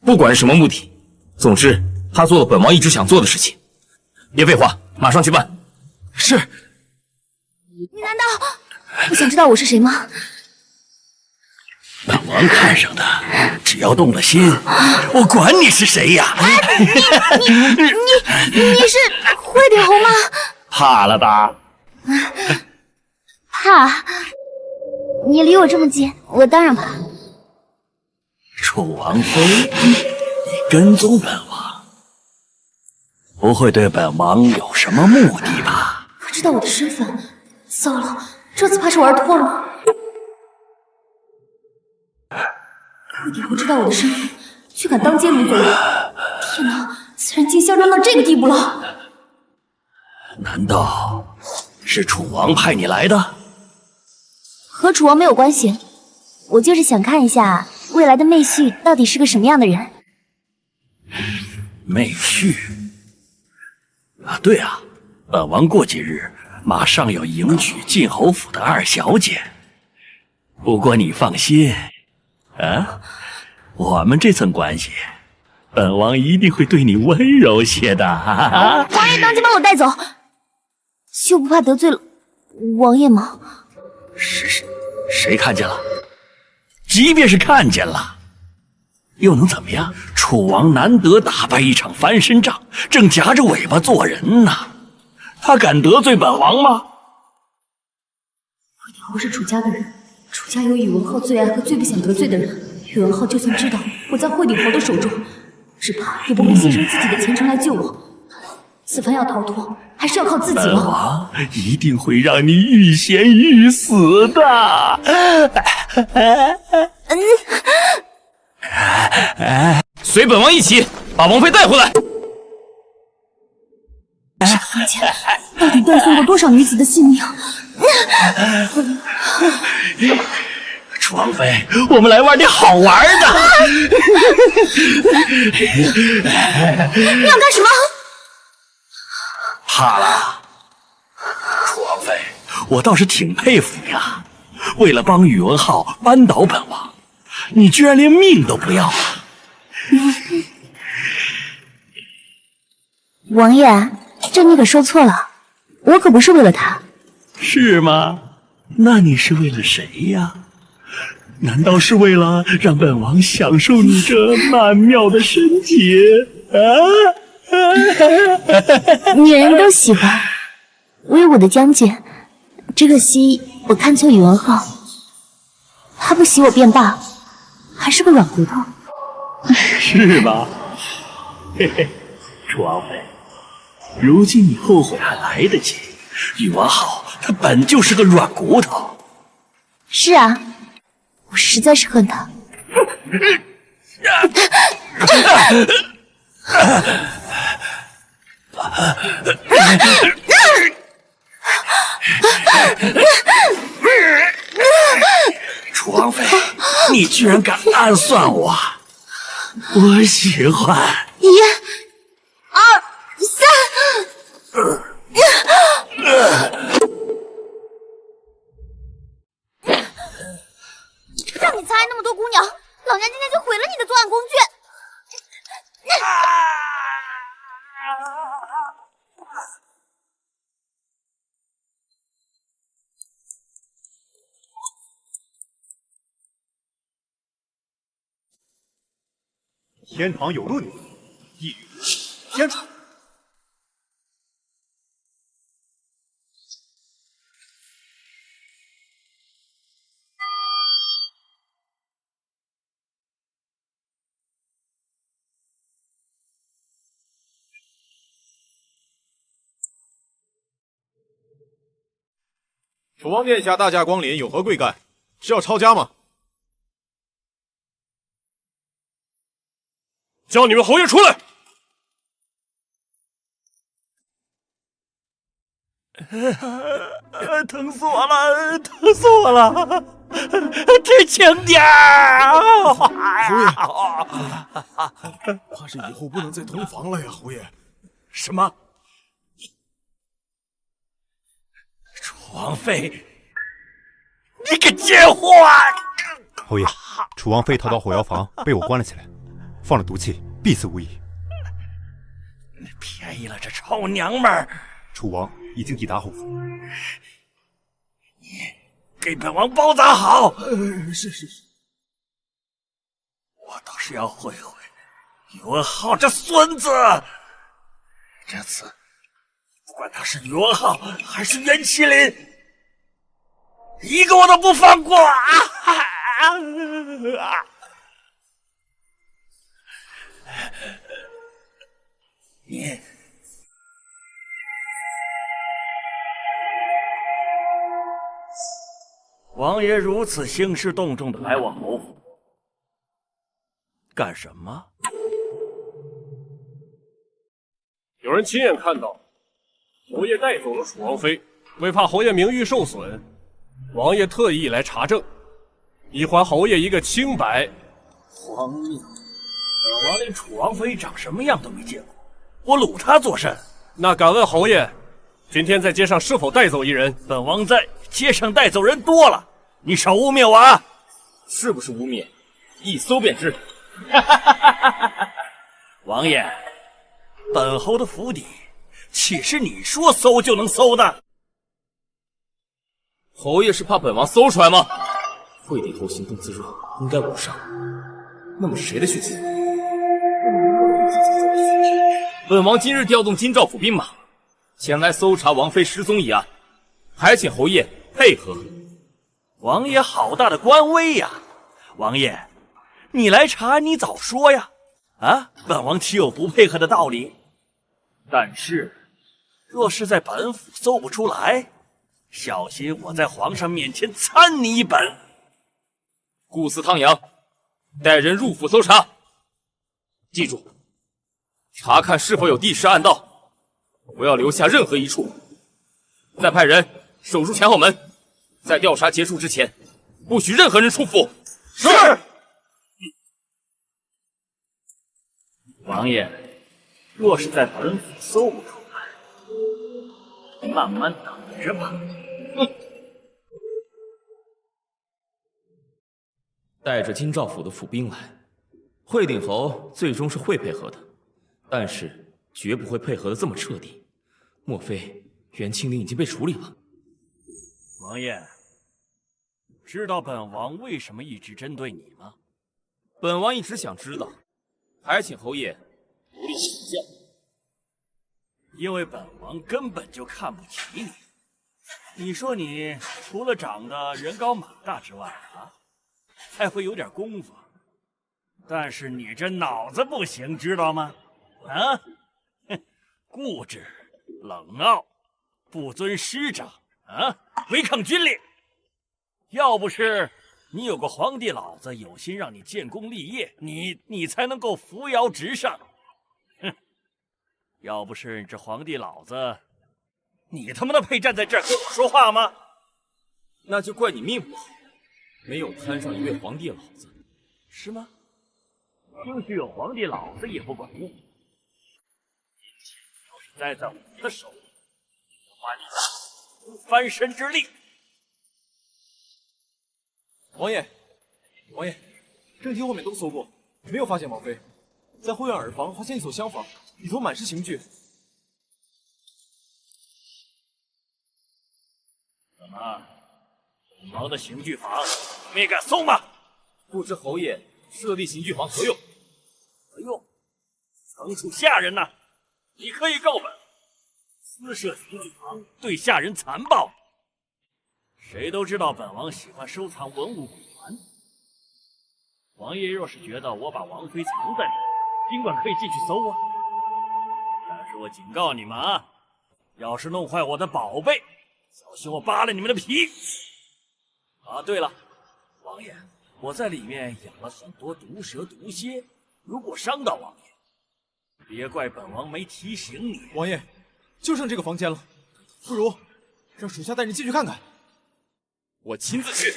不管是什么目的，总之他做了本王一直想做的事情。别废话，马上去办。是。你难道不想知道我是谁吗？本王看上的，只要动了心，我管你是谁呀！你是惠顶红吗？怕了吧？怕？你离我这么近，我当然怕。楚王妃，你跟踪本王，不会对本王有什么目的吧？不知道我的身份，糟了，这次怕是玩脱了。惠帝侯知道我的身份，却敢当街掳走我！天哪，此人竟嚣张到这个地步了！难道是楚王派你来的？和楚王没有关系，我就是想看一下未来的妹婿到底是个什么样的人。妹婿啊，对啊，本王过几日马上要迎娶晋侯府的二小姐。不过你放心，啊，我们这层关系，本王一定会对你温柔些的。王爷当即把我带走，就不怕得罪了王爷吗？谁看见了？即便是看见了，又能怎么样？楚王难得打败一场翻身仗，正夹着尾巴做人呢，他敢得罪本王吗？惠帝侯是楚家的人，楚家有宇文浩最爱和最不想得罪的人。宇文浩就算知道我在惠帝侯的手中，只怕也不会牺牲自己的前程来救我。此番要逃脱，还是要靠自己了。本王一定会让你欲仙欲死的。随本王一起把王妃带回来。这房间到底断送过多少女子的性命？楚王妃，我们来玩点好玩的。你要干什么？怕了，楚王妃，我倒是挺佩服你啊！为了帮宇文浩扳倒本王，你居然连命都不要啊！王爷，这你可说错了，我可不是为了他。是吗？那你是为了谁呀？难道是为了让本王享受你这曼妙的身体啊？女人都喜欢威武的将军，只可惜我看错宇文浩，他不喜我便罢，还是个软骨头。是吧？嘿嘿，楚王妃，如今你后悔还来得及。宇文浩他本就是个软骨头。是啊，我实在是恨他。楚王妃，你居然敢暗算我，我喜欢。1、2、3。让你残害那么多姑娘，老娘今天就毁了你的作案工具。天堂有论，地狱天堂。楚王殿下大驾光临，有何贵干？是要抄家吗？叫你们侯爷出来！疼死我了，疼死我了！再轻点儿！侯爷，怕是以后不能再同房了呀，侯爷。什么？楚王妃，你个贱货！侯爷，楚王妃逃到火药房，被我关了起来，放了毒气，必死无疑。你便宜了这臭娘们儿！楚王已经抵达后府，你给本王包扎好。是。我倒是要会会宇文浩这孙子。这次不管他是宇文浩还是袁麒麟，一个我都不放过啊！你王爷如此兴师动众的来我侯府，干什么？有人亲眼看到侯爷带走了楚王妃，为怕侯爷名誉受损，王爷特意来查证，以还侯爷一个清白。荒谬！本王连楚王妃长什么样都没见过，我掳她作甚？那敢问侯爷，今天在街上是否带走一人？本王在街上带走人多了，你少污蔑我啊！是不是污蔑？一搜便知。王爷，本侯的府邸岂是你说搜就能搜的？侯爷是怕本王搜出来吗？惠帝侯行动自若，应该无伤。那么是谁的血迹？本王今日调动京兆府兵马，前来搜查王妃失踪一案，还请侯爷配合。王爷好大的官威呀！王爷，你来查，你早说呀！啊，本王岂有不配合的道理？但是，若是在本府搜不出来，小心我在皇上面前参你一本。顾司汤阳，带人入府搜查，记住，查看是否有地势暗道，不要留下任何一处。再派人守住前后门，在调查结束之前，不许任何人出府。是。王爷，若是在本府搜不出来，慢慢等着吧。带着京兆府的府兵来，惠定侯最终是会配合的，但是绝不会配合的这么彻底。莫非袁清灵已经被处理了？王爷，知道本王为什么一直针对你吗？本王一直想知道，还请侯爷独立请教。因为本王根本就看不起你。你说你除了长得人高马大之外啊，还会有点功夫，但是你这脑子不行，知道吗？啊，哼，固执、冷傲、不尊师长啊，违抗军令。要不是你有个皇帝老子有心让你建功立业，你才能够扶摇直上。哼，要不是这皇帝老子，你他妈的配站在这儿跟我说话吗？那就怪你命不好，没有摊上一位皇帝老子，是吗？兴许有皇帝老子也不管用。今天要是栽在我的手里，我把你出翻身之力。王爷，王爷，正厅后面都搜过，没有发现王妃。在后院耳房发现一所厢房，里头满是刑具。怎么，本王的刑具房你也敢搜吗？不知侯爷设立刑具房何用？何用？惩处下人呢？你可以告本，私设刑具房对下人残暴。谁都知道本王喜欢收藏文物古玩。王爷若是觉得我把王妃藏在里面，尽管可以进去搜啊。但是我警告你们啊，要是弄坏我的宝贝，小心我扒了你们的皮！啊，对了，王爷，我在里面养了很多毒蛇毒蝎，如果伤到王爷，别怪本王没提醒你。王爷，就剩这个房间了，不如让属下带人进去看看。我亲自去。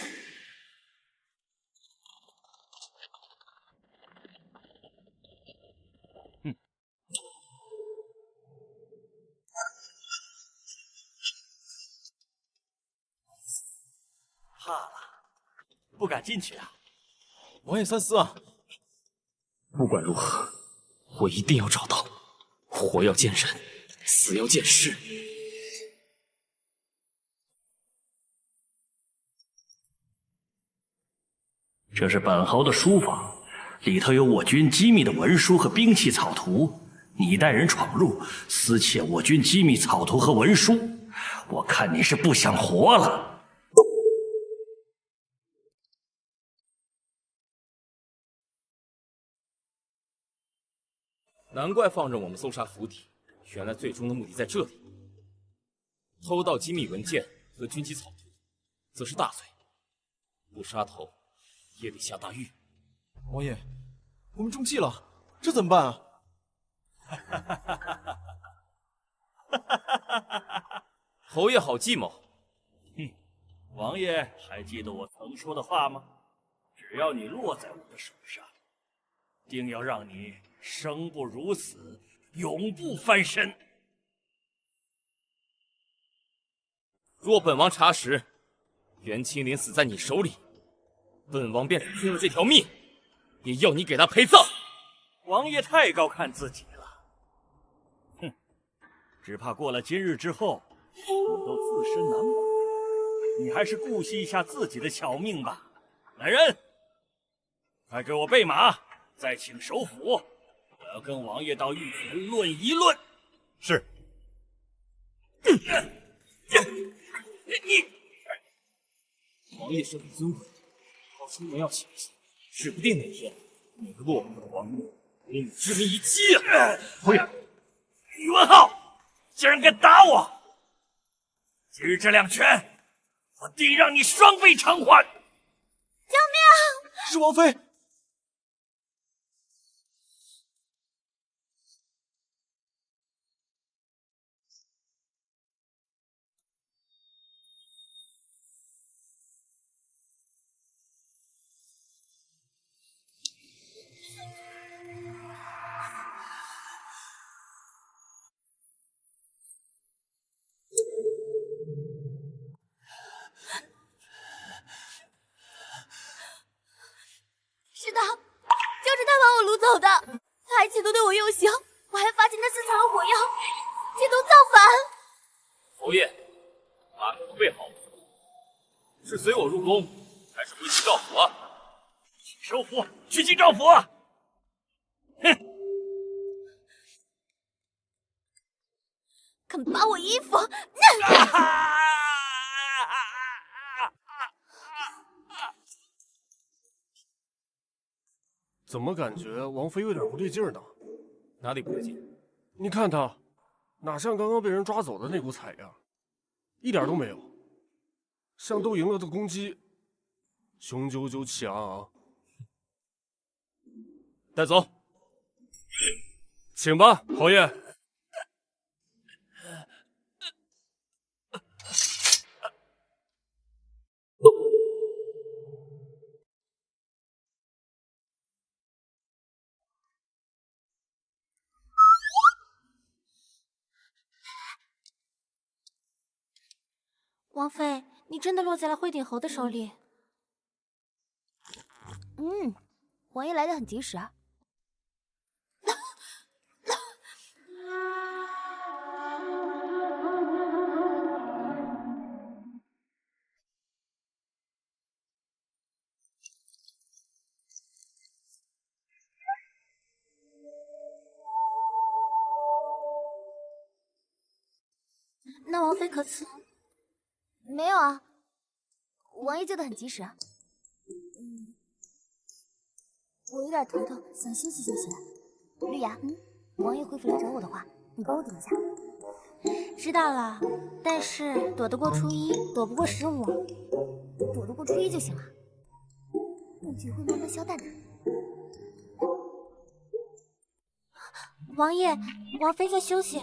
怕了，不敢进去啊。王爷三思啊！不管如何，我一定要找到，活要见人，死要见尸。这是本侯的书房，里头有我军机密的文书和兵器草图。你带人闯入，私窃我军机密草图和文书，我看你是不想活了。难怪放任我们搜查府邸，原来最终的目的在这里。偷盗机密文件和军机草图，则是大罪，不杀头也得下大狱。王爷，我们中计了，这怎么办啊？侯爷好计谋。哼，王爷还记得我曾说的话吗？只要你落在我的手上，定要让你生不如死，永不翻身。若本王查实袁青莲死在你手里，本王便是拼了这条命，也要你给他陪葬。王爷太高看自己了，哼！只怕过了今日之后，你都自身难保。你还是顾惜一下自己的小命吧。来人，快给我备马，再请首府，我要跟王爷到御前论一论。是。你，王爷身份尊贵，好出门要小心，指不定哪天你个落魄的王爷给你致命一击啊！侯爷，宇文浩竟然敢打我！今日这两拳，我定让你双倍偿还！救命！是王妃。是的，就是他把我掳走的，他还企图对我用刑，我还发现他私藏了火药，企图造反。侯爷，马可备好，是随我入宫，还是回京赵府啊？首府，去京兆府！哼！肯扒我衣服！怎么感觉王妃有点不对劲儿呢？哪里不对劲？你看她，哪像刚刚被人抓走的那股彩样，一点都没有，像都赢了的公鸡，雄赳赳气昂昂。带走，请吧，侯爷。王妃，你真的落在了惠鼎侯的手里。王爷来得很及时啊。那王妃可曾？没有啊，王爷救得很及时啊。我有点头疼，想休息休息了。绿芽，王爷恢复来找我的话，你帮我顶一下。知道了，但是躲得过初一，躲不过15，躲得过初一就行了。不急会慢慢消淡的。王爷，王妃在休息。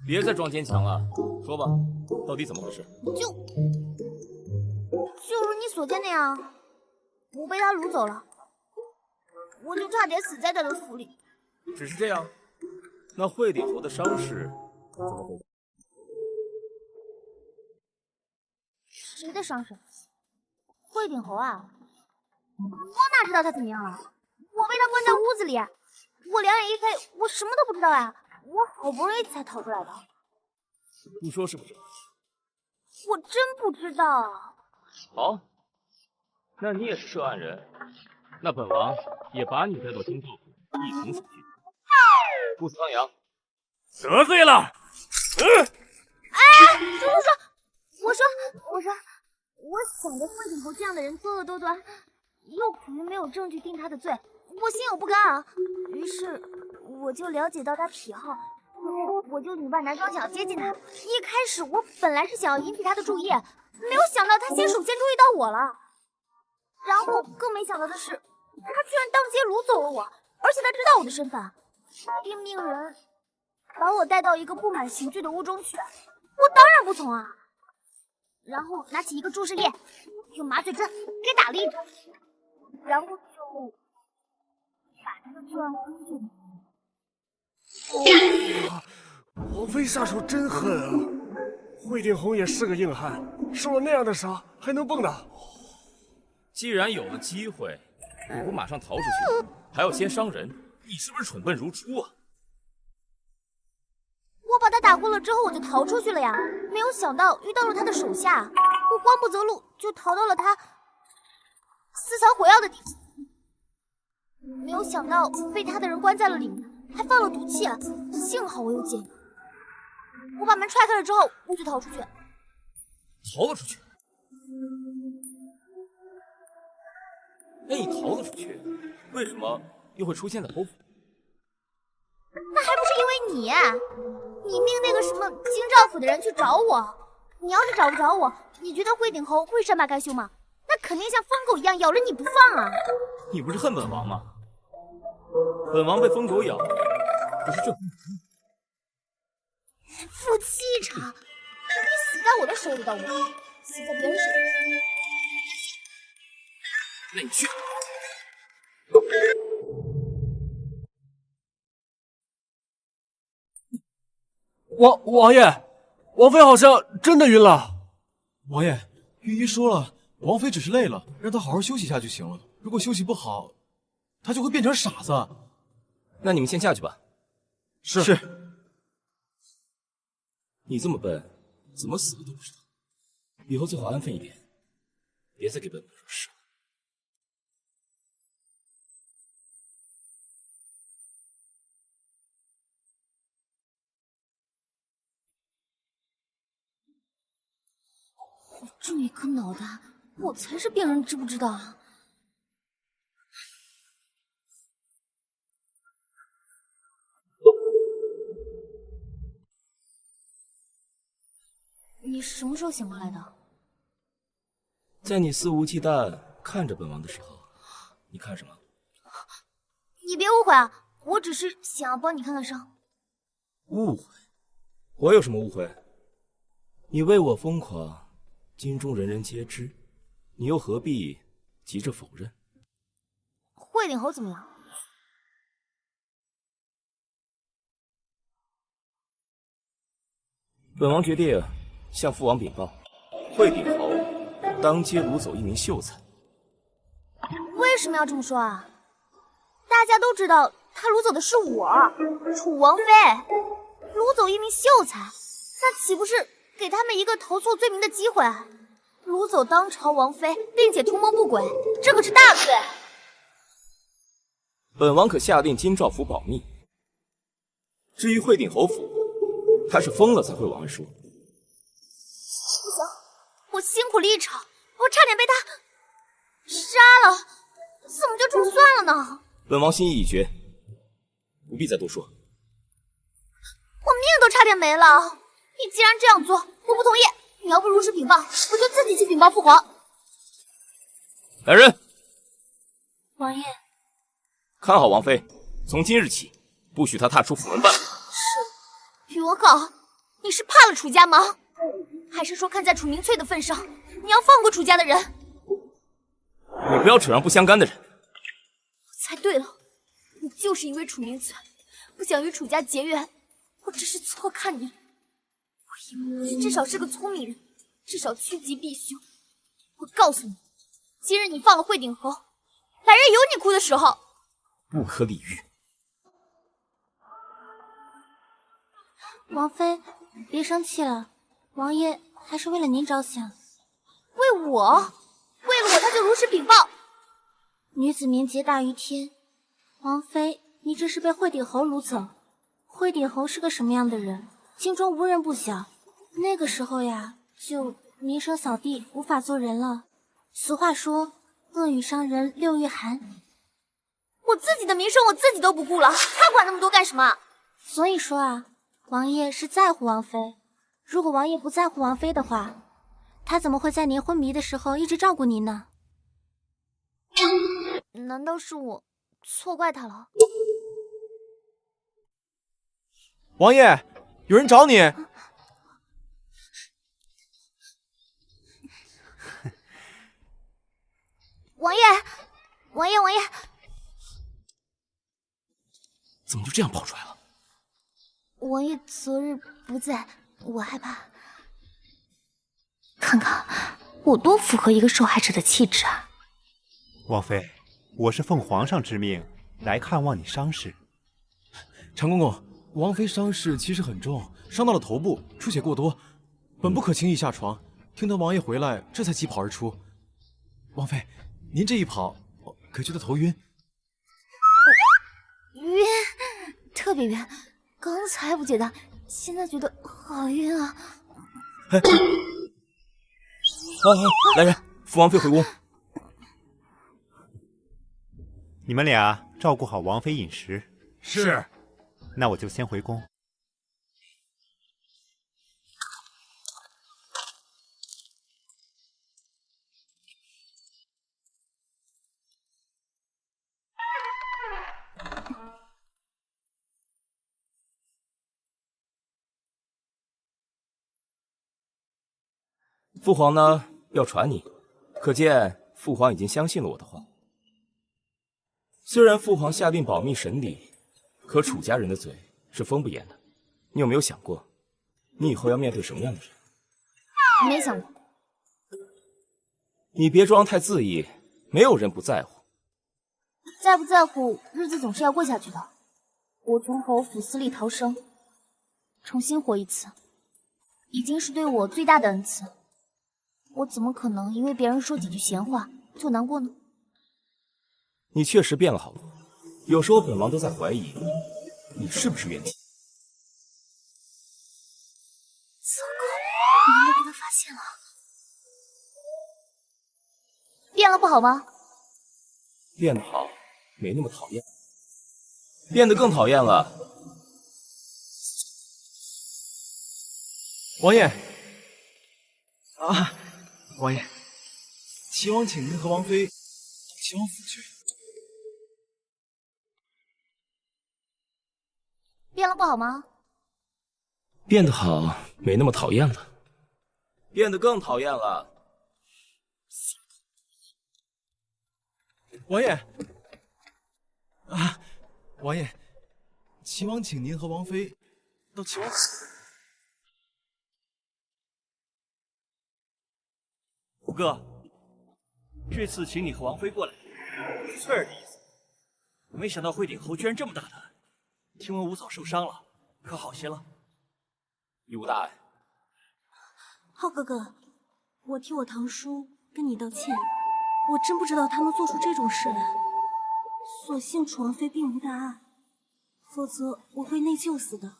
别再装坚强了，说吧，到底怎么回事？就如你所见那样，我被他掳走了，我就差点死在他的府里。只是这样？那惠鼎侯的伤势怎么回事？谁的伤势？惠鼎侯啊，我哪知道他怎么样了？我被他关在屋子里。我两眼一黑，我什么都不知道啊！我好不容易才逃出来的。不说是不是？我真不知道。好，那你也是涉案人，那本王也把你带到京兆府一同死去。顾思方阳，得罪了。哎，说，我想着惠顶侯这样的人作恶多端，又苦于没有证据定他的罪，我心有不甘啊。于是我就了解到他癖好，然后我就女扮男装想要接近他。一开始我本来是想要引起他的注意，没有想到他先首先注意到我了。然后更没想到的是，他居然当街掳走了我，而且他知道我的身份，并命人把我带到一个布满刑具的屋中去。我当然不从啊。然后拿起一个注射液，用麻醉针给打了一针，然后就把他的作案工具。王妃下手真狠啊！惠顶侯也是个硬汉，受了那样的伤还能蹦跶。既然有了机会，你不马上逃出去，还要先伤人，你是不是蠢笨如猪啊？我把他打昏了之后，我就逃出去了呀。没有想到遇到了他的手下，我慌不择路，就逃到了他私藏火药的地方。没有想到被他的人关在了里面，还放了毒气。幸好我有解药。我把门踹开了之后，我就逃出去。逃了出去？那你逃了出去，为什么又会出现在侯府？那还不是因为你命那个什么京兆府的人去找我。你要是找不着我，你觉得惠顶侯会善罢甘休吗？那肯定像疯狗一样咬着你不放啊！你不是恨本王吗？本王被疯狗咬，不是这负气场，你死在我的手里倒不如死在别人手里。那你去。王爷，王妃好像真的晕了。王爷，御医说了，王妃只是累了，让她好好休息一下就行了。如果休息不好，她就会变成傻子。那你们先下去吧。是。你这么笨，怎么死的都不知道。以后最好安分一点，别再给本王惹事了。我这么一颗脑袋，我才是病人，知不知道啊？你什么时候醒过来的？在你肆无忌惮看着本王的时候，你看什么？你别误会啊，我只是想要帮你看看伤。误会？我有什么误会？你为我疯狂，京中人人皆知，你又何必急着否认？惠顶侯怎么样？本王决定向父王禀报，惠顶侯当街掳走一名秀才。为什么要这么说啊？大家都知道他掳走的是我，楚王妃，掳走一名秀才，那岂不是给他们一个投诉罪名的机会？掳走当朝王妃，并且图谋不轨，这可是大罪。本王可下令京兆府保密。至于惠顶侯府，他是疯了才会往外说。不行，我辛苦了一场，我差点被他杀了，怎么就这么算了呢？本王心意已决，不必再多说。我命都差点没了，你既然这样做，我不同意。你要不如实禀报，我就自己去禀报父皇。来人，王爷，看好王妃，从今日起，不许她踏出府门半步。是，罗告，你是怕了楚家吗？还是说看在楚明翠的份上，你要放过楚家的人？你不要扯上不相干的人。猜对了，你就是因为楚明翠不想与楚家结缘，我只是错看你。我以为你至少是个聪明人，至少趋吉避凶。我告诉你，今日你放了惠顶侯，来日有你哭的时候。不可理喻。王妃，别生气了，王爷还是为了您着想。为我？为了我他就如实禀报。女子名节大于天。王妃，你这是被惠鼎侯掳走。惠鼎侯是个什么样的人？京中无人不晓。那个时候呀，就名声扫地，无法做人了。俗话说，恶语伤人六月寒。我自己的名声我自己都不顾了，他管那么多干什么？所以说啊，王爷是在乎王妃。如果王爷不在乎王妃的话，他怎么会在您昏迷的时候一直照顾您呢？难道是我错怪他了？王爷，有人找你。王爷，王爷，王爷，怎么就这样跑出来了？王爷昨日不在，我害怕。看看我多符合一个受害者的气质啊！王妃，我是奉皇上之命来看望你伤势。长公公，王妃伤势其实很重，伤到了头部，出血过多，本不可轻易下床。听得王爷回来，这才疾跑而出。王妃，您这一跑，可觉得头晕？晕，特别晕。刚才不觉得，现在觉得好晕啊！来人，扶王妃回宫。你们俩照顾好王妃饮食。是。那我就先回宫。父皇呢，要传你，可见父皇已经相信了我的话。虽然父皇下令保密审理，可楚家人的嘴是封不严的。你有没有想过，你以后要面对什么样的人？没想过。你别装太恣意，没有人不在乎。在不在乎，日子总是要过下去的。我从侯府死里逃生，重新活一次，已经是对我最大的恩赐。我怎么可能因为别人说几句闲话就难过呢？你确实变了好多，有时候本王都在怀疑你是不是元气。糟糕，我应该被他发现了。变了不好吗？变得好，没那么讨厌。变得更讨厌了。王爷，啊，王爷，齐王请您和王妃到齐王府去。变了不好吗？变得好，没那么讨厌了。变得更讨厌了。王爷，啊，王爷，齐王请您和王妃到齐王府。五哥，这次请你和王妃过来，是翠儿的意思。没想到惠鼎侯居然这么大胆。听闻五嫂受伤了，可好些了？一无大碍。浩哥哥，我替我堂叔跟你道歉，我真不知道他能做出这种事来。所幸楚王妃并无大碍，否则我会内疚死的。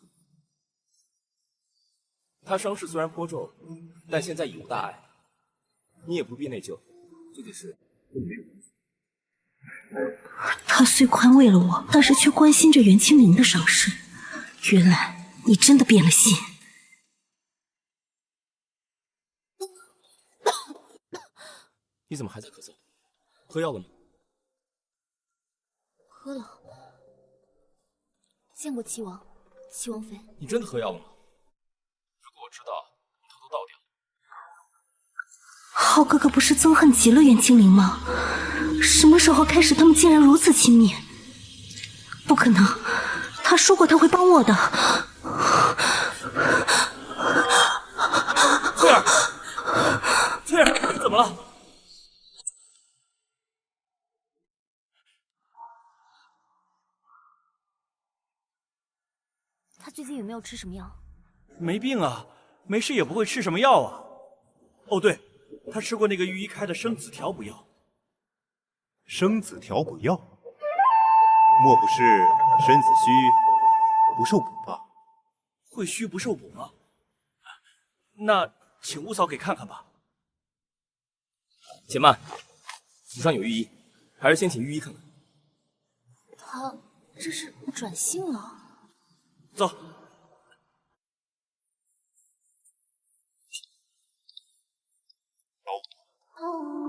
他伤势虽然颇重，但现在已无大碍，你也不必内疚。这件事跟你没有关系。他虽宽慰了我，但是却关心着袁清明的伤势。原来你真的变了心。你怎么还在咳嗽？喝药了吗？喝了。见过齐王、齐王妃。你真的喝药了吗？如果我知道，我偷偷倒掉。浩哥哥不是憎恨极了袁清灵吗？什么时候开始他们竟然如此亲密？不可能，他说过他会帮我的。翠儿，翠儿，你怎么了？他最近有没有吃什么药？没病啊，没事也不会吃什么药啊。哦，对，他吃过那个御医开的生子调补药。生子调补药，莫不是身子虚不受补吧？会虚不受补吗？那请五嫂给看看吧。且慢，府上有御医，还是先请御医看看。他这是转性了。走。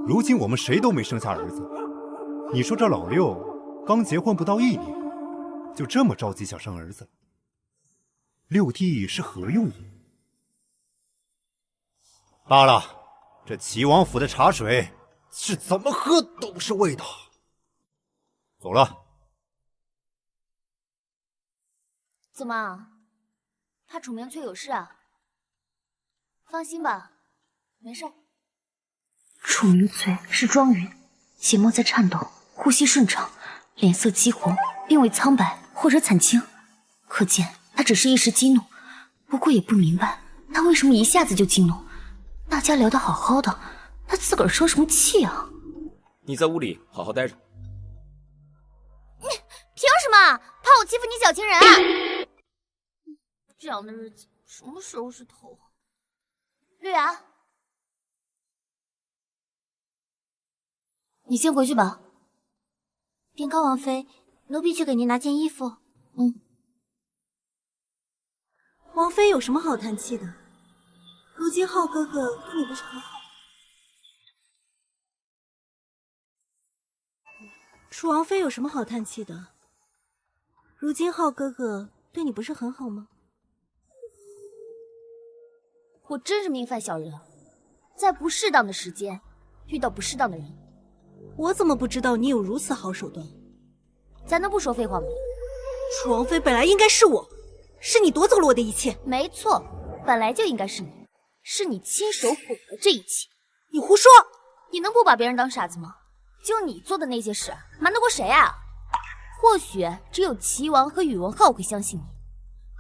如今我们谁都没生下儿子，你说这老六刚结婚不到1年，就这么着急想生儿子，六弟是何用意？罢了，这齐王府的茶水是怎么喝都不是味道。走了。怎么，怕楚明翠有事啊？放心吧，没事。楚明翠是庄云，血脉在颤抖，呼吸顺畅，脸色肌红，并未苍白或者惨青，可见他只是一时激怒。不过也不明白他为什么一下子就激怒。大家聊得好好的，他自个儿生什么气啊？你在屋里好好待着。凭什么怕我欺负你小情人啊？这样的日子什么时候是头？绿芽，你先回去吧。禀告王妃，奴婢去给您拿件衣服。王妃有什么好叹气的？如今浩哥哥对你不是很好？楚王妃有什么好叹气的？如今浩哥哥对你不是很好吗？我真是命犯小人了，在不适当的时间遇到不适当的人。我怎么不知道你有如此好手段？咱能不说废话吗？楚王妃本来应该是我，是你夺走了我的一切。没错，本来就应该是你，是你亲手毁了这一切。你胡说！你能不把别人当傻子吗？就你做的那些事，瞒得过谁啊？或许只有齐王和宇文浩会相信你，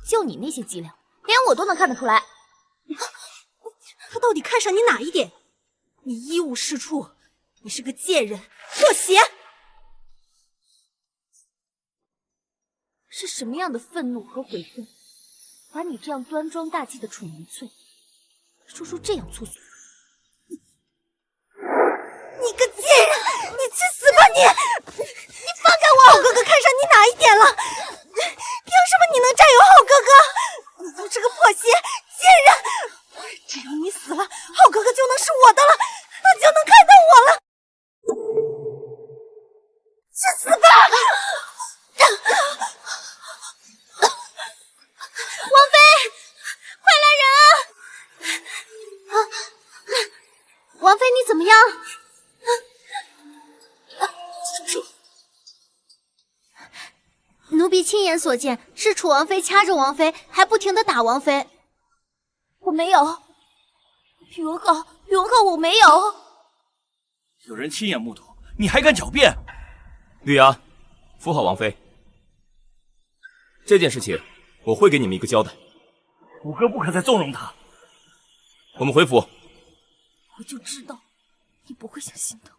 就你那些伎俩，连我都能看得出来。他到底看上你哪一点？你一无是处，你是个贱人，破鞋！是什么样的愤怒和悔恨，把你这样端庄大气的楚明翠说出这样粗俗？你个贱人，你去死吧你！你放开我！浩哥哥看上你哪一点了？凭什么你能占有浩哥哥？你就是个破鞋贱人！只要你死了，浩哥哥就能是我的了，他就能看到我了。去死吧！王妃，快来人啊！王妃，你怎么样？奴婢亲眼所见，是楚王妃掐着王妃，还不停地打王妃。我没有，宇文浩，我没有。有人亲眼目睹，你还敢狡辩？绿芽，扶好王妃。这件事情我会给你们一个交代。五哥不可再纵容他。我们回府。我就知道你不会想心疼。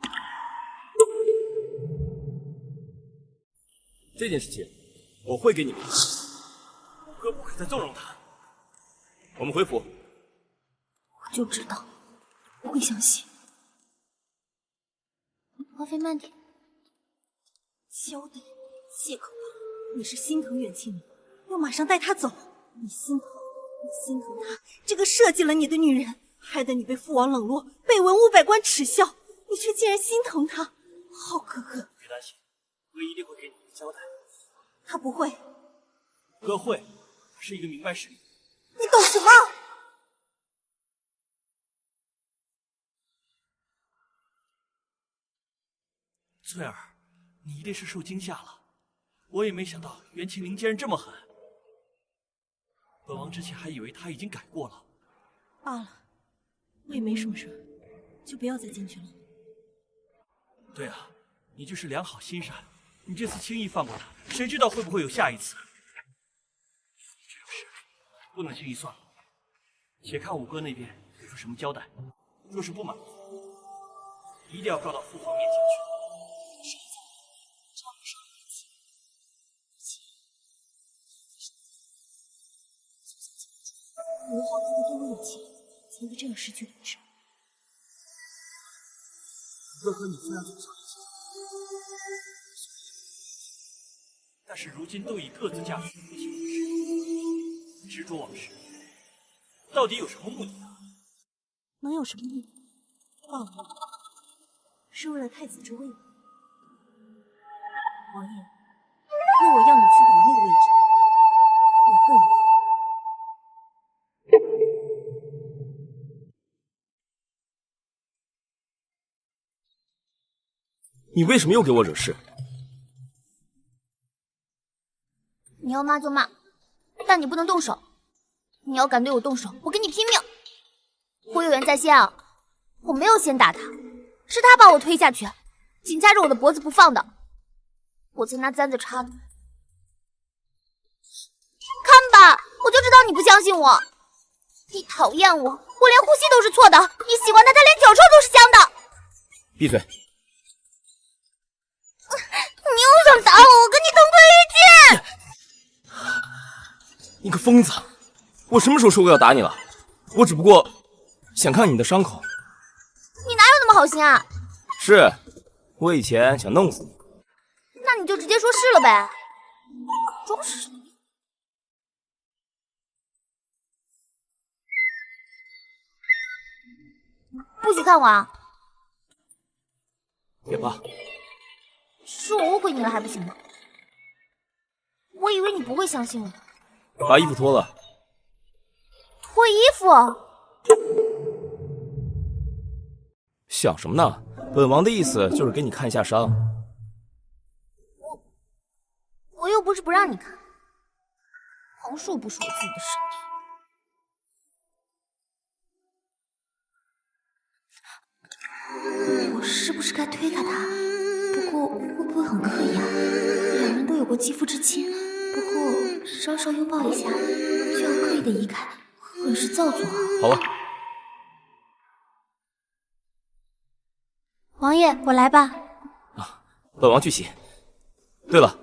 这件事情我会给你们。五哥不可再纵容他。我们回府。我就知道不会相信。王妃慢点。交代，借口吧！你是心疼远亲女，要马上带她走。你心疼她，这个设计了你的女人，害得你被父王冷落，被文武百官耻笑，你却竟然心疼她。浩哥哥，别担心，哥一定会给你一个交代。他不会。哥会，他是一个明白事理。你懂什么？翠儿，你一定是受惊吓了。我也没想到袁清灵竟然这么狠。本王之前还以为他已经改过了。罢了，我也没什么事，就不要再进去了。对啊，你就是良好心善，你这次轻易放过他，谁知道会不会有下一次？这种事不能轻易算了。且看五哥那边给出什么交代。若是不满意，一定要告到父皇面前去。我好哥哥对我有情，才会这样失去理智。为何你非要这么一起？但是如今都已各自嫁娶，不幸之事，执着往事，到底有什么目的啊？能有什么目的？报我，是为了太子之位吗？王爷，若我要你去夺那个位置，你会吗？你为什么又给我惹事？你要骂就骂，但你不能动手。你要敢对我动手，我跟你拼命！胡有元在先啊，我没有先打他，是他把我推下去，紧夹着我的脖子不放的，我才拿簪子插的。看吧，我就知道你不相信我。你讨厌我，我连呼吸都是错的；你喜欢他，他连脚臭都是香的。闭嘴！你又想打我，我跟你同归于尽！你个疯子！我什么时候说过要打你了？我只不过想看你的伤口。你哪有那么好心啊？是，我以前想弄死你。那你就直接说是了呗。装什么？不许看我啊！也罢。是我误会你了还不行吗？我以为你不会相信我。把衣服脱了。脱衣服？想什么呢？本王的意思就是给你看一下伤。我又不是不让你看，横竖不是我自己的身体。我是不是该推开他？不过会不会很刻意啊？两人都有过肌肤之亲，不过稍稍拥抱一下就要刻意的移开，很是造作啊。好了，王爷，我来吧。本王去洗。对了，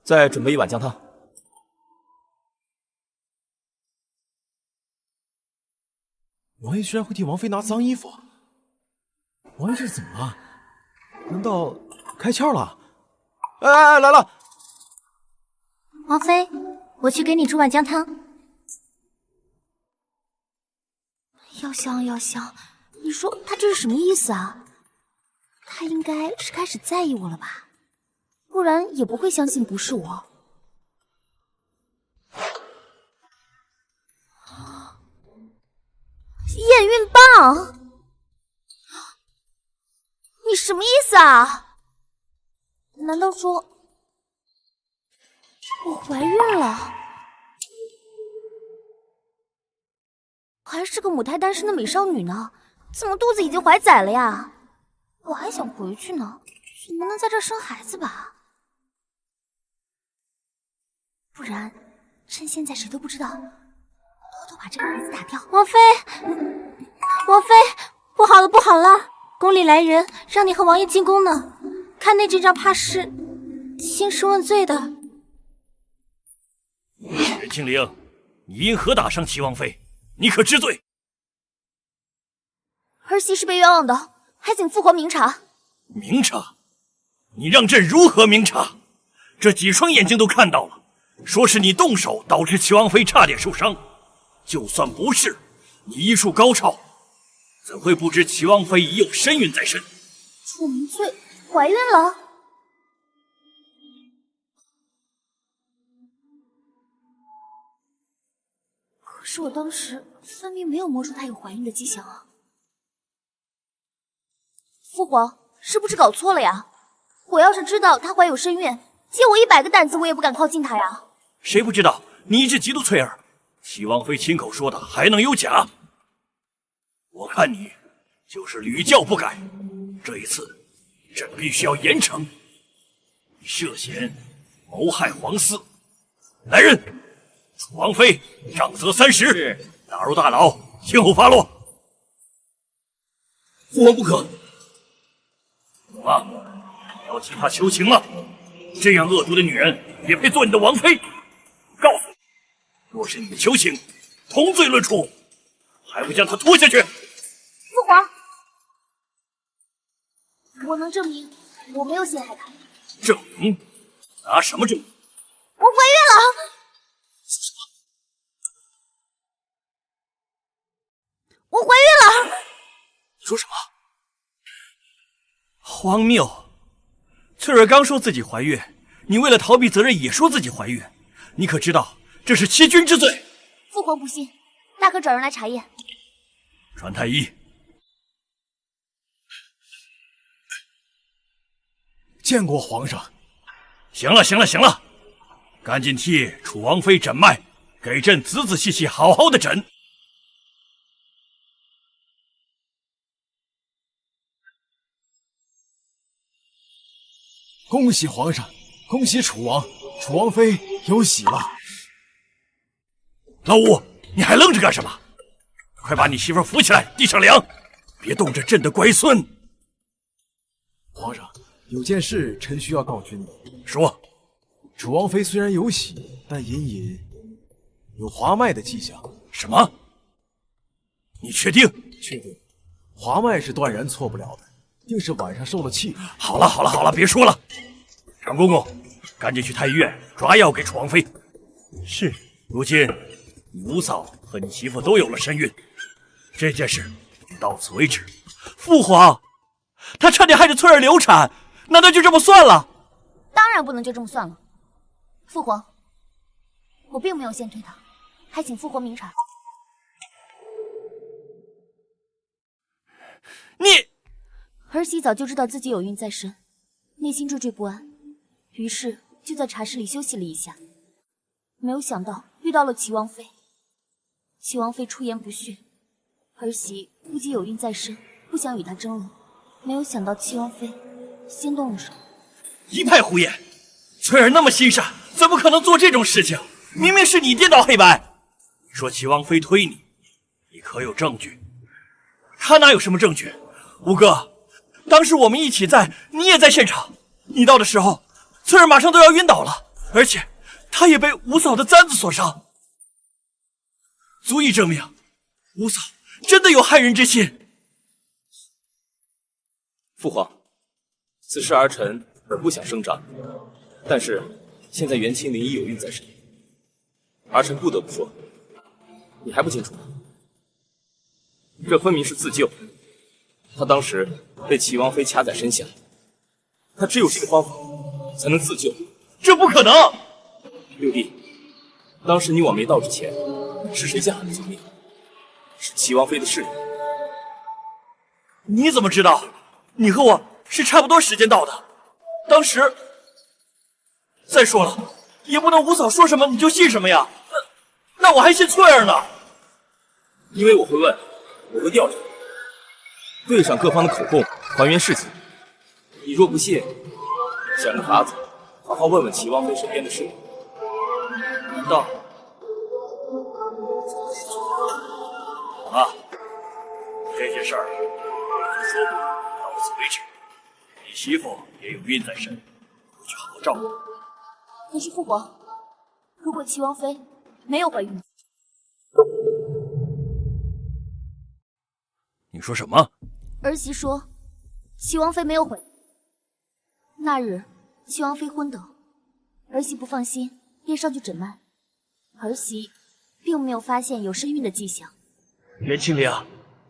再准备一碗姜汤。王爷居然会替王妃拿脏衣服，王爷这是怎么了？难道开窍了？哎，来了！王妃，我去给你煮碗姜汤。要香要香，你说他这是什么意思啊？他应该是开始在意我了吧？不然也不会相信不是我。验孕棒？你什么意思啊？难道说我怀孕了？还是个母胎单身的美少女呢？怎么肚子已经怀崽了呀？我还想回去呢，总不能在这儿生孩子吧？不然趁现在谁都不知道，偷偷把这个孩子打掉。王妃，王妃，不好了，不好了！宫里来人，让你和王爷进宫呢。看那阵仗，怕是兴师问罪的。任庆龄，你因何打伤齐王妃？你可知罪？儿媳是被冤枉的，还请父皇明察。明察？你让朕如何明察？这几双眼睛都看到了，说是你动手导致齐王妃差点受伤。就算不是，你医术高超，怎会不知齐王妃已有身孕在身？楚明翠怀孕了？可是我当时分明没有摸出她有怀孕的迹象啊！父皇是不是搞错了呀？我要是知道她怀有身孕，借我100个胆子，我也不敢靠近她呀！谁不知道你一直嫉妒翠儿？齐王妃亲口说的，还能有假？我看你就是屡教不改，这一次朕必须要严惩你涉嫌谋害皇嗣。来人，楚王妃杖责30，打入大牢，听候发落。父皇不可！怎么，你要替她求情了？这样恶毒的女人也配做你的王妃？告诉你，若是你不求情，同罪论处，还不将她拖下去！父皇，我能证明我没有陷害她。证明？拿什么证明？我怀孕了！我怀孕了！你说什么？荒谬！翠儿刚说自己怀孕，你为了逃避责任也说自己怀孕，你可知道这是欺君之罪？父皇不信，大可找人来查验。传太医。见过皇上。行了，行了，行了，赶紧替楚王妃诊脉，给朕仔仔细细好好的诊。恭喜皇上，恭喜楚王，楚王妃有喜了。老五，你还愣着干什么？快把你媳妇扶起来，递上粮，别动着朕的乖孙。皇上，有件事臣需要告君的。说，楚王妃虽然有喜，但隐隐有滑脉的迹象。什么？你确定？确定，滑脉是断然错不了的，定是晚上受了气。好了，好了，好了，别说了。长公公，赶紧去太医院抓药给楚王妃。是。如今你五嫂和你媳妇都有了身孕，这件事到此为止。父皇，他差点害着翠儿流产，难道就这么算了？当然不能就这么算了。父皇，我并没有先推他，还请父皇明察。你儿媳早就知道自己有孕在身，内心惴惴不安，于是就在茶室里休息了一下。没有想到遇到了齐王妃，齐王妃出言不逊，儿媳估计有孕在身，不想与她争论。没有想到齐王妃先动了手。一派胡言！翠儿那么心善，怎么可能做这种事情？明明是你颠倒黑白。你说齐王妃推你，你可有证据？他哪有什么证据？五哥，当时我们一起在，你也在现场。你到的时候，翠儿马上都要晕倒了，而且她也被五嫂的簪子所伤，足以证明五嫂真的有害人之心。父皇，此事儿臣本不想声张，但是现在袁清灵已有孕在身，儿臣不得不说，你还不清楚吗？这分明是自救。他当时被齐王妃掐在身下，他只有这个方法才能自救。这不可能！六弟，当时你我没到之前，是谁陷害了救命？是齐王妃的侍女。你怎么知道？你和我是差不多时间到的。当时，再说了，也不能五嫂说什么你就信什么呀。那我还信翠儿呢。因为我会问，我会调查，对上各方的口供，还原事情。你若不信，想个法子，好好问问齐王妃身边的侍女。难道？啊，这件事儿我已经说过，到此为止。你媳妇也有孕在身，回去好好照顾。可是父皇，如果齐王妃没有怀孕，你说什么？儿媳说齐王妃没有怀孕。那日齐王妃昏倒，儿媳不放心，便上去诊脉。儿媳并没有发现有身孕的迹象。袁清灵，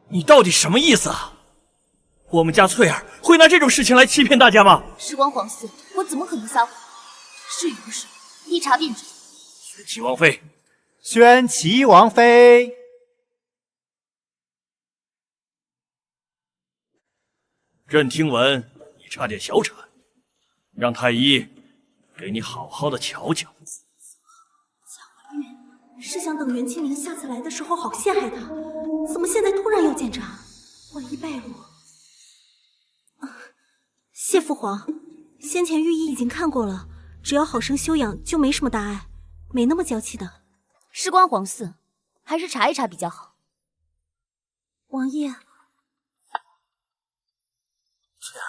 你到底什么意思啊？我们家翠儿会拿这种事情来欺骗大家吗？时光皇嗣，我怎么可能撒谎？是与不是，一查便知。宣齐王妃，宣齐王妃。朕听闻你差点小产，让太医给你好好的瞧瞧。假怀孕是想等袁清灵下次来的时候好陷害他，怎么现在突然要检查？万一败露……谢父皇，先前御医已经看过了，只要好生休养，就没什么大碍，没那么娇气的。时光皇嗣，还是查一查比较好。王爷，翠儿，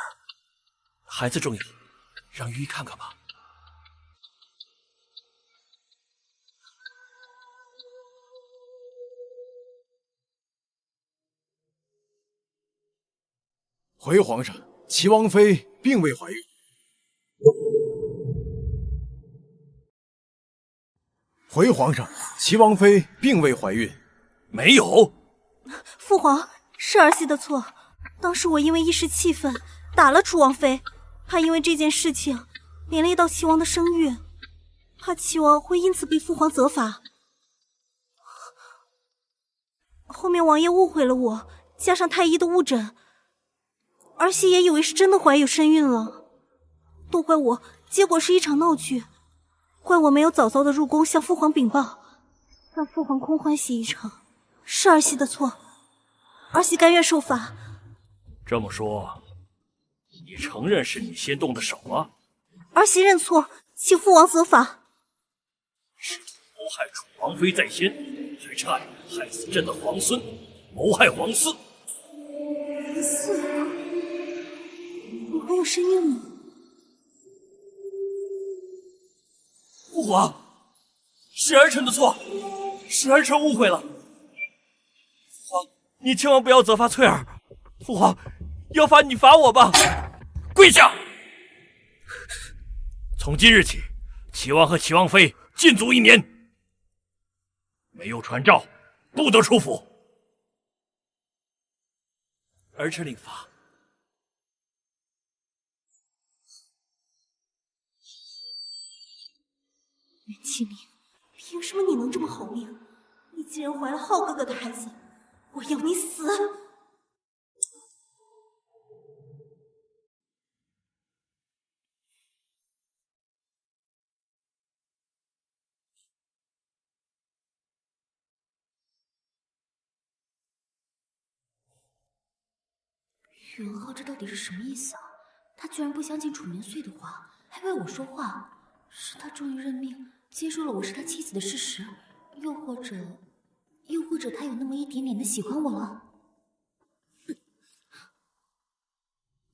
孩子重要，让御医看看吧。回皇上，齐王妃并未怀孕。回皇上，齐王妃并未怀孕。没有。父皇，是儿媳的错。当时我因为一时气愤，打了楚王妃，怕因为这件事情连累到齐王的声誉，怕齐王会因此被父皇责罚。后面王爷误会了我，加上太医的误诊，儿媳也以为是真的怀有身孕了，都怪我，结果是一场闹剧，怪我没有早早的入宫向父皇禀报，让父皇空欢喜一场，是儿媳的错，儿媳甘愿受罚。这么说，你承认是你先动的手啊？儿媳认错，请父王责罚。是谋害楚王妃在先，还差点害死朕的皇孙，谋害皇嗣。你怀有身孕了？父皇，是儿臣的错，是儿臣误会了。父皇，你千万不要责罚翠儿。父皇，要罚你罚我吧。跪下！从今日起，齐王和齐王妃禁足1年，没有传诏，不得出府。儿臣领罚。袁启明，凭什么你能这么好命？你竟然怀了浩哥哥的孩子，我要你死！袁浩这到底是什么意思啊？他居然不相信楚明岁的话，还为我说话。是他终于认命，接受了我是他妻子的事实，又或者他有那么一点点的喜欢我了。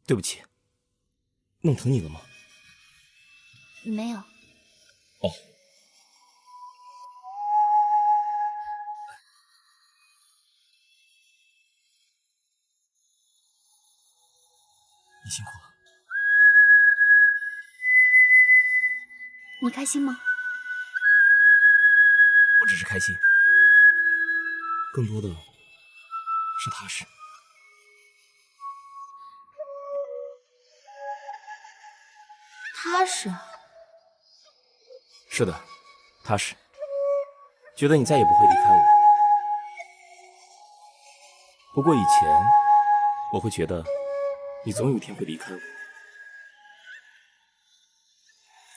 对不起，弄疼你了吗？没有。哦。你辛苦了。你开心吗？不只是开心，更多的是踏实。踏实？是的，踏实。觉得你再也不会离开我。不过以前我会觉得你总有一天会离开我。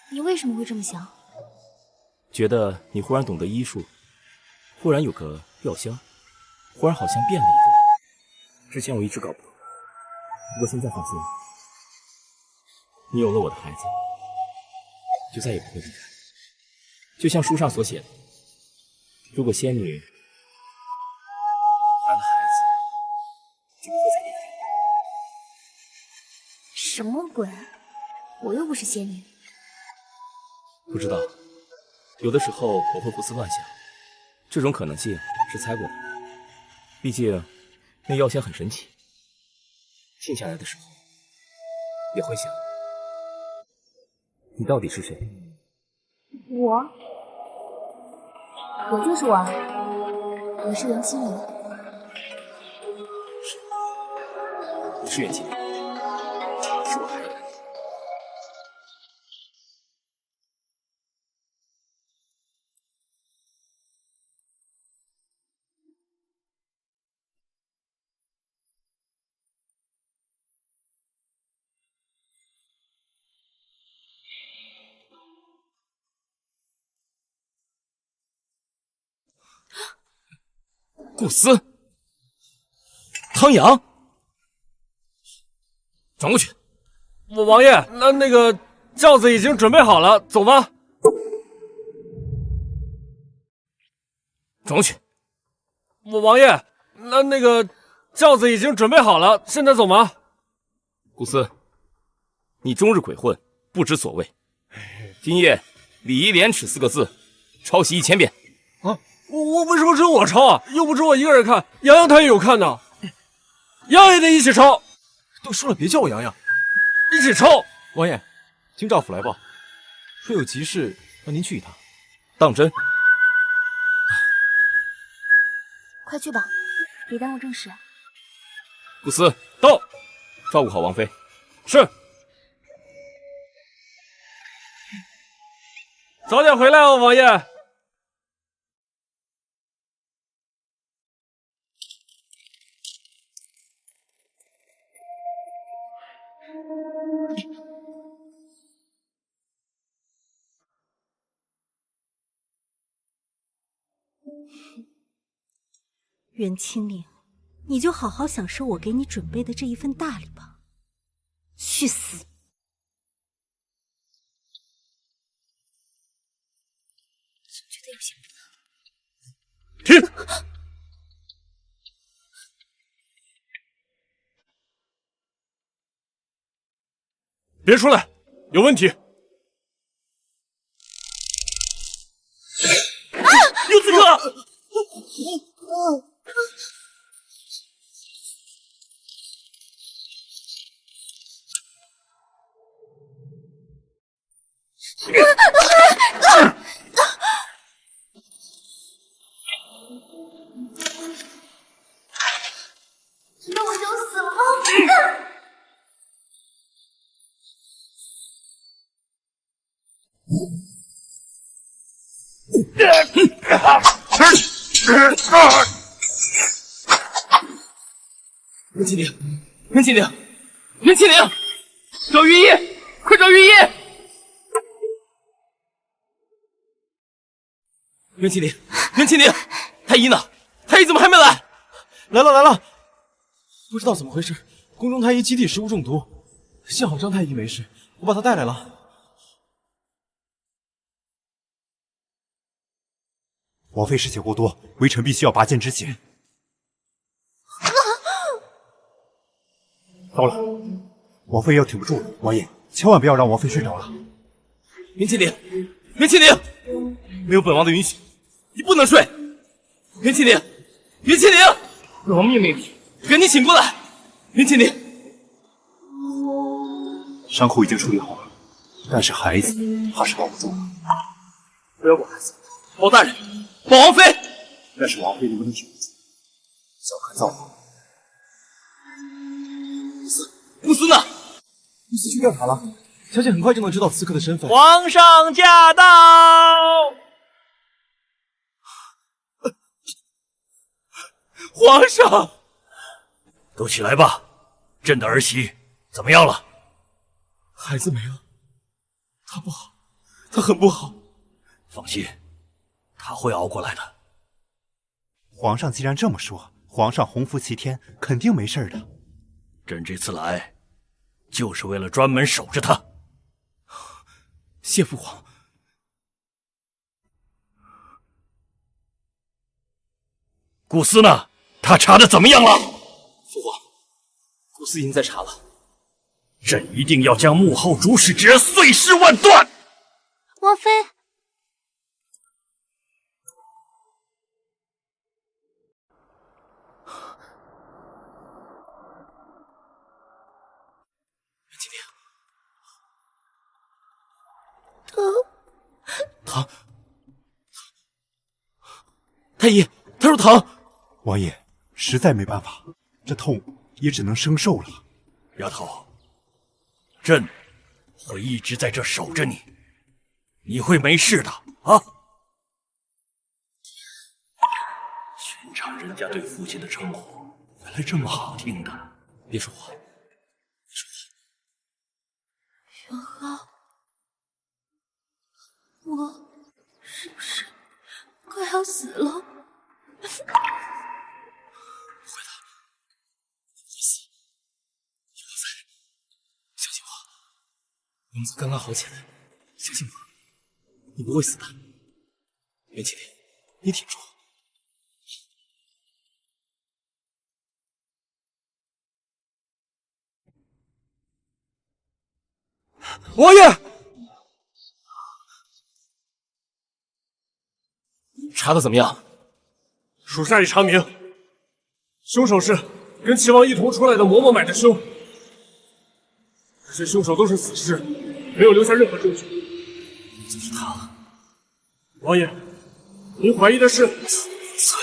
你为什么会这么想？觉得你忽然懂得医术，忽然有个药箱，忽然好像变了一个。之前我一直搞不懂，不过现在放心了，你有了我的孩子，就再也不会离开。就像书上所写的，如果仙女怀了孩子，就不会再离开。什么鬼？我又不是仙女。不知道，有的时候我会胡思乱想，这种可能性是猜过的。毕竟那药箱很神奇，静下来的时候也会想，你到底是谁？我就是我，我是袁清明。你是袁清明，是我害了你。顾思，汤阳，转过去。王爷，那个轿子已经准备好了，走吧。转过去。王爷，那个轿子已经准备好了，现在走吗？顾思，你终日鬼混，不知所谓。今夜礼义廉耻4个字，抄袭1000遍。啊，我为什么只有我抄啊？又不止我一个人看，洋洋他也有看的，洋也得一起抄。都说了别叫我洋洋，一起抄。王爷，经赵府来报，说有急事让您去一趟。当真？快去吧，别耽误正事。顾思到，照顾好王妃。是。早点回来哦，王爷。袁清灵，你就好好享受我给你准备的这一份大礼吧。去死！觉得有些停！别出来，有问题！有刺客！那我就死了。袁麒麟，袁麒麟，袁麒麟，找御医，快找御医！袁麒麟，袁麒麟，太医呢？太医怎么还没来？来了来了！不知道怎么回事，宫中太医机体食物中毒，幸好张太医没事，我把他带来了。王妃失血过多，微臣必须要拔剑止血。糟了，王妃要挺不住了，王爷千万不要让王妃睡着了。袁麒麟，袁麒麟，没有本王的允许，你不能睡。袁麒麟，袁麒麟，本王命令你，赶紧醒过来。袁麒麟，伤口已经处理好了，但是孩子怕是保不住了。不要管孩子，保大人，保王妃。但是王妃能不能挺得住？小看造化。顾思呢？顾思去调查了，小姐很快就能知道刺客的身份。皇上驾到！皇上，都起来吧。朕的儿媳怎么样了？孩子没了，她不好，她很不好。放心，她会熬过来的。皇上既然这么说，皇上洪福齐天，肯定没事的。朕这次来，就是为了专门守着她。谢父皇。顾思呢？他查的怎么样了？父皇，顾思已经在查了。朕一定要将幕后主使之人碎尸万段。王妃，今天疼，太医，他说疼。王爷，实在没办法，这痛也只能生受了。丫头，朕会一直在这守着你，你会没事的啊！寻常人家对父亲的称呼，原来这么好听的。别说话，别说元昊，我是不是快要死了？公子刚刚好起来，相信我，你不会死的。袁麒麟，你挺住。王爷，查的怎么样？属下已查明，凶手是跟齐王一同出来的嬷嬷买的凶。这些凶手都是死尸，没有留下任何证据。就是他了。王爷，您怀疑的是？翠。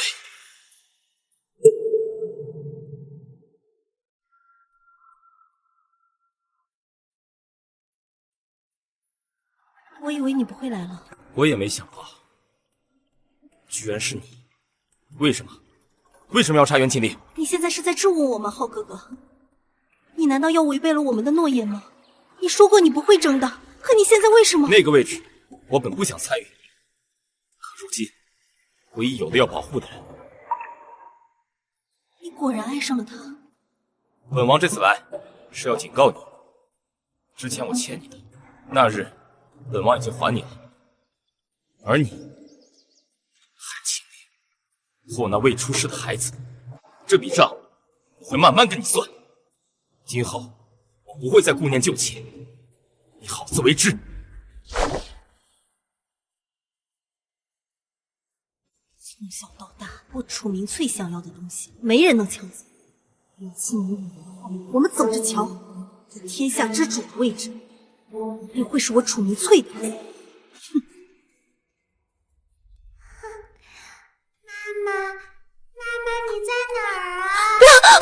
我以为你不会来了。我也没想到，居然是你。为什么？为什么要杀袁庆丽？你现在是在质问我吗，浩哥哥？你难道要违背了我们的诺言吗？你说过你不会争的，可你现在为什么？那个位置，我本不想参与，可如今，唯一有的要保护的人，你果然爱上了他。本王这次来是要警告你，之前我欠你的，那日本王已经还你了，而你还庆丽和我那未出世的孩子，这笔账我会慢慢跟你算。今后我不会再顾念旧情，你好自为之。从小到大，我楚明翠想要的东西，没人能抢走。袁庆丽，我们走着瞧，这天下之主的位置，一定会是我楚明翠的。妈妈，你在哪儿啊？不要啊！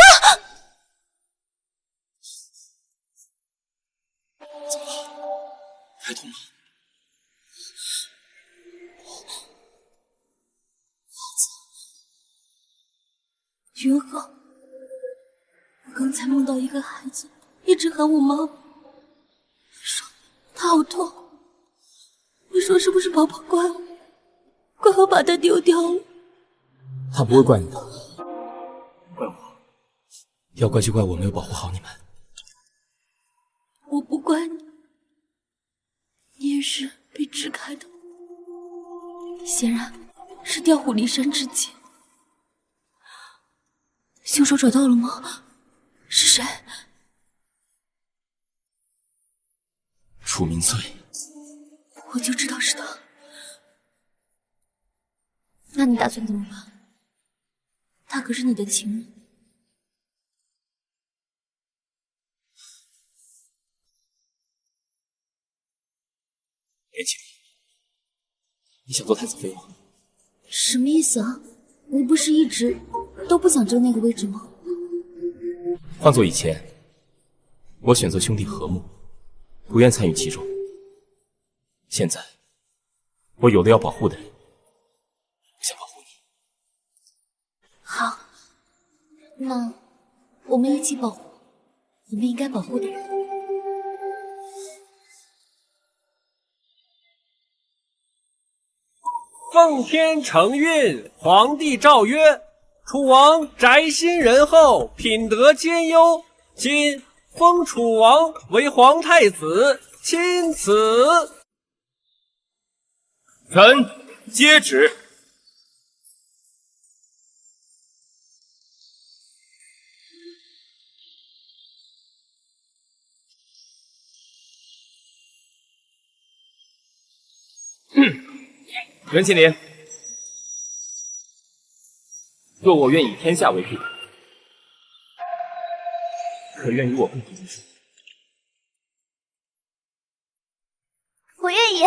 怎么了？太痛了。云鹤，我刚才梦到一个孩子，一直喊我妈妈，说他好痛。我说是不是宝宝怪我，怪我把他丢掉了？他不会怪你的，怪我。要怪就怪我没有保护好你们。我不怪你，你也是被支开的，显然是调虎离山之计。凶手找到了吗？是谁？楚明翠。我就知道是他。那你打算怎么办？他可是你的情人。袁庆丽，你想做太子妃吗？什么意思啊？你不是一直都不想争那个位置吗？换做以前，我选择兄弟和睦，不愿参与其中。现在，我有了要保护的人，我想保护你。好，那我们一起保护我们应该保护的人。奉天承运，皇帝诏曰：楚王宅心仁厚，品德兼优，今封楚王为皇太子，钦此。臣接旨。袁麒麟，若我愿以天下为币，可愿与我共同结束？我愿意。